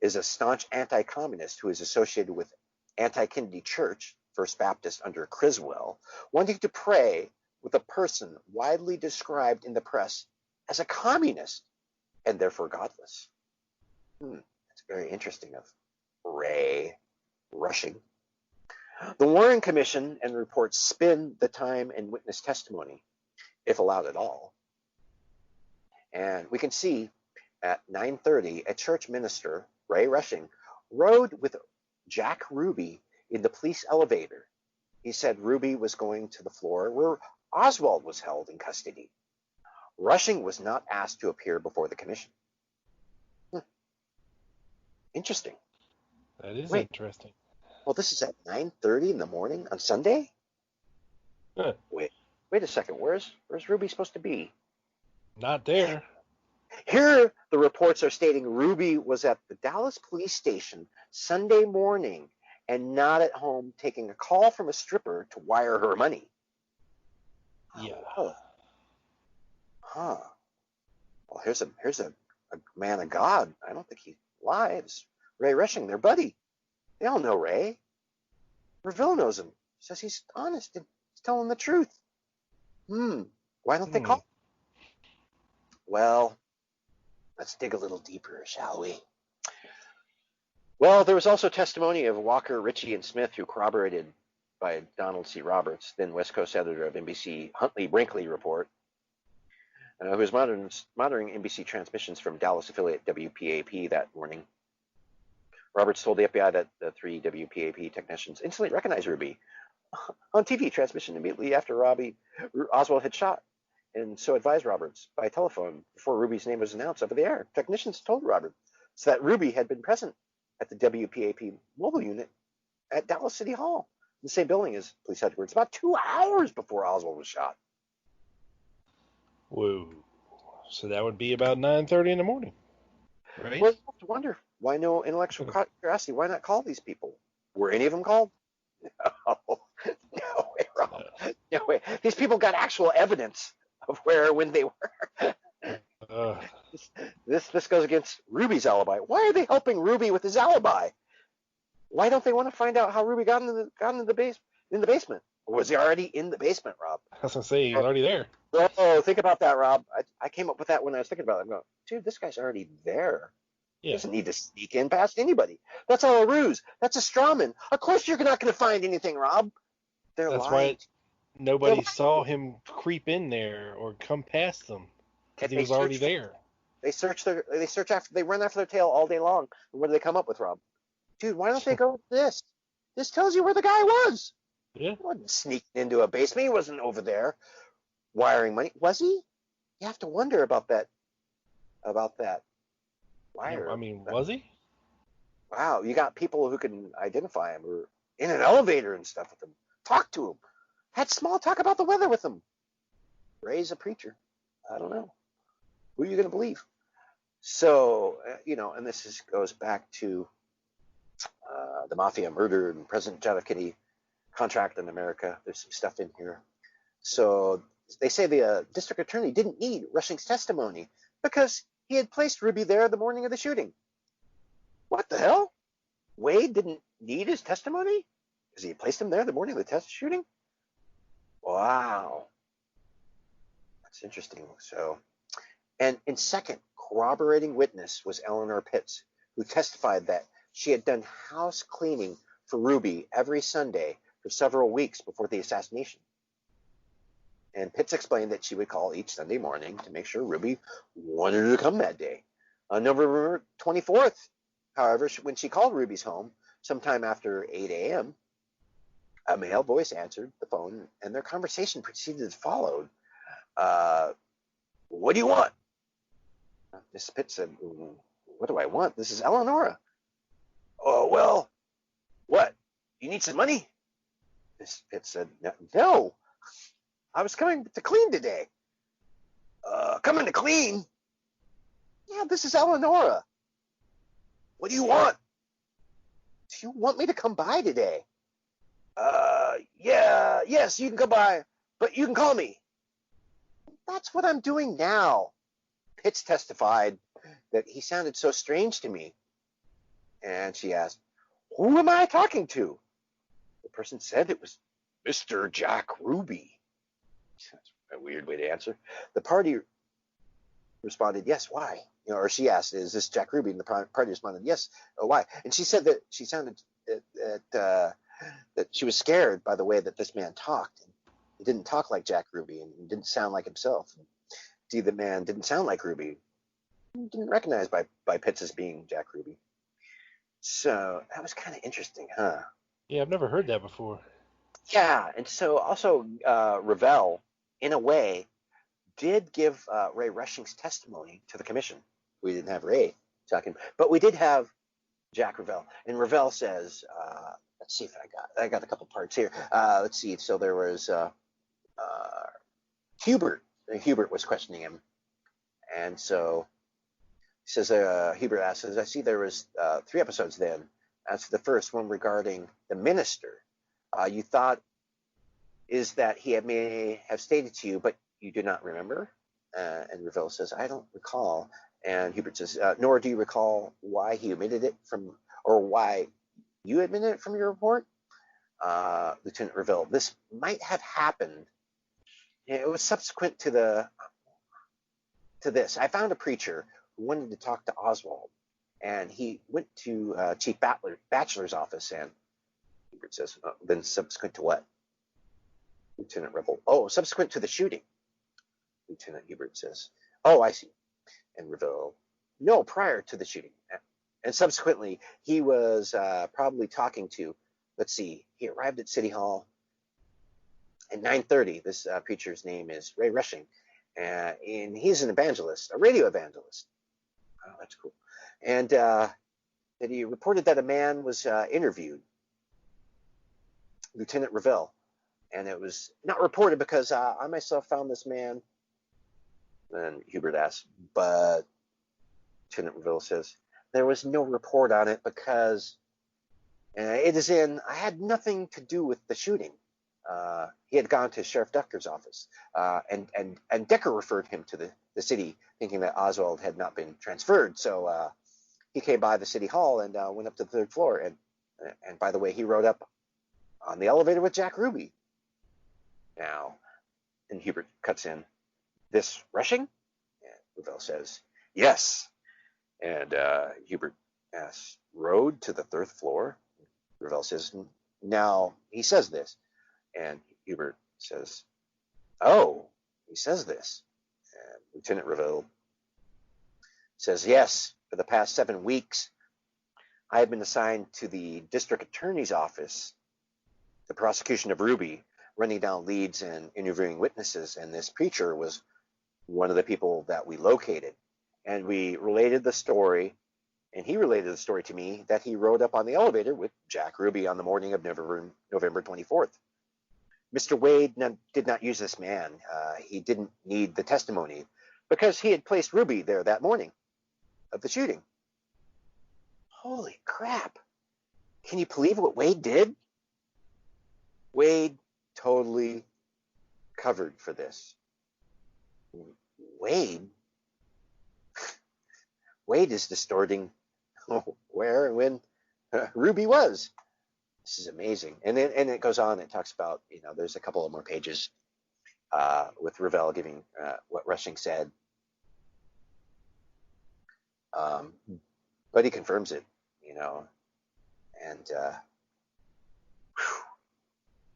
is a staunch anti-communist who is associated with anti-Kennedy Church, First Baptist under Criswell, wanting to pray with a person widely described in the press as a communist and therefore godless. That's very interesting of Ray Rushing. The Warren Commission and reports spin the time and witness testimony, if allowed at all. And we can see at 9:30, a church minister, Ray Rushing, rode with Jack Ruby in the police elevator. He said Ruby was going to the floor where Oswald was held in custody. Rushing was not asked to appear before the commission. Interesting. That is interesting. Well, this is at 9:30 in the morning on Sunday? Huh. Wait a second. Where's Ruby supposed to be? Not there. Here, the reports are stating Ruby was at the Dallas police station Sunday morning and not at home taking a call from a stripper to wire her money. Yeah. Oh. Huh. Well, here's a man of God. I don't think he lies. Ray Rushing, their buddy. They all know Ray. Revell knows him. Says he's honest and he's telling the truth. Why don't they call? Well, let's dig a little deeper, shall we? Well, there was also testimony of Walker, Ritchie, and Smith, who corroborated by Donald C. Roberts, then West Coast editor of NBC Huntley Brinkley Report, who was monitoring NBC transmissions from Dallas affiliate WPAP that morning. Roberts told the FBI that the three WPAP technicians instantly recognized Ruby on TV transmission immediately after Oswald had shot, and so advised Roberts by telephone before Ruby's name was announced over the air. Technicians told Roberts that Ruby had been present at the WPAP mobile unit at Dallas City Hall, in the same building as police headquarters, about 2 hours before Oswald was shot. Whoa. So that would be about 9:30 in the morning, right? Well, you have to wonder, why no intellectual curiosity? Why not call these people? Were any of them called? No. No way, Rob. No way. These people got actual evidence of where, when they were. This goes against Ruby's alibi. Why are they helping Ruby with his alibi? Why don't they want to find out how Ruby got in the basement? Or was he already in the basement, Rob? I was gonna say he's already there. Oh, think about that, Rob. I came up with that when I was thinking about it. I'm going, dude, this guy's already there. Yeah. He doesn't need to sneak in past anybody. That's all a ruse. That's a straw man. Of course you're not going to find anything, Rob. They're That's lying. why nobody saw him creep in there or come past them because he was already there. They run after their tail all day long. And what do they come up with, Rob? Dude, why don't they go with this? This tells you where the guy was. Yeah. He wasn't sneaking into a basement. He wasn't over there wiring money. Was he? You have to wonder about that. Wire. I mean, was he? Wow, you got people who can identify him, or in an elevator and stuff with him. Talk to him. Had small talk about the weather with him. Ray's a preacher. I don't know. Who are you going to believe? So, and this goes back to the mafia murder and President John F. Kennedy contract in America. There's some stuff in here. So they say the district attorney didn't need Rushing's testimony because he had placed Ruby there the morning of the shooting. What the hell? Wade didn't need his testimony because he placed him there the morning of the shooting? Wow. That's interesting. So, and in second, corroborating witness was Eleanor Pitt, who testified that she had done house cleaning for Ruby every Sunday for several weeks before the assassination. And Pitts explained that she would call each Sunday morning to make sure Ruby wanted her to come that day. On November 24th, however, when she called Ruby's home sometime after 8 a.m., a male voice answered the phone, and their conversation proceeded as followed. What do you want? Miss Pitt said, what do I want? This is Eleanor. Oh, well, what? You need some money? Miss Pitt said, no. I was coming to clean today. Coming to clean? Yeah, this is Eleanor. What do you want? Do you want me to come by today? Yes, you can come by, but you can call me. That's what I'm doing now. Pitts testified that he sounded so strange to me. And she asked, who am I talking to? The person said it was Mr. Jack Ruby. That's a weird way to answer. The party responded, yes, why? Or she asked, is this Jack Ruby? And the party responded, yes, why? And she said that she sounded that she was scared by the way that this man talked. He didn't talk like Jack Ruby, and he didn't sound like himself. See, the man didn't sound like Ruby. He didn't recognize by Pitts as being Jack Ruby. So that was kind of interesting, huh? Yeah, I've never heard that before. Yeah, and so also Revell, in a way, did give Ray Rushing's testimony to the commission. We didn't have Ray talking, but we did have Jack Revell. And Revell says, let's see if I got a couple parts here. Let's see. So there was Hubert. Hubert was questioning him, and so he says, Hubert asks, I see there was 3 episodes then. As for the first one regarding the minister, you thought is that he may have stated to you, but you do not remember? And Revell says, I don't recall. And Hubert says, nor do you recall why he omitted it from, or why you omitted it from your report? Lieutenant Revell, this might have happened. It was subsequent to this. I found a preacher who wanted to talk to Oswald, and he went to Chief Batchelor's office, and Hubert says, then subsequent to what? Lieutenant Revell, subsequent to the shooting. Lieutenant Hubert says, I see. And Revell, no, prior to the shooting. And subsequently, he was probably talking to, let's see, he arrived at City Hall at 9:30. This preacher's name is Ray Rushing, and he's an evangelist, a radio evangelist. Oh, that's cool. And that he reported that a man was interviewed, Lieutenant Revell, and it was not reported because I myself found this man. And Hubert asks, but Lieutenant Revell says, there was no report on it because it is in, I had nothing to do with the shooting. He had gone to Sheriff Decker's office, and Decker referred him to the city, thinking that Oswald had not been transferred. So he came by the city hall and went up to the 3rd floor. And by the way, he rode up on the elevator with Jack Ruby. Now, and Hubert cuts in, this Rushing? And Revell says, yes. And Hubert asks, rode to the 3rd floor? Revell says, now, he says this. And Hubert says, he says this. And Lieutenant Revell says, yes, for the past 7 weeks, I have been assigned to the district attorney's office, the prosecution of Ruby, running down leads and interviewing witnesses. And this preacher was one of the people that we located. And we related the story, and he related the story to me that he rode up on the elevator with Jack Ruby on the morning of November 24th. Mr. Wade did not use this man. He didn't need the testimony because he had placed Ruby there that morning of the shooting. Holy crap. Can you believe what Wade did? Wade totally covered for this. Wade is distorting where and when Ruby was. This is amazing. And it goes on. It talks about, there's a couple of more pages with Revell giving what Rushing said. But he confirms it, And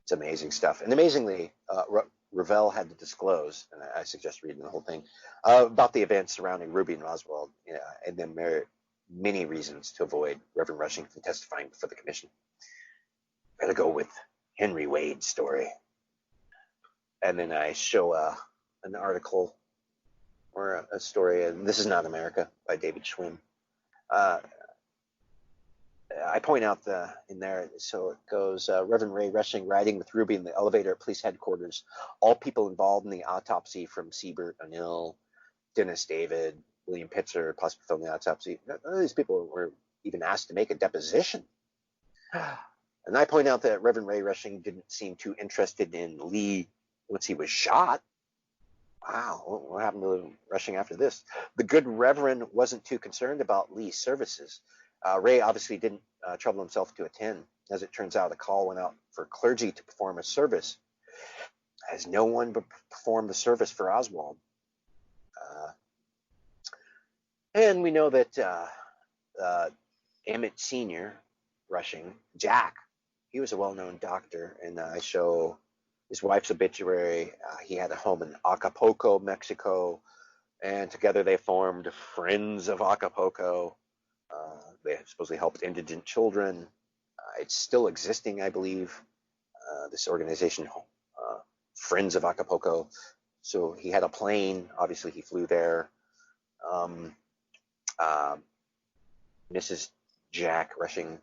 it's amazing stuff. And amazingly, Ravel had to disclose, and I suggest reading the whole thing, about the events surrounding Ruby and Oswald, and then many reasons to avoid Reverend Rushing from testifying before the commission. Better go with Henry Wade's story. And then I show an article or a story, and This Is Not America by David Schwinn. I point out in there, so it goes, Reverend Ray Rushing riding with Ruby in the elevator at police headquarters. All people involved in the autopsy, from Siebert, O'Neill, Dennis David, William Pitzer, possibly filming the autopsy. None of these people were even asked to make a deposition. And I point out that Reverend Ray Rushing didn't seem too interested in Lee once he was shot. Wow, what happened to Rushing after this? The good Reverend wasn't too concerned about Lee's services. Ray obviously didn't trouble himself to attend. As it turns out, a call went out for clergy to perform a service, as no one but performed the service for Oswald. And we know that Emmett Sr. Rushing, Jack, he was a well-known doctor, and I show his wife's obituary. He had a home in Acapulco, Mexico, and together they formed Friends of Acapulco. They supposedly helped indigent children. It's still existing, I believe, this organization, Friends of Acapulco. So he had a plane. Obviously, he flew there. Mrs. Jack Rushing,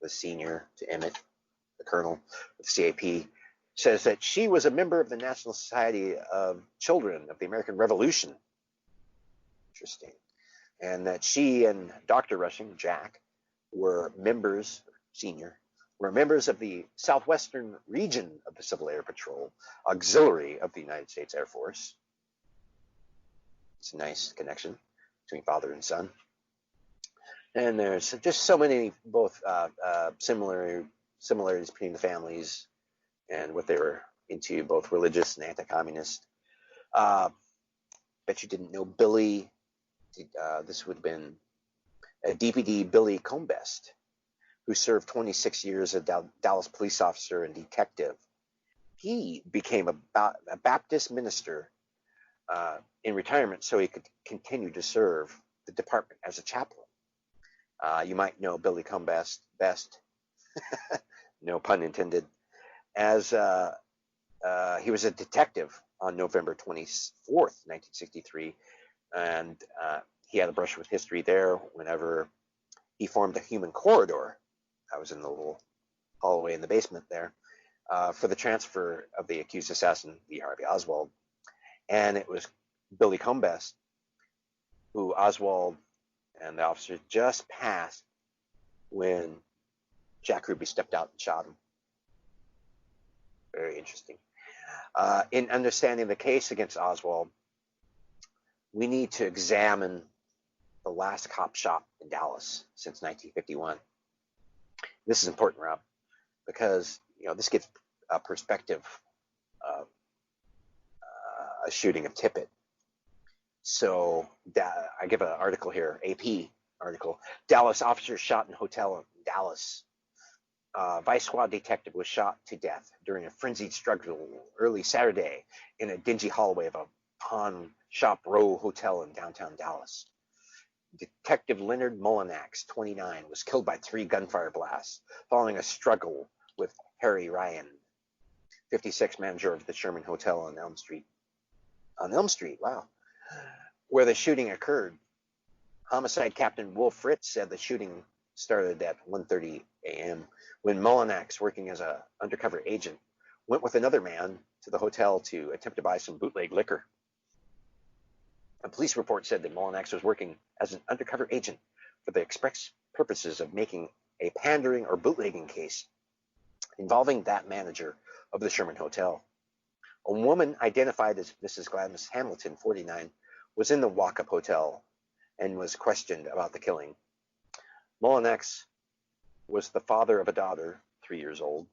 the senior to Emmett, the colonel of the CAP, says that she was a member of the National Society of Children of the American Revolution. Interesting. And that she and Dr. Rushing, Jack, were members of the Southwestern Region of the Civil Air Patrol, auxiliary of the United States Air Force. It's a nice connection between father and son. And there's just so many both similarities between the families and what they were into, both religious and anti-communist. Bet you didn't know Billy. This would have been a DVD Billy Combest, who served 26 years as a Dallas police officer and detective. He became a Baptist minister in retirement so he could continue to serve the department as a chaplain. You might know Billy Combest best, no pun intended, as he was a detective on November 24th, 1963, and he had a brush with history there whenever he formed the human corridor. I was in the little hallway in the basement there for the transfer of the accused assassin, Lee Harvey Oswald. And it was Billy Combest who Oswald and the officer just passed when Jack Ruby stepped out and shot him. Very interesting. In understanding the case against Oswald, we need to examine the last cop shop in Dallas since 1951. This is important, Rob, because this gives a perspective of a shooting of Tippit. So I give an article here, AP article. Dallas officer shot in hotel in Dallas. Vice squad detective was shot to death during a frenzied struggle early Saturday in a dingy hallway of a pawn shop row hotel in downtown Dallas. Detective Leonard Mullinax, 29, was killed by 3 gunfire blasts following a struggle with Harry Ryan, 56, manager of the Sherman Hotel on Elm Street. On Elm Street, wow, where the shooting occurred. Homicide Captain Wolf Fritz said the shooting started at 1:30 a.m. when Mullinax, working as an undercover agent, went with another man to the hotel to attempt to buy some bootleg liquor. A police report said that Mullinax was working as an undercover agent for the express purposes of making a pandering or bootlegging case involving that manager of the Sherman Hotel. A woman identified as Mrs. Gladys Hamilton, 49, was in the walk-up hotel and was questioned about the killing. Mullinax was the father of a daughter, 3 years old.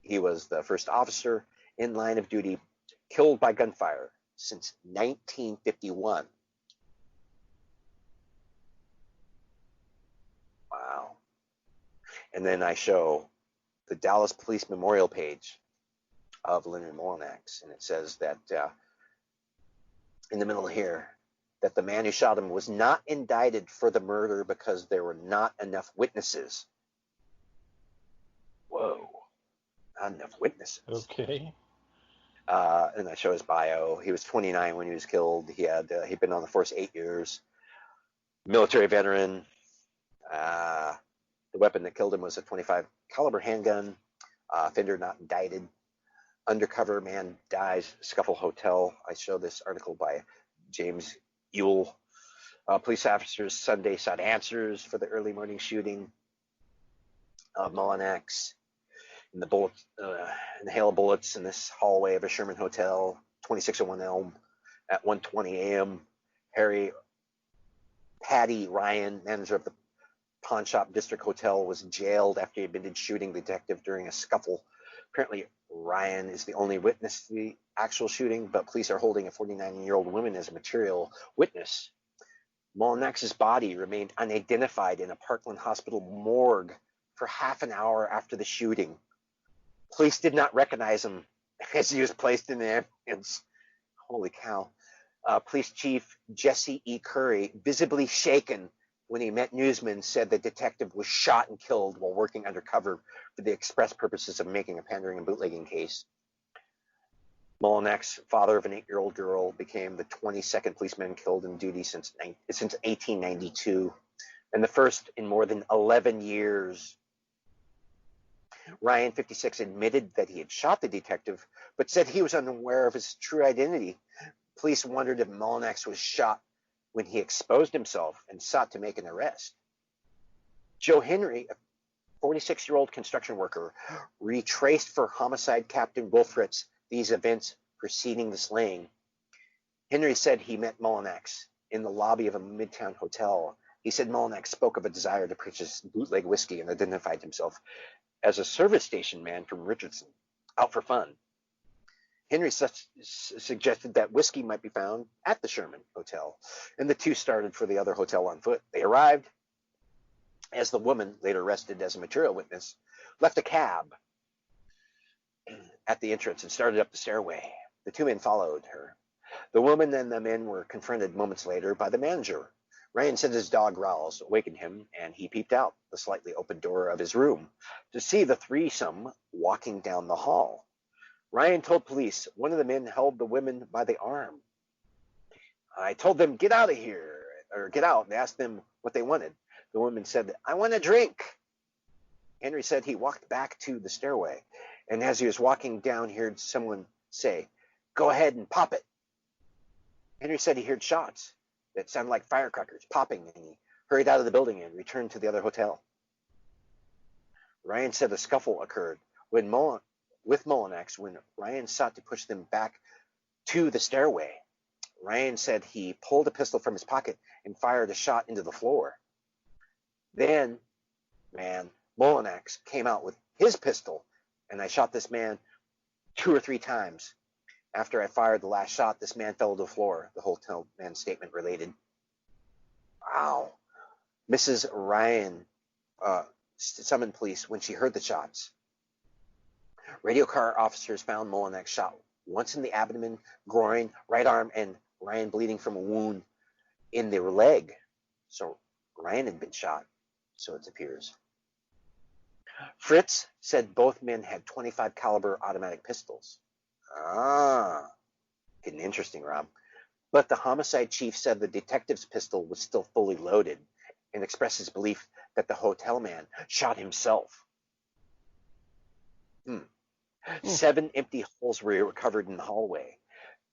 He was the first officer in line of duty killed by gunfire since 1951. Wow. And then I show the Dallas Police Memorial page of Leonard Molinax, and it says that in the middle here, that the man who shot him was not indicted for the murder because there were not enough witnesses. Whoa, not enough witnesses. Okay. And I show his bio. He was 29 when he was killed. He'd been on the force 8 years. Military veteran. The weapon that killed him was a .25 caliber handgun. Offender not indicted. Undercover man dies, scuffle hotel. I show this article by James Ewell. Police officers Sunday sought answers for the early morning shooting of Molinax. In the hail of bullets in this hallway of a Sherman hotel, 2601 Elm, at 1:20 a.m. Patty Ryan, manager of the Pawn Shop District Hotel, was jailed after he admitted shooting the detective during a scuffle. Apparently, Ryan is the only witness to the actual shooting, but police are holding a 49-year-old woman as a material witness. Molinax's body remained unidentified in a Parkland Hospital morgue for half an hour after the shooting. Police did not recognize him as he was placed in the ambulance. Holy cow. Police Chief Jesse E. Curry, visibly shaken when he met newsmen, said the detective was shot and killed while working undercover for the express purposes of making a pandering and bootlegging case. Molinax, father of an 8-year-old girl, became the 22nd policeman killed in duty since 1892, and the first in more than 11 years. Ryan, 56, admitted that he had shot the detective, but said he was unaware of his true identity. Police wondered if Molinax was shot when he exposed himself and sought to make an arrest. Joe Henry, a 46-year-old construction worker, retraced for homicide Captain Wolfritz these events preceding the slaying. Henry said he met Molinax in the lobby of a Midtown hotel. He said Molinax spoke of a desire to purchase bootleg whiskey and identified himself as a service station man from Richardson, out for fun. Henry suggested that whiskey might be found at the Sherman Hotel, and the two started for the other hotel on foot. They arrived as the woman, later arrested as a material witness, left a cab at the entrance and started up the stairway. The two men followed her. The woman and the men were confronted moments later by the manager. Ryan said his dog growls awakened him, and he peeped out the slightly open door of his room to see the threesome walking down the hall. Ryan told police one of the men held the women by the arm. I told them, get out of here, or get out, and asked them what they wanted. The woman said, I want a drink. Henry said he walked back to the stairway, and as he was walking down, he heard someone say, go ahead and pop it. Henry said he heard shots that sounded like firecrackers popping, and he hurried out of the building and returned to the other hotel. Ryan said a scuffle occurred with Molinax when Ryan sought to push them back to the stairway. Ryan said he pulled a pistol from his pocket and fired a shot into the floor. Then, Molinax came out with his pistol, and I shot this man 2 or 3 times. After I fired the last shot, this man fell to the floor, the hotel man's statement related. Wow. Mrs. Ryan summoned police when she heard the shots. Radio car officers found Molinax shot once in the abdomen, groin, right arm, and Ryan bleeding from a wound in their leg. So Ryan had been shot, so it appears. Fritz said both men had .25 caliber automatic pistols. Getting interesting, Rob. But the homicide chief said the detective's pistol was still fully loaded and expressed his belief that the hotel man shot himself. 7 empty holes were recovered in the hallway.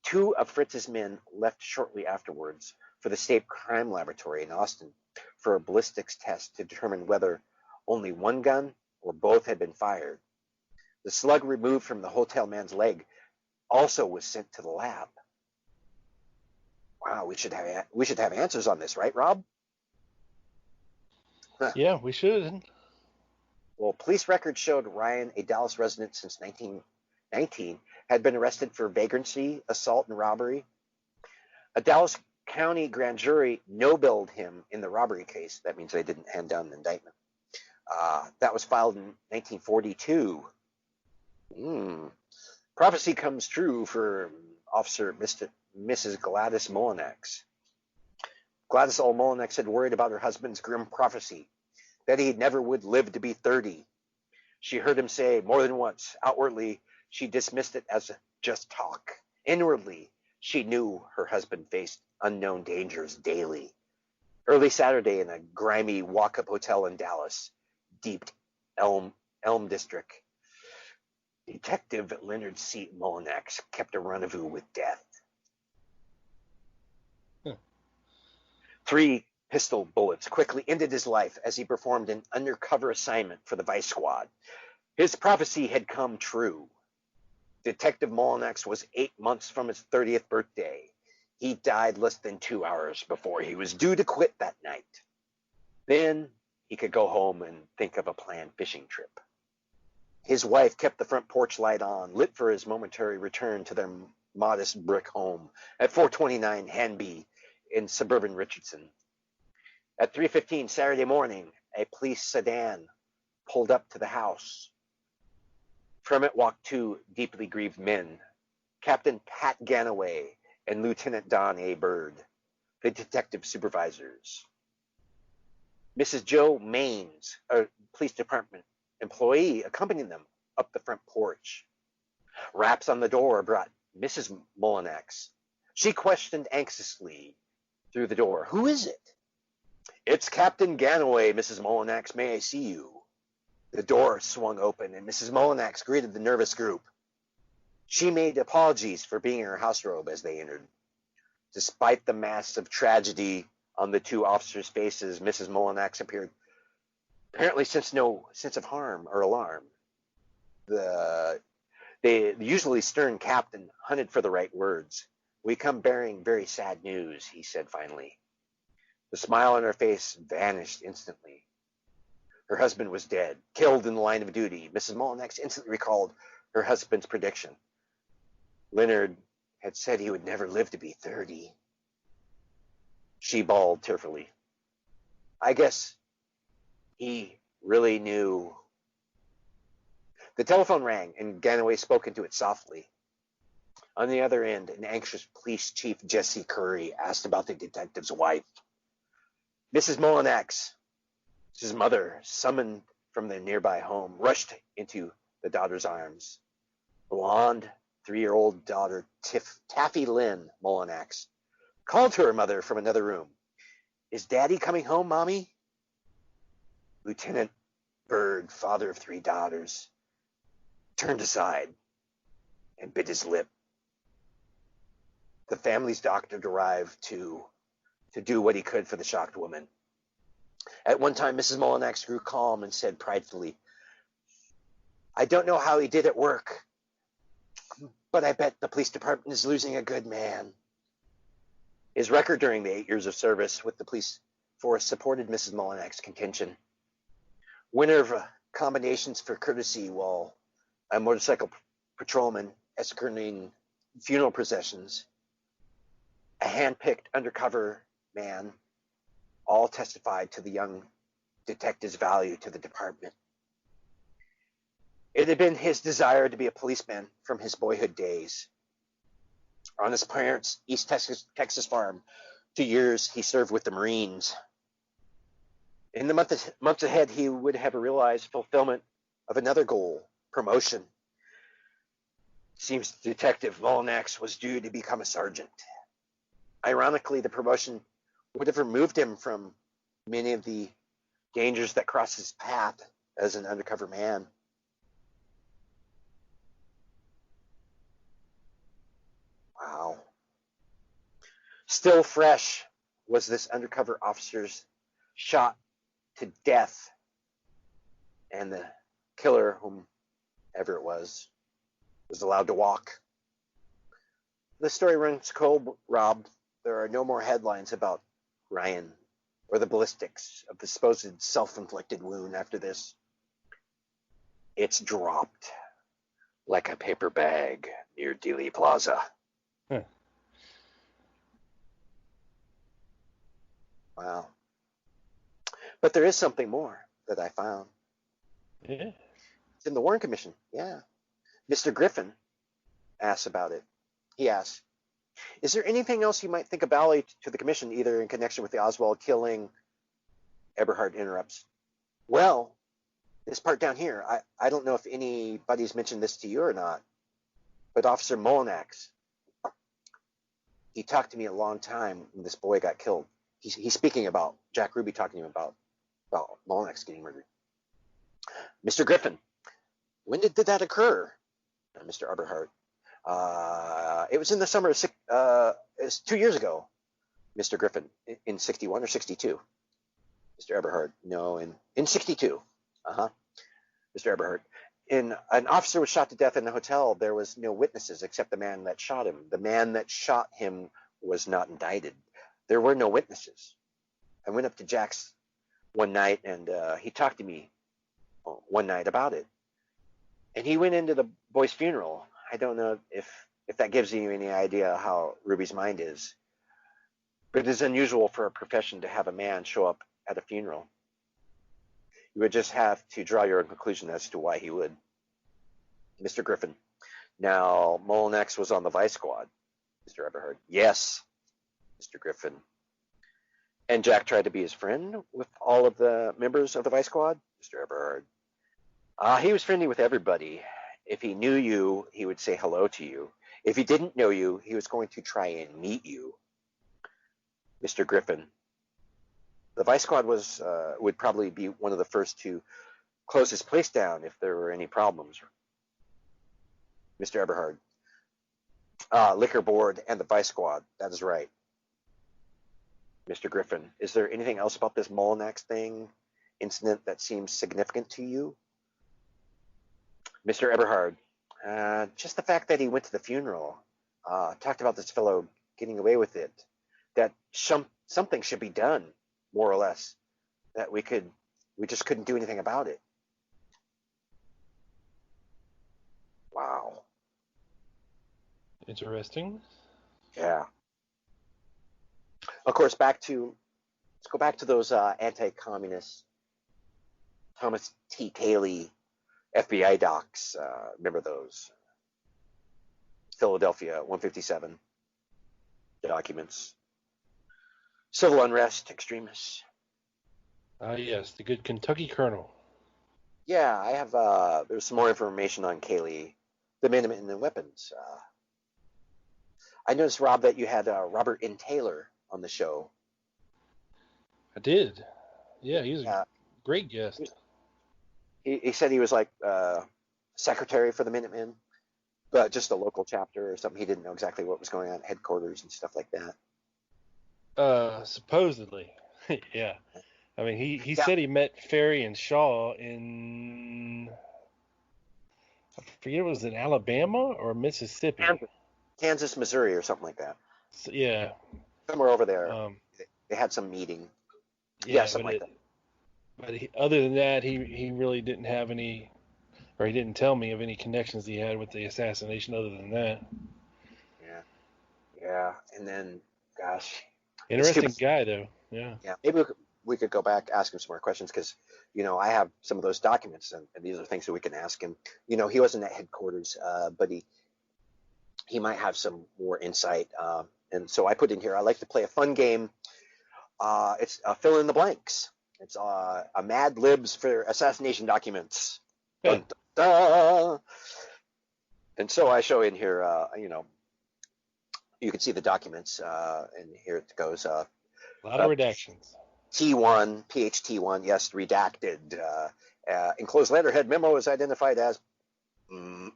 2 of Fritz's men left shortly afterwards for the state crime laboratory in Austin for a ballistics test to determine whether only one gun or both had been fired. The slug removed from the hotel man's leg also was sent to the lab. Wow, we should have answers on this, right, Rob? Yeah, we should. Well, police records showed Ryan, a Dallas resident since 1919, had been arrested for vagrancy, assault, and robbery. A Dallas County grand jury no-billed him in the robbery case. That means they didn't hand down an indictment. That was filed in 1942. Prophecy comes true for Officer Mrs. Gladys Mullinex. Gladys L. Mullinex had worried about her husband's grim prophecy, that he never would live to be 30. She heard him say more than once. Outwardly, she dismissed it as just talk. Inwardly, she knew her husband faced unknown dangers daily. Early Saturday in a grimy walk-up hotel in Dallas, deep Elm District, Detective Leonard C. Mullinex kept a rendezvous with death. 3 pistol bullets quickly ended his life as he performed an undercover assignment for the Vice Squad. His prophecy had come true. Detective Mullinex was 8 months from his 30th birthday. He died less than 2 hours before he was due to quit that night. Then he could go home and think of a planned fishing trip. His wife kept the front porch light on, lit for his momentary return to their modest brick home at 429 Hanby in suburban Richardson. At 3:15 Saturday morning, a police sedan pulled up to the house. From it walked 2 deeply grieved men, Captain Pat Ganaway and Lieutenant Don A. Bird, the detective supervisors. Mrs. Joe Maines, a police department employee, accompanied them up the front porch. Raps on the door brought Mrs. Mullinex. She questioned anxiously through the door, "Who is it?" "It's Captain Ganaway, Mrs. Mullinex. May I see you?" The door swung open, and Mrs. Mullinex greeted the nervous group. She made apologies for being in her house robe as they entered. Despite the mask of tragedy on the 2 officers' faces, Mrs. Mullinex appeared apparently sensed no sense of harm or alarm. The usually stern captain hunted for the right words. "We come bearing very sad news," he said finally. The smile on her face vanished instantly. Her husband was dead, killed in the line of duty. Mrs. Mullinex instantly recalled her husband's prediction. Leonard had said he would never live to be 30. She bawled tearfully. "I guess he really knew." The telephone rang, and Ganaway spoke into it softly. On the other end, an anxious police chief, Jesse Curry, asked about the detective's wife. Mrs. Mullinex, his mother, summoned from the nearby home, rushed into the daughter's arms. Blonde 3-year-old daughter, Taffy Lynn Mullinex, called to her mother from another room. "Is Daddy coming home, Mommy?" Lieutenant Bird, father of 3 daughters, turned aside and bit his lip. The family's doctor arrived to do what he could for the shocked woman. At one time, Mrs. Mullinex grew calm and said pridefully, "I don't know how he did at work, but I bet the police department is losing a good man." His record during the 8 years of service with the police force supported Mrs. Mullinex's contention. Winner of combinations for courtesy while a motorcycle patrolman escorting funeral processions, a hand-picked undercover man, all testified to the young detective's value to the department. It had been his desire to be a policeman from his boyhood days. On his parents' East Texas farm, 2 years he served with the Marines. In the months ahead, he would have realized fulfillment of another goal, promotion. Seems Detective Mullinex was due to become a sergeant. Ironically, the promotion would have removed him from many of the dangers that crossed his path as an undercover man. Wow. Still fresh was this undercover officer's shot to death, and the killer, whomever it was allowed to walk. The story runs cold, Rob. There are no more headlines about Ryan or the ballistics of the supposed self-inflicted wound after this. It's dropped like a paper bag near Dealey Plaza. Wow. But there is something more. that I found. Yeah. It's in the Warren Commission. Yeah. Mr. Griffin asks about it. He asks, is there anything else you might think about to the commission, either in connection with the Oswald killing? Eberhard interrupts. Well, this part down here, I don't know if anybody's mentioned this to you or not, but Officer Molinax, he talked to me a long time when this boy got killed. He's speaking about Jack Ruby talking to him about Molinax getting murdered. Mr. Griffin, when did that occur? Mr. Eberhard, it was in the summer of it's 2 years ago. Mr. Griffin, in 61 or 62? Mr. Eberhard, no, in 62. Mr. Eberhard, an officer was shot to death in the hotel. There was no witnesses except the man that shot him. The man that shot him was not indicted. There were no witnesses. I went up to Jack's one night, and he talked to me one night about it. And he went into the boy's funeral. I don't know if that gives you any idea how Ruby's mind is. But it is unusual for a profession to have a man show up at a funeral. You would just have to draw your own conclusion as to why he would. Mr. Griffin, now Molinax was on the Vice Squad. Mr. Eberhard, yes. Mr. Griffin, and Jack tried to be his friend with all of the members of the Vice Squad? Mr. Eberhard, he was friendly with everybody. If he knew you, he would say hello to you. If he didn't know you, he was going to try and meet you. Mr. Griffin, the Vice Squad would probably be one of the first to close his place down if there were any problems. Mr. Eberhard, Liquor Board and the Vice Squad, that is right. Mr. Griffin, is there anything else about this Molinax incident that seems significant to you? Mr. Eberhard, just the fact that he went to the funeral, talked about this fellow getting away with it, that something should be done, more or less, that we just couldn't do anything about it. Wow. Interesting. Yeah. Of course, let's go back to those anti-communist Thomas T. Cayley FBI docs. Remember those? Philadelphia 157 documents. Civil unrest, extremists. Yes, the good Kentucky Colonel. Yeah, I have. There's some more information on Cayley, the Minutemen and the weapons. I noticed, Rob, that you had Robert N. Taylor on the show. I did. Yeah, he was a great guest. He said he was like secretary for the Minutemen, but just a local chapter or something. He didn't know exactly what was going on at headquarters and stuff like that. Supposedly. Yeah. I mean, he said he met Ferry and Shaw in, I forget, it was in Alabama or Mississippi. Kansas, Missouri, or something like that. So, yeah. Somewhere over there. They had some meeting. Yeah, something like that. But other than that, he really didn't have any, or he didn't tell me of any connections he had with the assassination other than that. Yeah. And then, gosh. Interesting guy, though. Yeah. Yeah. Maybe we could go back, ask him some more questions, because, I have some of those documents, and these are things that we can ask him. He wasn't at headquarters, but he might have some more insight. And so I put in here, I like to play a fun game. It's fill in the blanks. It's a Mad Libs for assassination documents. Yeah. Dun, dun, dun. And so I show in here, you can see the documents, and here it goes. A lot of redactions. T1, PHT1, yes, redacted. Enclosed letterhead memo is identified as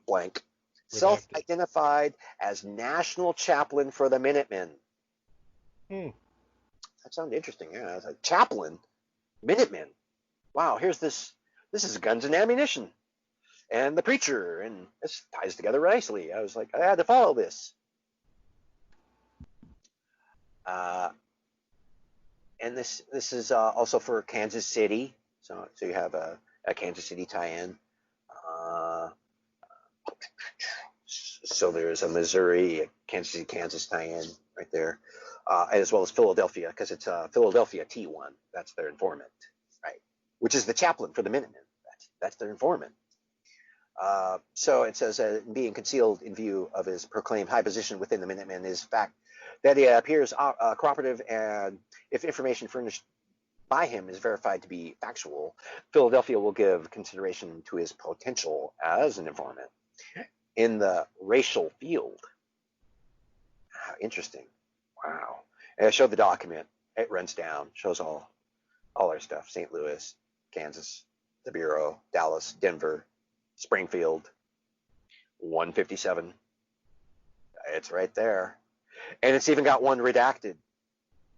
blank. Redacted. Self-identified as National Chaplain for the Minutemen. That sounded interesting. Yeah, it's like Chaplain, Minutemen. Wow, here's this. This is Guns and Ammunition, and the Preacher, and this ties together nicely. I was like, I had to follow this. And this is also for Kansas City. So you have a Kansas City tie-in. So there's a Missouri, a Kansas City, Kansas tie-in right there, as well as Philadelphia, because it's Philadelphia T1. That's their informant, right? which is the chaplain for the Minutemen. That's their informant. So it says, being concealed in view of his proclaimed high position within the Minutemen is fact that he appears cooperative, and if information furnished by him is verified to be factual, Philadelphia will give consideration to his potential as an informant in the racial field. How interesting. Wow. And I showed the document. It runs down, shows all our stuff. St. Louis, Kansas, the Bureau, Dallas, Denver, Springfield, 157. It's right there. And it's even got one redacted.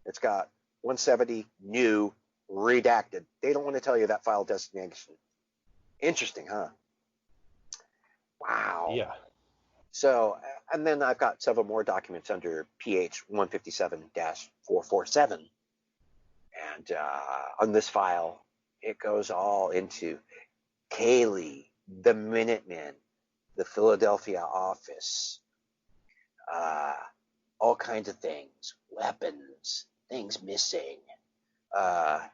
It's got 170 new redacted. They don't want to tell you that file destination. Interesting, huh? Wow. Yeah. So, and then I've got several more documents under PH 157-447. And on this file, it goes all into Cayley, the Minutemen, the Philadelphia office, all kinds of things, weapons, things missing. Wow.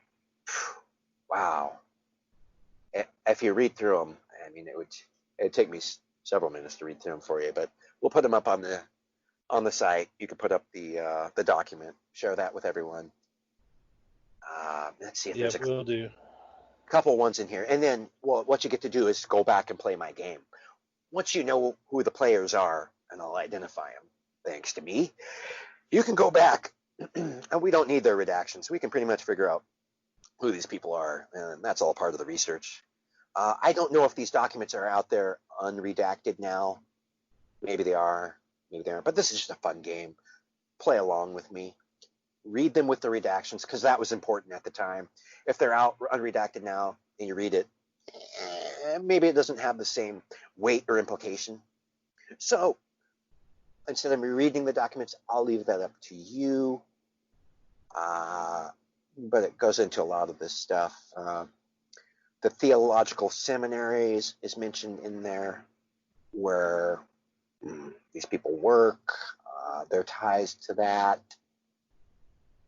If you read through them, I mean, it'd take me several minutes to read through them for you, but we'll put them up on the site. You can put up the document, share that with everyone. Let's see if there's we'll do. couple ones in here. And then, well, what you get to do is go back and play my game. Once you know who the players are, and I'll identify them, thanks to me, you can go back, and we don't need their redactions. We can pretty much figure out who these people are, and that's all part of the research. I don't know if these documents are out there unredacted now. Maybe they are, maybe they aren't, but this is just a fun game. Play along with me. Read them with the redactions, because that was important at the time. If they're out unredacted now and you read it, maybe it doesn't have the same weight or implication. So instead of me reading the documents, I'll leave that up to you. But it goes into a lot of this stuff. The theological seminaries is mentioned in there, where these people work, their ties to that,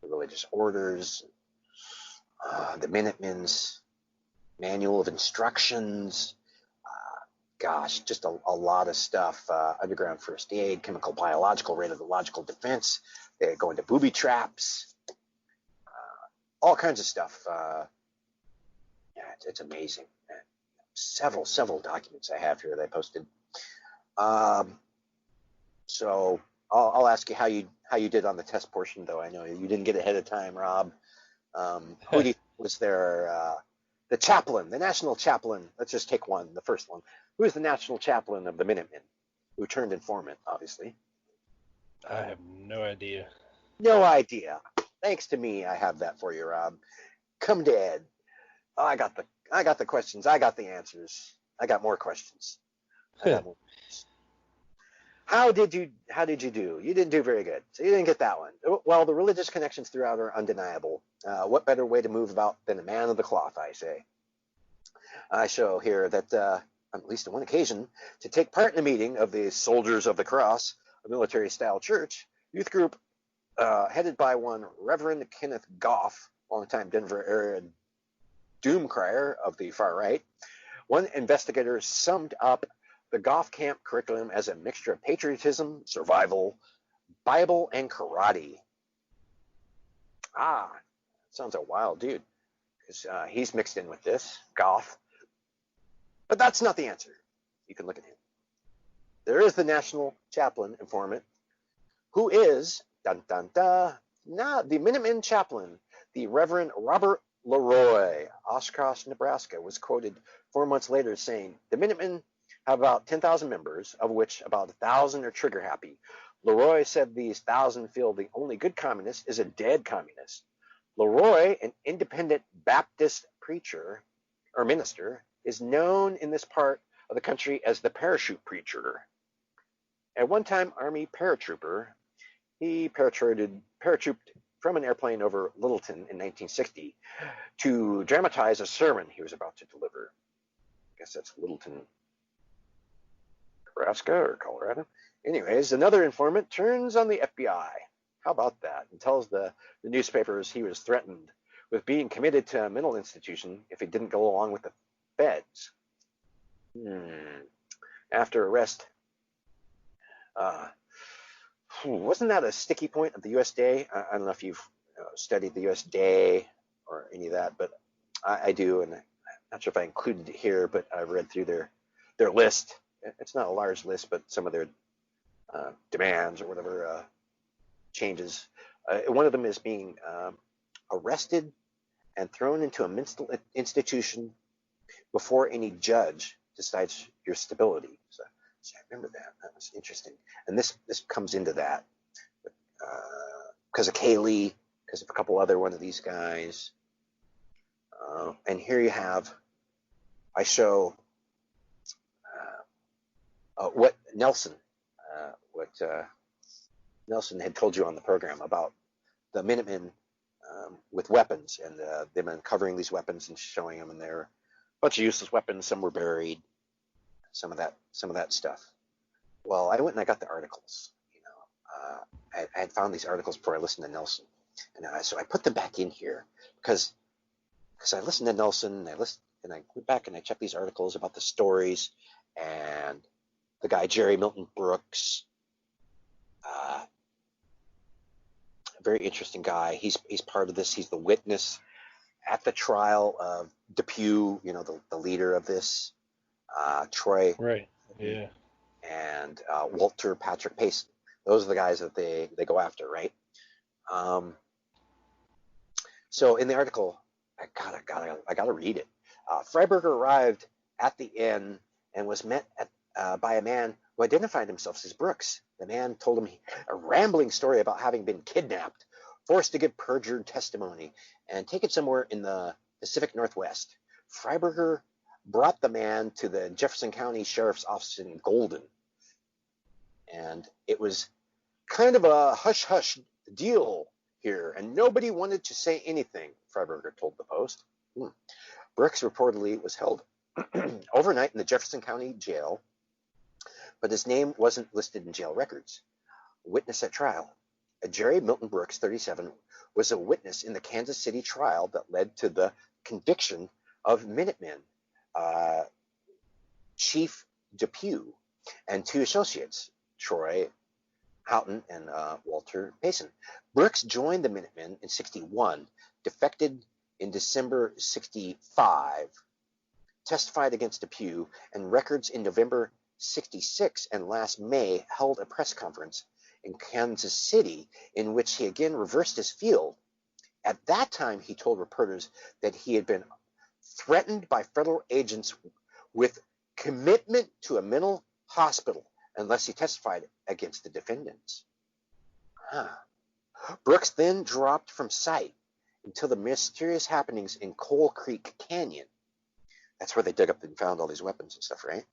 the religious orders, the Minutemen's manual of instructions, gosh, just a lot of stuff. Underground first aid, chemical, biological, radiological defense. They go into booby traps, all kinds of stuff. Yeah, it's amazing. Several documents I have here that I posted. So I'll ask you how you did on the test portion, though. I know you didn't get ahead of time, Rob. Who do you, was there? The chaplain, the national chaplain. Let's just take one, the first one. Who is the national chaplain of the Minutemen, who turned informant, obviously? I have no idea. No idea. Thanks to me, I have that for you, Rob. Come dead. Oh, I got the questions. I got the answers. I got more questions. How did you do? You didn't do very good. So you didn't get that one. Well, the religious connections throughout are undeniable. What better way to move about than a man of the cloth, I say. I show here that on at least on one occasion, to take part in a meeting of the Soldiers of the Cross, a military-style church youth group headed by one Reverend Kenneth Goff, longtime Denver area doom crier of the far right. One investigator summed up the Goff camp curriculum as a mixture of patriotism, survival, Bible, and karate. Sounds a wild dude, because he's mixed in with this, Goff. But that's not the answer. You can look at him. There is the national chaplain informant, who is, dun dun dun, the Minutemen chaplain, the Reverend Robert Leroy, Oshkosh, Nebraska, was quoted 4 months later saying, the Minutemen have about 10,000 members, of which about 1,000 are trigger happy. Leroy said these 1,000 feel the only good communist is a dead communist. Leroy, an independent Baptist preacher or minister, is known in this part of the country as the parachute preacher. At one time, Army paratrooper, he parachuted from an airplane over Littleton in 1960 to dramatize a sermon he was about to deliver. I guess that's Littleton, Nebraska or Colorado. Anyways, another informant turns on the FBI. How about that? And tells the newspapers he was threatened with being committed to a mental institution if he didn't go along with the feds. After arrest, wasn't that a sticky point of the U.S. Day? I don't know if you've studied the U.S. Day or any of that, but I do, and I'm not sure if I included it here, but I read through their list. It's not a large list, but some of their demands or whatever changes. One of them is being arrested and thrown into a mental institution before any judge decides your stability. So I remember that. That was interesting. And this comes into that because of Kaylee, because of a couple other one of these guys. And here you have, I show what Nelson had told you on the program about the Minutemen with weapons, and them uncovering these weapons and showing them, and there were a bunch of useless weapons. Some were buried. Some of that stuff. Well, I went and I got the articles. I had found these articles before I listened to Nelson, and so I put them back in here because I listened to Nelson, and I went back and I checked these articles about the stories, and the guy Jerry Milton Brooks, very interesting guy. He's part of this. He's the witness at the trial of Depew, the leader of this. Troy, right? Yeah, and Walter Patrick Payson. Those are the guys that they go after, right? So in the article, I gotta read it. Freiberger arrived at the inn and was met by a man who identified himself as Brooks. The man told him a rambling story about having been kidnapped, forced to give perjured testimony, and taken somewhere in the Pacific Northwest. Freiberger brought the man to the Jefferson County Sheriff's Office in Golden. And it was kind of a hush-hush deal here, and nobody wanted to say anything, Freiberger told the Post. Brooks reportedly was held overnight in the Jefferson County jail, but his name wasn't listed in jail records. Witness at trial. Jerry Milton Brooks, 37, was a witness in the Kansas City trial that led to the conviction of Minutemen, Chief Depew, and two associates, Troy Houghton and Walter Payson. Brooks joined the Minutemen in 61, defected in December 65, testified against Depew, and records in November 66 and last May held a press conference in Kansas City in which he again reversed his field. At that time, he told reporters that he had been threatened by federal agents with commitment to a mental hospital unless he testified against the defendants. Brooks then dropped from sight until the mysterious happenings in Coal Creek Canyon. That's where they dug up and found all these weapons and stuff, right?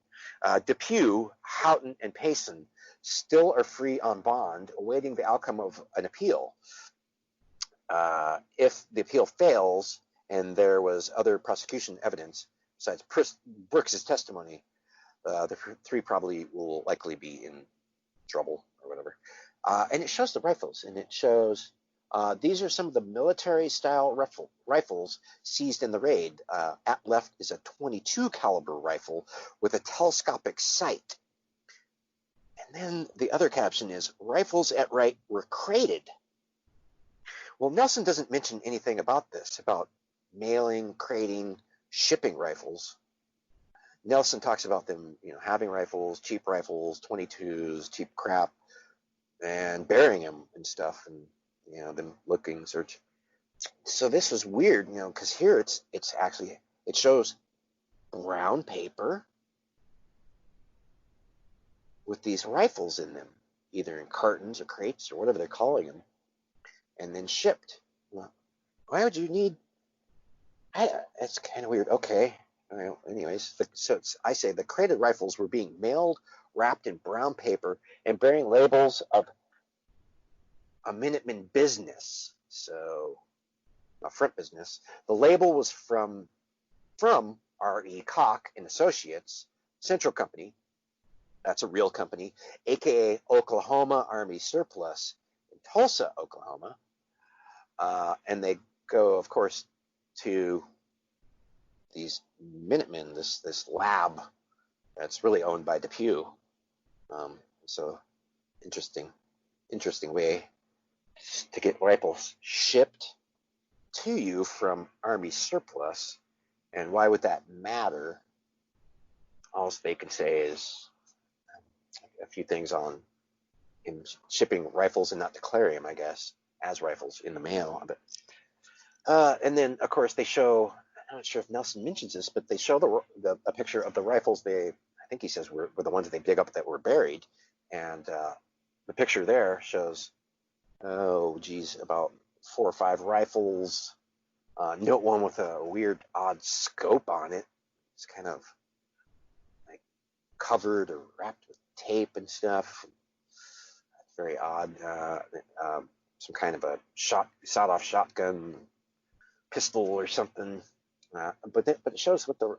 Depew, Houghton, and Payson still are free on bond, awaiting the outcome of an appeal. If the appeal fails and there was other prosecution evidence besides Brooks' testimony, the three probably will likely be in trouble or whatever. And it shows the rifles, and it shows these are some of the military-style rifles seized in the raid. At left is a .22 caliber rifle with a telescopic sight. And then the other caption is, rifles at right were crated. Well, Nelson doesn't mention anything about this, about mailing, crating, shipping rifles. Nelson talks about them, having rifles, cheap rifles, 22s, cheap crap, and burying them and stuff, and them looking, search. So this was weird, because here it shows brown paper with these rifles in them, either in cartons or crates or whatever they're calling them, and then shipped. Well, why would you need? It's kind of weird. Okay. Well, anyways, I say the crated rifles were being mailed, wrapped in brown paper, and bearing labels of a Minuteman business. So, a front business. The label was from R.E. Koch and Associates, Central Company. That's a real company, aka Oklahoma Army Surplus in Tulsa, Oklahoma. And they go, of course, to these Minutemen, this lab that's really owned by Depew. So interesting way to get rifles shipped to you from Army surplus. And why would that matter? All they can say is a few things on him shipping rifles and not declaring them, I guess, as rifles in the mail. And then, of course, they show, I'm not sure if Nelson mentions this, but they show a picture of the rifles I think he says were the ones that they dig up that were buried. And the picture there shows, about 4 or 5 rifles. Note one with a weird, odd scope on it. It's kind of like covered or wrapped with tape and stuff. It's very odd. Some kind of a sawed-off shotgun pistol or something. But it shows what the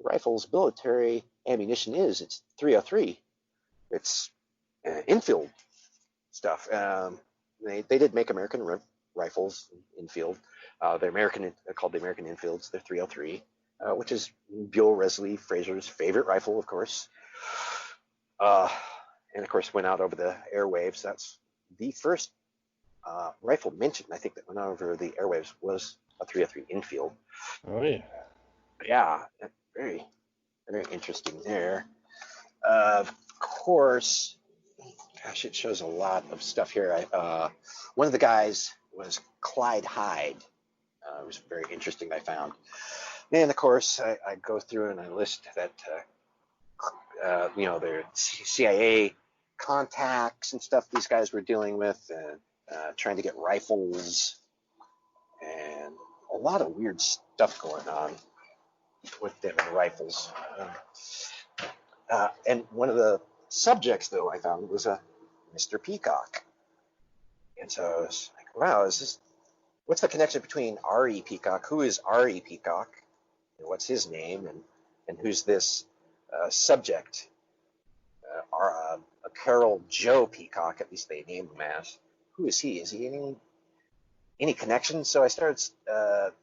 rifle's military ammunition is. It's .303. It's infield stuff. They did make American rifles infield. They're called the American Infields. They're .303, which is Buell Resley Fraser's favorite rifle, of course. And of course went out over the airwaves. That's the first rifle mentioned, I think, that went out over the airwaves was a .303 infield. Oh yeah. Yeah, very, very interesting there. Of course, gosh, it shows a lot of stuff here. One of the guys was Clyde Hyde. It was very interesting, I found. And of course, I go through and I list that, their CIA contacts and stuff these guys were dealing with, and trying to get rifles, and a lot of weird stuff going on with them and rifles. And one of the subjects, though, I found was a Mr. Peacock. And so I was like, wow, what's the connection between R.E. Peacock? Who is R.E. Peacock? And what's his name? And who's this subject? Carol Joe Peacock, at least they named him as. Who is he? Is he any connection? So I started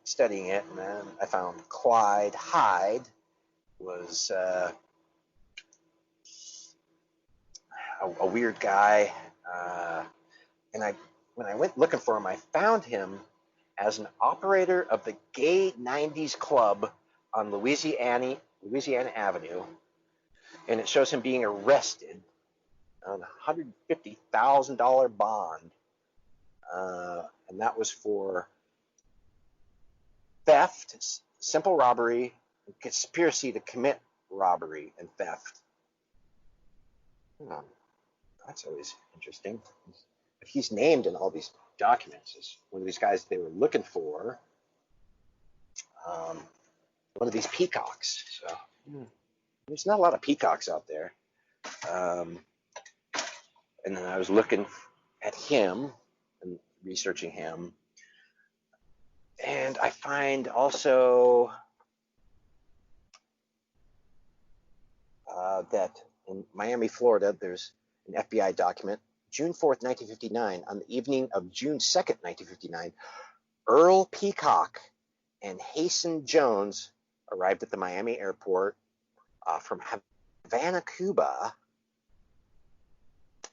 studying it, and then I found Clyde Hyde was a weird guy. And when I went looking for him, I found him as an operator of the Gay 90s Club on Louisiana Avenue. And it shows him being arrested on a $150,000 bond. And that was for theft, simple robbery, and conspiracy to commit robbery and theft. That's always interesting. But he's named in all these documents as one of these guys they were looking for. One of these peacocks. So there's not a lot of peacocks out there. And then I was looking at him and researching him. And I find also that in Miami, Florida, there's an FBI document, June 4th, 1959, on the evening of June 2nd, 1959, Earl Peacock and Hasten Jones arrived at the Miami airport from Havana, Cuba.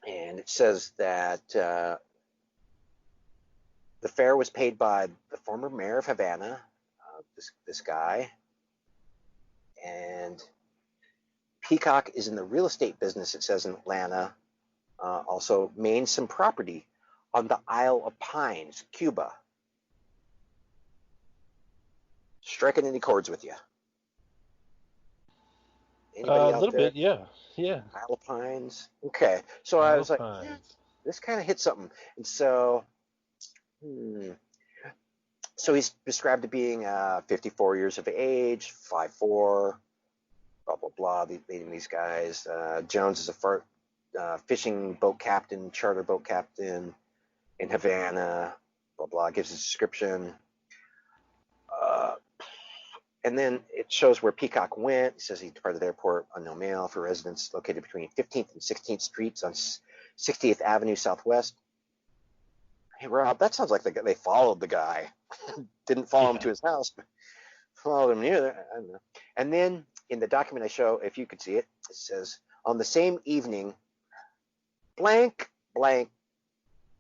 And it says that the fare was paid by the former mayor of Havana, this guy. And Peacock is in the real estate business, it says, in Atlanta. Also maintains some property on the Isle of Pines, Cuba. Striking any chords with you? Anybody out A little there? bit, yeah. Isle of Pines. Okay, so I was like, this kind of hit something. And so, so he's described to being 54 years of age, 5'4", blah blah blah. Leading these guys. Jones is a fishing boat captain, charter boat captain in Havana. Blah blah. Gives his description. And then it shows where Peacock went. It says he departed the airport on no mail for residents located between 15th and 16th Streets on 60th Avenue Southwest. Hey, Rob, that sounds like they followed the guy. Didn't follow him to his house, but followed him near there. I don't know. And then in the document I show, if you could see it, it says, on the same evening, blank, blank,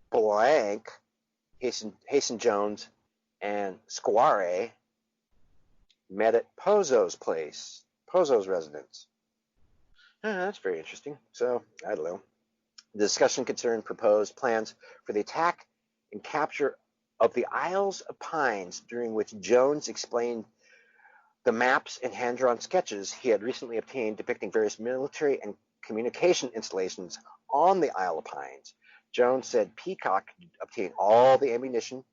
blank, Hasten Jones and Square met at Pozo's place, Pozo's residence. That's very interesting. So, I don't know. The discussion concerned proposed plans for the attack and capture of the Isles of Pines, during which Jones explained the maps and hand-drawn sketches he had recently obtained depicting various military and communication installations on the Isle of Pines. Jones said Peacock could obtain all the ammunition,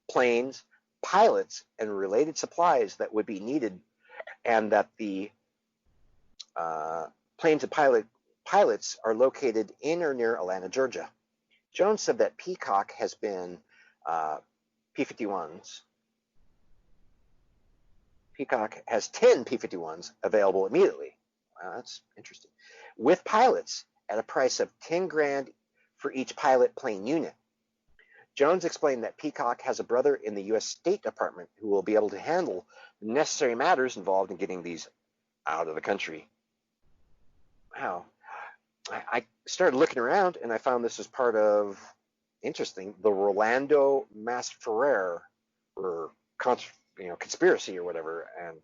planes, pilots, and related supplies that would be needed, and that the planes and pilots are located in or near Atlanta, Georgia. Jones said that Peacock has been P-51s. Peacock has 10 P-51s available immediately. Wow, that's interesting. With pilots at a price of $10,000 for each pilot plane unit. Jones explained that Peacock has a brother in the U.S. State Department who will be able to handle the necessary matters involved in getting these out of the country. Wow. I started looking around, and I found this was part of, interesting, the Rolando Masferrer, or conspiracy or whatever. And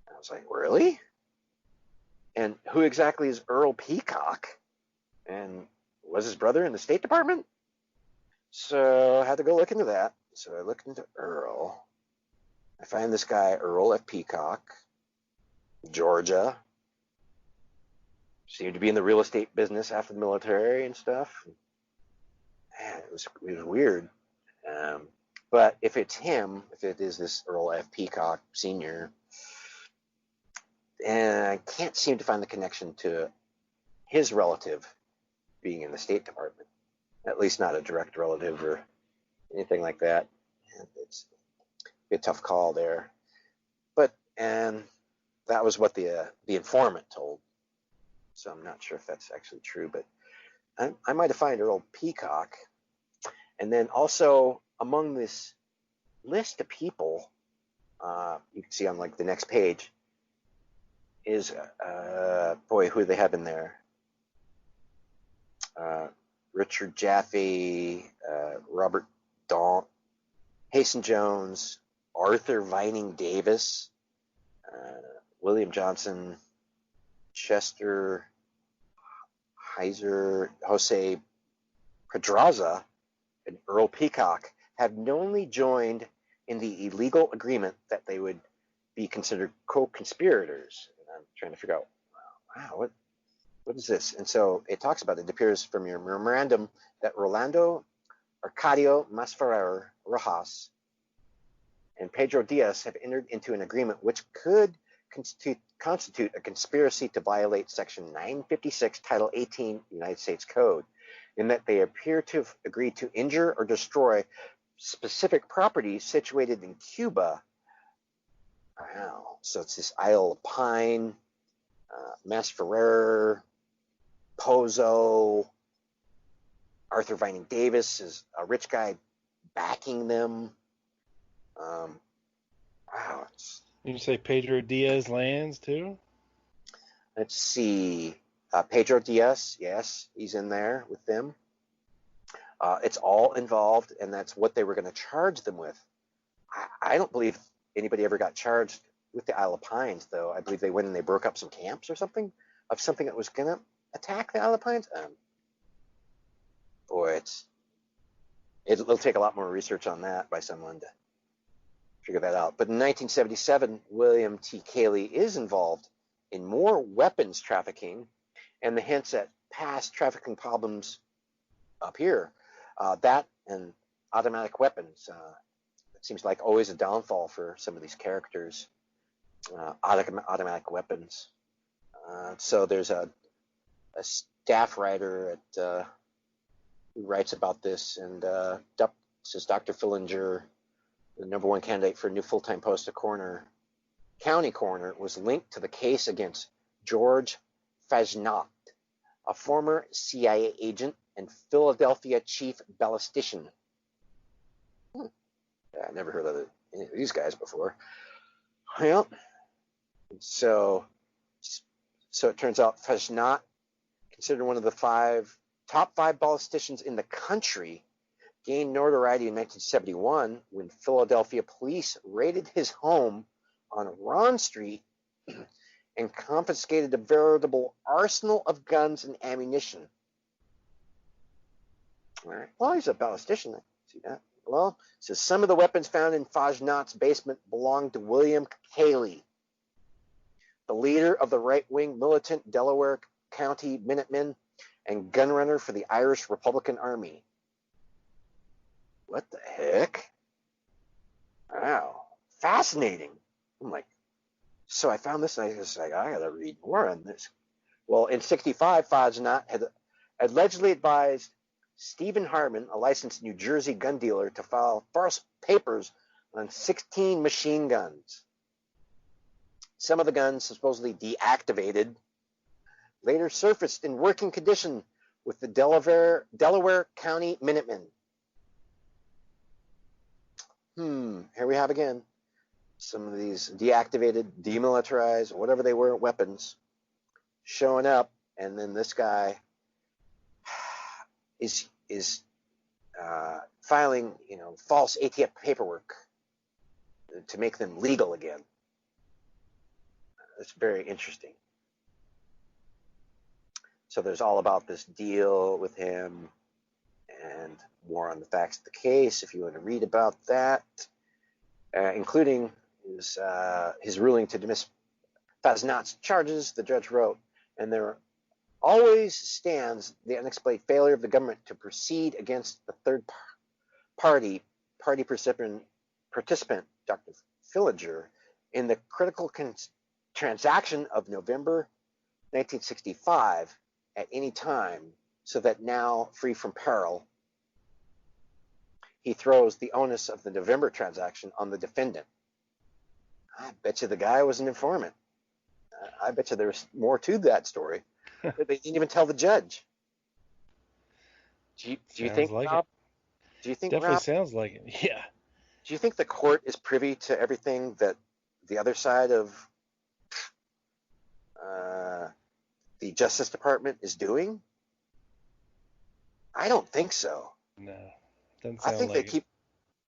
I was like, really? And who exactly is Earl Peacock? And was his brother in the State Department? So I had to go look into that. So I looked into Earl. I find this guy, Earl F. Peacock, Georgia. Seemed to be in the real estate business after the military and stuff. Man, it was weird. But if it's him, if it is this Earl F. Peacock Sr., and I can't seem to find the connection to his relative being in the State Department, at least not a direct relative or anything like that. It's a tough call there. And that was what the informant told. So I'm not sure if that's actually true, but I might have found Earl Peacock. And then also among this list of people, you can see on like the next page, is, who do they have in there? Richard Jaffe, Robert Daunt, Hasten Jones, Arthur Vining Davis, William Johnson, Chester Heiser, Jose Pedraza, and Earl Peacock have knowingly joined in the illegal agreement that they would be considered co-conspirators. And I'm trying to figure out, wow, what is this? And so it talks about it. It appears from your memorandum that Rolando Arcadio Masferrer Rojas and Pedro Diaz have entered into an agreement which could constitute a conspiracy to violate Section 956, Title 18 United States Code, in that they appear to have agreed to injure or destroy specific properties situated in Cuba. Wow. So it's this Isle of Pine, Masferrer, Pozo, Arthur Vining Davis is a rich guy backing them. Wow. You say Pedro Diaz lands too? Let's see. Pedro Diaz, yes, he's in there with them. It's all involved, and that's what they were going to charge them with. I don't believe anybody ever got charged with the Isle of Pines, though. I believe they went and they broke up some camps or something that was going to attack the Isle of Pines. Boy, it'll take a lot more research on that by someone to figure that out. But in 1977, William T. Cayley is involved in more weapons trafficking, and the hints at past trafficking problems up here. That and automatic weapons. It seems like always a downfall for some of these characters. Automatic weapons. So there's a staff writer at who writes about this, and says Dr. Fillinger, the number one candidate for a new full-time post of county coroner, was linked to the case against George Fajnot, a former CIA agent and Philadelphia chief ballistician. Yeah, I never heard of any of these guys before. Well, so it turns out Fajnat, considered one of the top five ballisticians in the country, gained notoriety in 1971 when Philadelphia police raided his home on Ron Street and confiscated a veritable arsenal of guns and ammunition. All right. Well, he's a ballistician. I see that. Well, it says some of the weapons found in Fajnat's basement belonged to William Cayley, the leader of the right-wing militant Delaware County Minutemen and gunrunner for the Irish Republican Army. What the heck? Wow. Fascinating. I'm like, so I found this and I was like, I gotta read more on this. Well, in 1965, Fajnat had allegedly advised Stephen Harmon, a licensed New Jersey gun dealer, to file false papers on 16 machine guns. Some of the guns, supposedly deactivated, later surfaced in working condition with the Delaware County Minutemen. Here we have again some of these deactivated, demilitarized, whatever they were, weapons showing up, and then this guy is filing, false ATF paperwork to make them legal again. It's very interesting. So there's all about this deal with him and more on the facts of the case if you want to read about that, including his ruling to dismiss Fajnat's charges, the judge wrote, and there always stands the unexplained failure of the government to proceed against the third party participant, Dr. Fillinger, in the critical transaction of November 1965 at any time, so that now, free from peril, he throws the onus of the November transaction on the defendant. I bet you the guy was an informant. I bet you there's more to that story. They didn't even tell the judge. Do you think, like Rob? It. Do you think, Definitely Rob, sounds like it. Yeah. do you think the court is privy to everything that the other side of the Justice Department is doing? I don't think so. No, doesn't sound I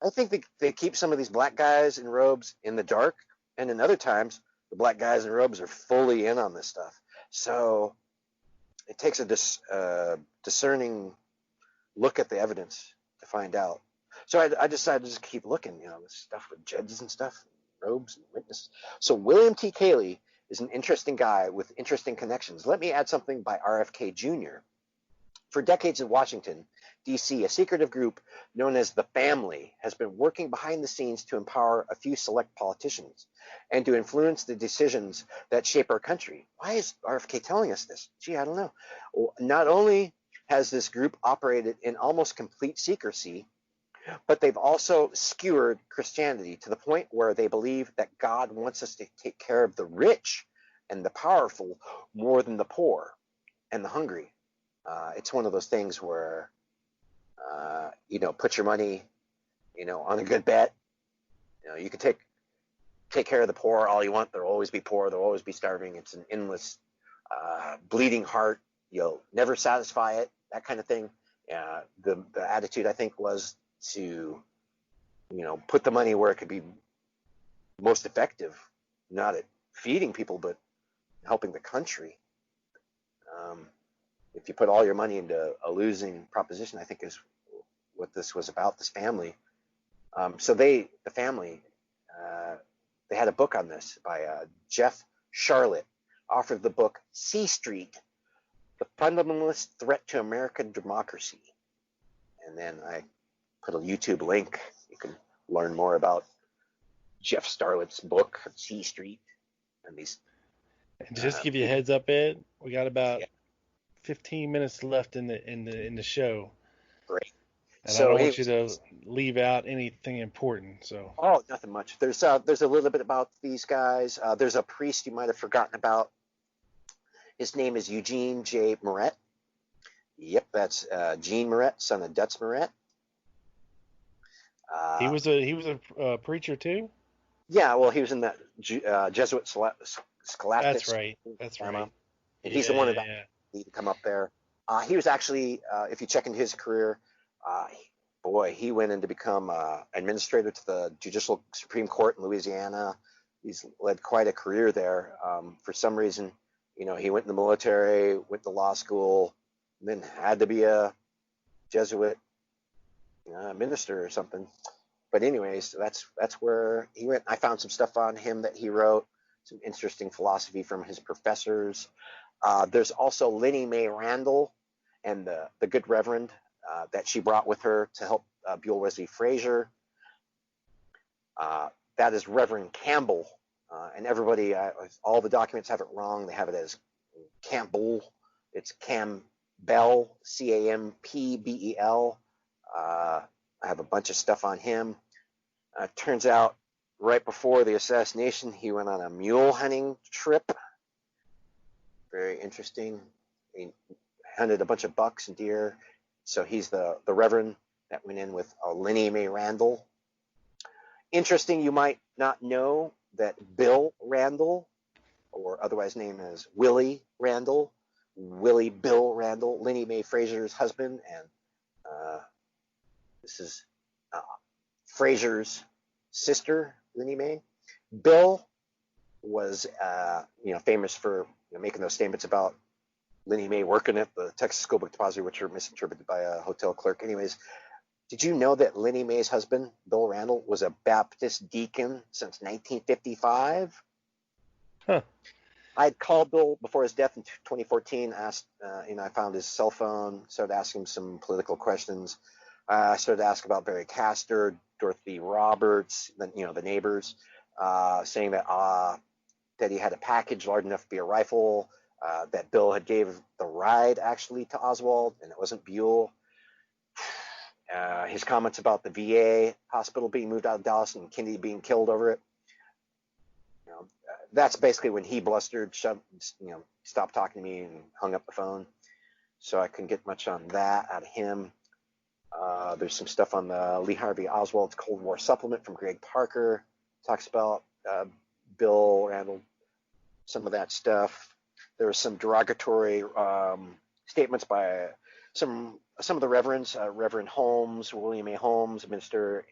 think they keep some of these black guys in robes in the dark, and in other times the black guys in robes are fully in on this stuff. So it takes a discerning look at the evidence to find out. So I decided to just keep looking, this stuff with judges and stuff, robes and witnesses. So William T. Cayley is an interesting guy with interesting connections. Let me add something by RFK Jr. For decades in Washington, D.C., a secretive group known as the Family has been working behind the scenes to empower a few select politicians and to influence the decisions that shape our country. Why is RFK telling us this? Gee, I don't know. Not only has this group operated in almost complete secrecy, but they've also skewered Christianity to the point where they believe that God wants us to take care of the rich and the powerful more than the poor and the hungry. It's one of those things where, put your money, on a good bet. You can take care of the poor all you want. There'll always be poor. There'll always be starving. It's an endless bleeding heart. You'll never satisfy it. That kind of thing. The attitude, I think, was to, put the money where it could be most effective, not at feeding people, but helping the country. If you put all your money into a losing proposition, I think is what this was about, this family. So the family, they had a book on this by Jeff Charlotte, author of the book C Street, The Fundamentalist Threat to American Democracy. And then I put a YouTube link. You can learn more about Jeff Charlotte's book, C Street, and these. And just give you a heads up, Ed, we got about 15 minutes left in the show. Great. And so I don't want you to leave out anything important. So. Oh, nothing much. There's a little bit about these guys. There's a priest you might have forgotten about. His name is Eugene J. Moret, Yep, that's Gene Moret, son of Dutz Moret. He was a preacher too. Yeah, well, he was in that Jesuit Scholastic That's right. That's Alabama, right. and he's the one that Yeah. need to come up there. He was actually, if you check into his career, uh, boy, he went in to become administrator to the Judicial Supreme Court in Louisiana. He's led quite a career there. For some reason, he went in the military, went to law school, and then had to be a Jesuit minister or something. But anyways, that's where he went. I found some stuff on him that he wrote, some interesting philosophy from his professors. There's also Lenny Mae Randall and the good Reverend that she brought with her to help Buell Wesley Frazier. That is Reverend Campbell. And everybody, all the documents have it wrong. They have it as Campbell. It's Campbell, Campbel. I have a bunch of stuff on him. Turns out right before the assassination, he went on a mule hunting trip. Very interesting. He hunted a bunch of bucks and deer. So he's the Reverend that went in with Lenny Mae Randall. Interesting, you might not know that Bill Randall, or otherwise known as Willie Randall, Willie Bill Randall, Lenny Mae Frazier's husband, and this is Frazier's sister, Lenny Mae. Bill was, famous for making those statements about Lenny Mae working at the Texas School Book Depository, which were misinterpreted by a hotel clerk. Anyways, did you know that Lenny Mae's husband, Bill Randall, was a Baptist deacon since 1955? Huh. I had called Bill before his death in 2014, asked, I found his cell phone, started asking him some political questions. I started to ask about Barry Castor, Dorothy Roberts, the neighbors, saying that he had a package large enough to be a rifle, that Bill had gave the ride actually to Oswald, and it wasn't Buell. His comments about the VA hospital being moved out of Dallas and Kennedy being killed over it. That's basically when he blustered, stopped talking to me and hung up the phone. So I couldn't get much on that out of him. There's some stuff on the Lee Harvey Oswald's Cold War supplement from Greg Parker. Talks about Bill Randall, some of that stuff. There was some derogatory statements by some of the reverends, Reverend Holmes, William A. Holmes, a minister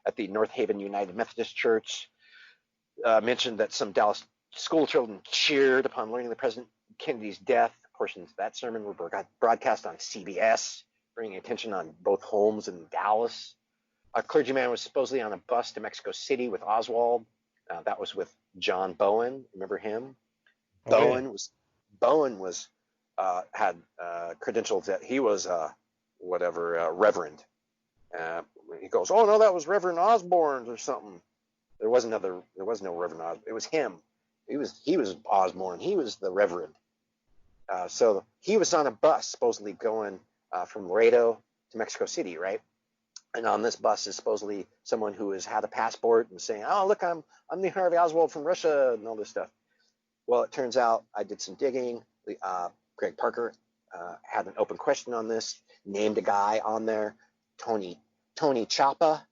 at the North Haven United Methodist Church, mentioned that some Dallas school children cheered upon learning the President Kennedy's death. Portions of that sermon were broadcast on CBS, bringing attention on both Holmes and Dallas. A clergyman was supposedly on a bus to Mexico City with Oswald. That was with John Bowen. Remember him? Oh, Bowen had credentials that he was reverend. He goes, oh no, that was Reverend Osborne or something. There was no Reverend Osborne. It was him. He was Osborne. He was the Reverend. So he was on a bus supposedly going from Laredo to Mexico City, right? And on this bus is supposedly someone who has had a passport and saying, oh look, I'm Lee Harvey Oswald from Russia and all this stuff. Well, it turns out I did some digging. Greg Parker had an open question on this, named a guy on there, Tony Chapa.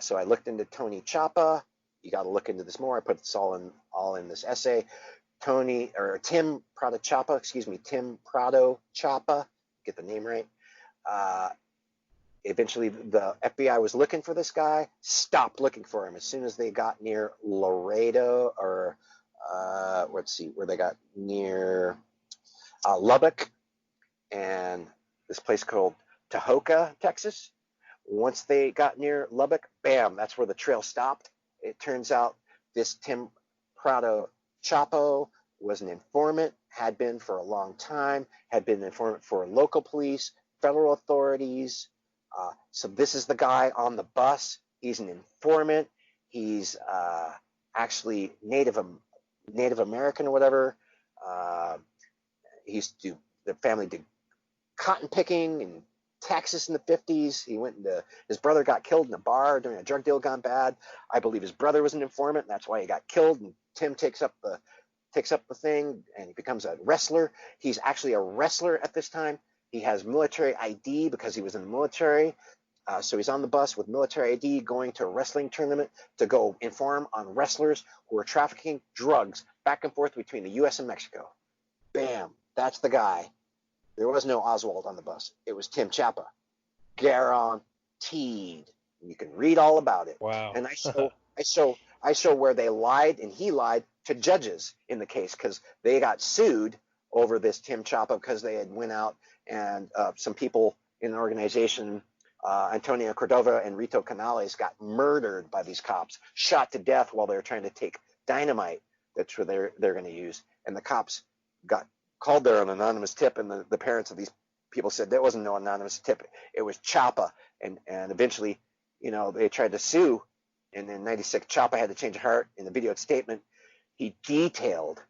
So I looked into Tony Chapa. You got to look into this more. I put this all in this essay. Tim Prado Chapa, get the name right. Eventually, the FBI was looking for this guy, stopped looking for him as soon as they got near Laredo, or where they got near Lubbock and this place called Tahoka, Texas. Once they got near Lubbock, bam, that's where the trail stopped. It turns out this Tim Prado Chapo was an informant, had been for a long time, had been an informant for local police, federal authorities. So this is the guy on the bus. He's an informant. He's actually Native American or whatever. The family did cotton picking in Texas in the 50s. His brother got killed in a bar during a drug deal gone bad. I believe his brother was an informant, and that's why he got killed. And Tim takes up the thing, and he becomes a wrestler. He's actually a wrestler at this time. He has military ID because he was in the military. So he's on the bus with military ID going to a wrestling tournament to go inform on wrestlers who are trafficking drugs back and forth between the U.S. and Mexico. Bam. That's the guy. There was no Oswald on the bus. It was Tim Chapa. Guaranteed. You can read all about it. Wow. And I show where they lied, and he lied to judges in the case because they got sued over this Tim Chapa because they had went out and some people in an organization, Antonio Cordova and Rito Canales, got murdered by these cops, shot to death while they were trying to take dynamite. That's what they're going to use. And the cops got called there an anonymous tip, and the parents of these people said there wasn't no anonymous tip. It was Chapa. And eventually, they tried to sue. And in 96, Chapa had to change heart. In the video statement, he detailed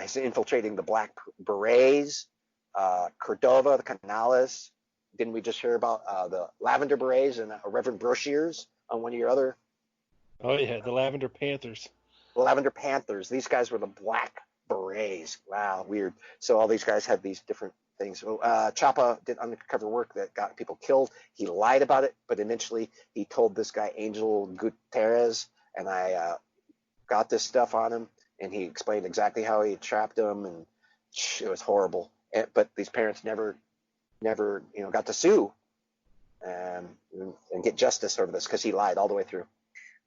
his infiltrating the Black Berets, Cordova, the Canales. Didn't we just hear about the Lavender Berets and Reverend Brochiers on one of your other? Oh, yeah, the Lavender Panthers. The Lavender Panthers. These guys were the Black Berets. Wow, weird. So all these guys had these different things. Chapa did undercover work that got people killed. He lied about it, but eventually he told this guy, Angel Gutierrez, and I got this stuff on him, and he explained exactly how he trapped him, and it was horrible. But these parents never got to sue and get justice over this because he lied all the way through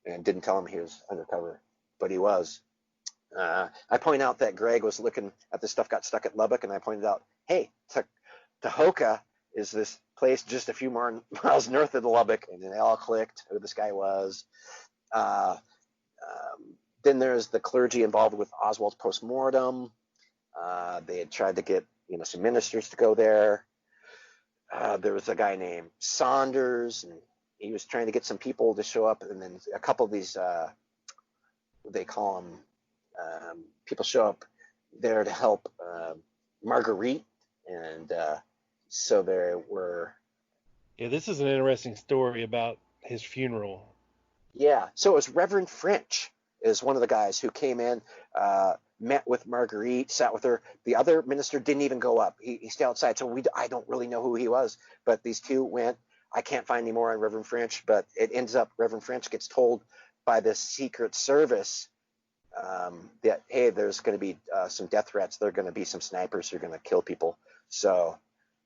and didn't tell him he was undercover, but he was. I point out that Greg was looking at this stuff, got stuck at Lubbock, and I pointed out, hey, Tahoka is this place just a few more miles north of the Lubbock, and it all clicked who this guy was. Then there's the clergy involved with Oswald's postmortem. They had tried to get some ministers to go there. There was a guy named Saunders, and he was trying to get some people to show up, and then a couple of these, they call them, people show up there to help Marguerite, and so there were. Yeah, this is an interesting story about his funeral. Yeah, so it was Reverend French is one of the guys who came in, met with Marguerite, sat with her. The other minister didn't even go up. He stayed outside, so I don't really know who he was, but these two went. I can't find any more on Reverend French, but it ends up Reverend French gets told by the Secret Service that, hey, there's going to be some death threats. There are going to be some snipers who are going to kill people. So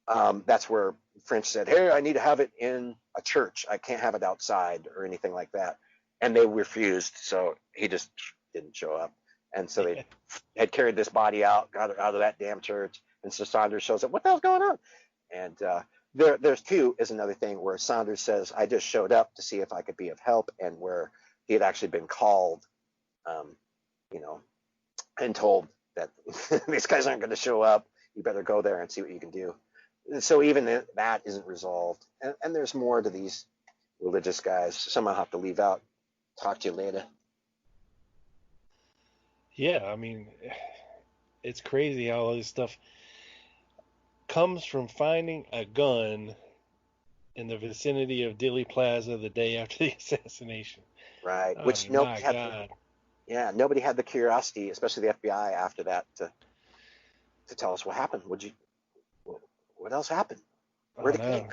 that's where French said, hey, I need to have it in a church. I can't have it outside or anything like that. And they refused, so he just didn't show up. And so they had carried this body out, got it out of that damn church. And so Saunders shows up, what the hell's going on? And there's two is another thing where Saunders says, I just showed up to see if I could be of help, and where he had actually been called, and told that these guys aren't going to show up. You better go there and see what you can do. And so even that isn't resolved. And there's more to these religious guys. Some I'll have to leave out. Talk to you later. Yeah, I mean, it's crazy how all this stuff comes from finding a gun in the vicinity of Dealey Plaza the day after the assassination. Right, I which mean, nobody my had. God. Nobody had the curiosity, especially the FBI, after that to tell us what happened. What else happened? Where did it go?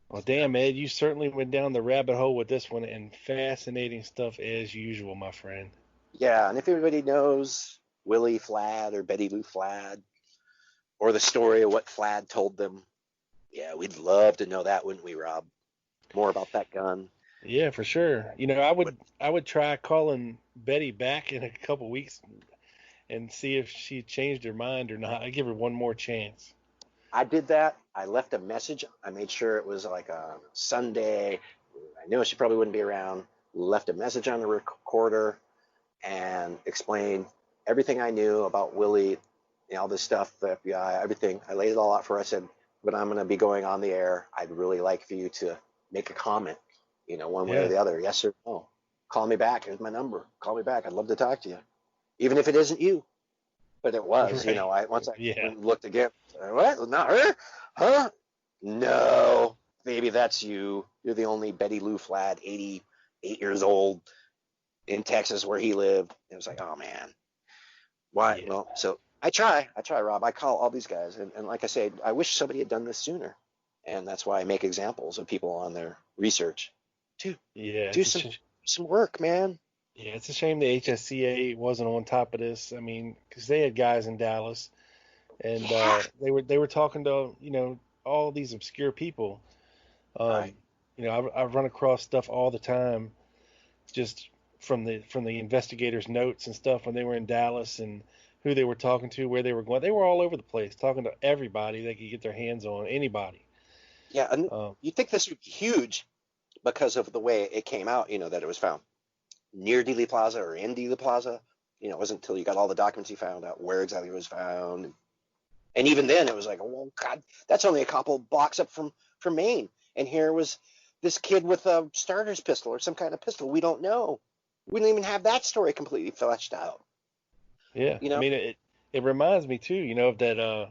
Well, damn, Ed, you certainly went down the rabbit hole with this one, and fascinating stuff as usual, my friend. Yeah, and if everybody knows Willie Flad or Betty Lou Flad, or the story of what Flad told them, yeah, we'd love to know that, wouldn't we, Rob? More about that gun. Yeah, for sure. I would try calling Betty back in a couple weeks and see if she changed her mind or not. I give her one more chance. I did that. I left a message. I made sure it was like a Sunday. I knew she probably wouldn't be around. Left a message on the recorder and explained everything I knew about Willie, all this stuff, the FBI, everything. I laid it all out for her. I said, but I'm going to be going on the air. I'd really like for you to make a comment, one way or the other. Yes or no. Call me back. Here's my number. Call me back. I'd love to talk to you. Even if it isn't you. But it was, Right. I went and looked again. What? Not her? Huh? No. Maybe that's you. You're the only Betty Lou Flad, 88 years old, in Texas where he lived. It was like, oh, man. Why? Yeah. Well, so I try, Rob. I call all these guys, and like I said, I wish somebody had done this sooner, and that's why I make examples of people on their research. Do Yeah, do some work, man. yeah, it's a shame the HSCA wasn't on top of this. I mean, because they had guys in Dallas, and Yeah. they were talking to all these obscure people. Um, Right. I run across stuff all the time, just from the investigators' notes and stuff when they were in Dallas and who they were talking to, where they were going. They were all over the place, talking to everybody they could get their hands on, anybody. Yeah, and Um, you think this would be huge because of the way it came out, that it was found near Dealey Plaza or in Dealey Plaza. It wasn't until you got all the documents you found out where exactly it was found. And even then, it was like, oh God, that's only a couple blocks up from Maine. And here was this kid with a starter's pistol or some kind of pistol. We don't know. We don't even have that story completely fleshed out. yeah, You I know? mean it reminds me too, of that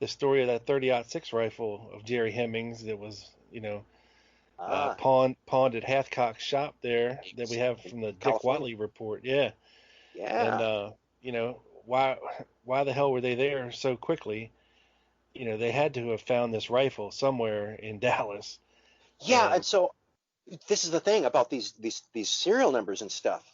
the story of that 30-06 rifle of Jerry Hemmings that was Ah, pawned at Hathcock's shop there that we have in from the Dick California. Watley report. Yeah, and Yeah. why the hell were they there so quickly? They had to have found this rifle somewhere in Dallas. Yeah, and And so this is the thing about these serial numbers and stuff.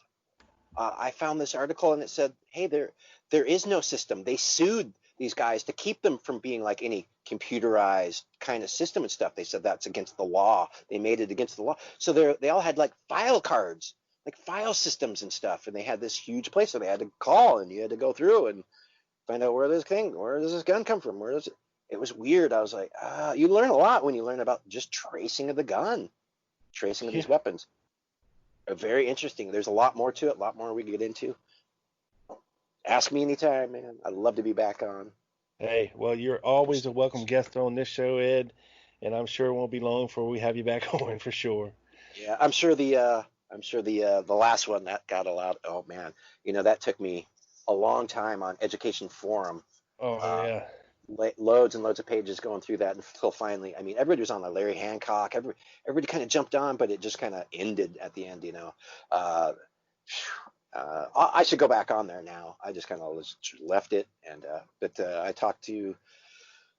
I found this article and it said, "Hey, there is no system. They sued these guys to keep them from being like any computerized kind of system and stuff. They said that's against the law. They made it against the law. So they all had like file cards, like file systems and stuff, and they had this huge place so they had to call and you had to go through and find out where does this gun come from? Where does it? It was weird. I was like, you learn a lot when you learn about just tracing of the gun, tracing of yeah, these weapons. Very interesting. There's a lot more to it, a lot more we can get into. Ask me anytime, man. I'd love to be back on. hey, well, you're always a welcome guest on this show, Ed, and I'm sure it won't be long before we have you back on for sure. Yeah, I'm sure the last one that got a lot. Oh man, that took me a long time on Education Forum. Oh Uh, yeah, Loads and loads of pages going through that until finally, I mean, everybody was on like Larry Hancock. Everybody kind of jumped on, but it just kind of ended at the end. Uh, I should go back on there now. I just kind of left it, but I talked to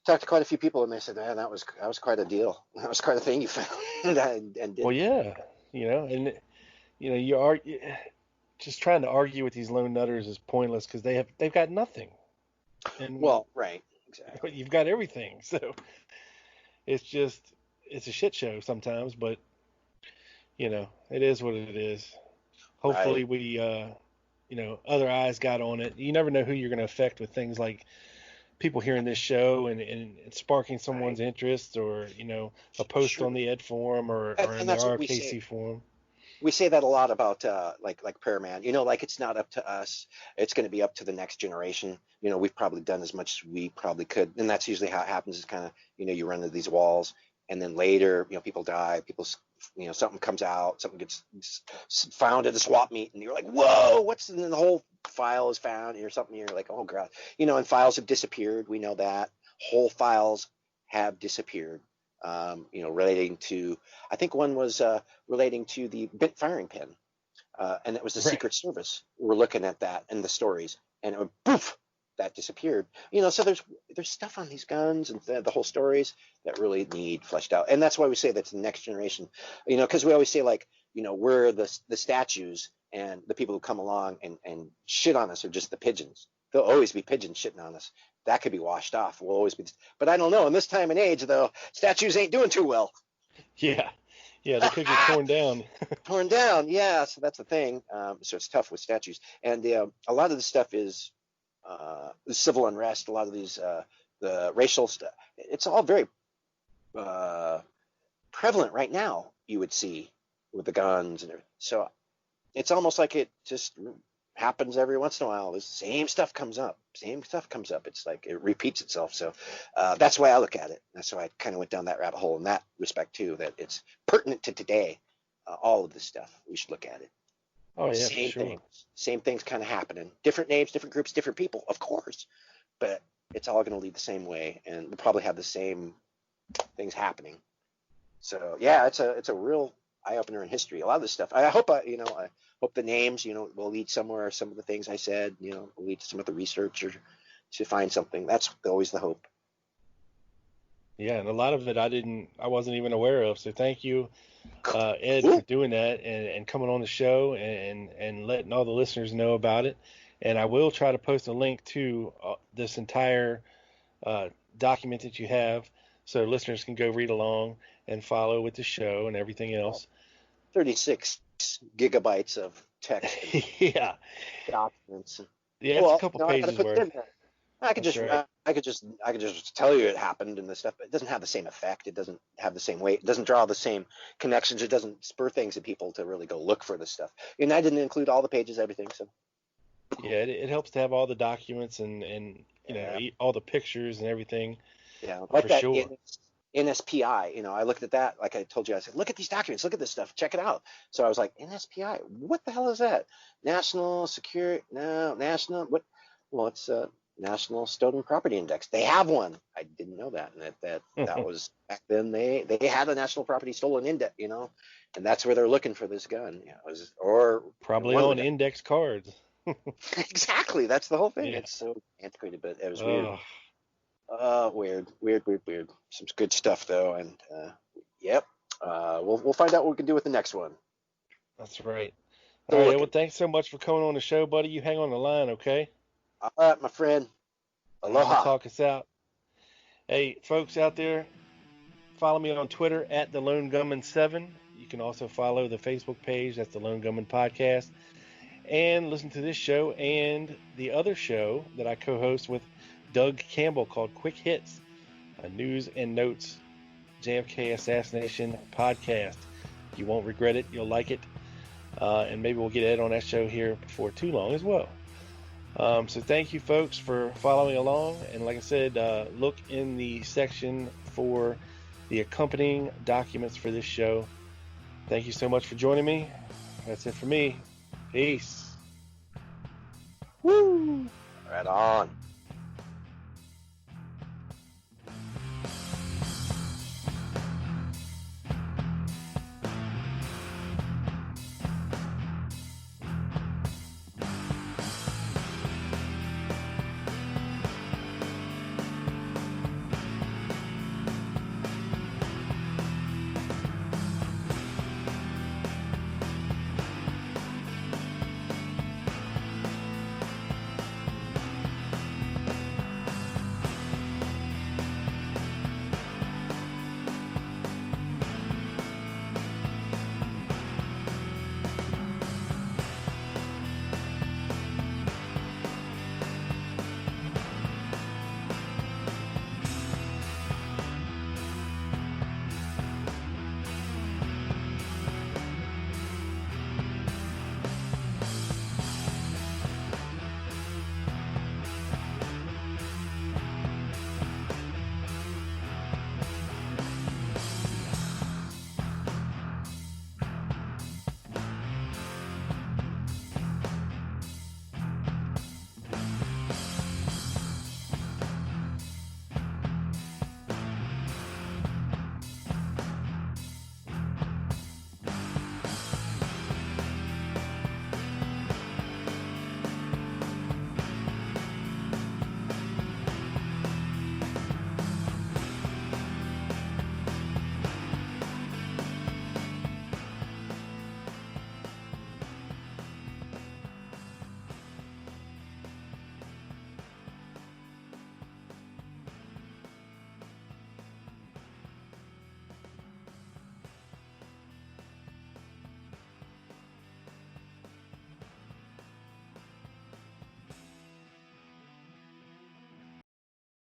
quite a few people, and they said, "Man, that was quite a deal. That was quite a thing you found and well did." yeah, and you are just trying to argue with these lone nutters is pointless because they've got nothing, and Well, right, exactly. you've got everything. So it's just it's a shit show sometimes, but it is what it is. Hopefully Right. we other eyes got on it. You never know who you're going to affect with things like people hearing this show and sparking someone's Right. interest, or a post on Sure. the Ed forum or in And the that's what we say. RKC forum. We say that a lot about like prayer man. Like it's not up to us. It's going to be up to the next generation. We've probably done as much as we probably could, and that's usually how it happens. Is kind of you run into these walls, and then later people die. Something comes out, something gets found at a swap meet, and you're like, whoa, what's? And then the whole file is found or something. You're like, oh god, and files have disappeared. We know that whole files have disappeared. Relating to, I think one was relating to the bent firing pin, and it was the Right. Secret Service. We're looking at that in the stories, and it went poof, that disappeared. So there's stuff on these guns and the whole stories that really need fleshed out, and that's why we say that's the next generation. Because we always say like, we're the statues, and the people who come along and shit on us are just the pigeons. There'll always be pigeons shitting on us. That could be washed off. We'll always be, but I don't know. In this time and age, though, statues ain't doing too well. Yeah. Yeah, they could get torn down. Torn down, yeah. So that's the thing. So it's tough with statues, and a lot of the stuff is civil unrest. A lot of these the racial stuff. It's all very uh, prevalent right now. You would see with the guns and everything. So it's almost like it just happens every once in a while. The same stuff comes up. Same stuff comes up. It's like it repeats itself. So that's the way I look at it. That's why I kind of went down that rabbit hole in that respect too. That it's pertinent to today. All of this stuff, we should look at it. Oh yeah, for Same sure. things. Same things kind of happening. Different names, different groups, different people, of course. But it's all going to lead the same way, and we'll probably have the same things happening. So yeah, it's a real eye opener in history. A lot of this stuff. I hope the names will lead somewhere. Some of the things I said will lead to some of the research or to find something. That's always the hope. Yeah, and a lot of it I wasn't even aware of. So thank you, Ed, Cool. for doing that and coming on the show and letting all the listeners know about it. And I will try to post a link to this entire document that you have, so listeners can go read along and follow with the show and everything else. 36 gigabytes of text Yeah, documents. yeah, it's a couple I gotta pages put it worth. in there. I could That's just, right. I could just tell you it happened and the stuff, but it doesn't have the same effect. It doesn't have the same weight. It doesn't draw the same connections. It doesn't spur things in people to really go look for this stuff. And I didn't include all the pages, everything. So Yeah, it helps to have all the documents and yeah, all the pictures and everything like for that sure. NSPI. I looked at that. Like I told you, I said, look at these documents. Look at this stuff. Check it out. So I was like, NSPI. What the hell is that? National Security? No, National. What? Well, it's National Stolen Property Index. They have one. I didn't know that, and that was back then. They had a National Property Stolen Index, and that's where they're looking for this gun. Or Probably one of the on guns. index cards. Exactly. That's the whole thing. Yeah. It's so antiquated, but it was weird. Oh, Weird. Some good stuff though, and yep. We'll find out what we can do with the next one. that's right. All Still right. looking. Well, thanks so much for coming on the show, buddy. You hang on the line, okay? All right, my friend. I'm gonna Aloha. talk us out. Hey, folks out there, follow me on Twitter at the Lone Gunman 7. You can also follow the Facebook page. That's the Lone Gunman Podcast. And listen to this show and the other show that I co-host with Doug Campbell called Quick Hits, a news and notes JFK assassination podcast. You won't regret it. You'll like it. And maybe we'll get Ed on that show here before too long as well. So thank you, folks, for following along. And like I said, look in the section for the accompanying documents for this show. Thank you so much for joining me. That's it for me. Peace. Woo. Right on.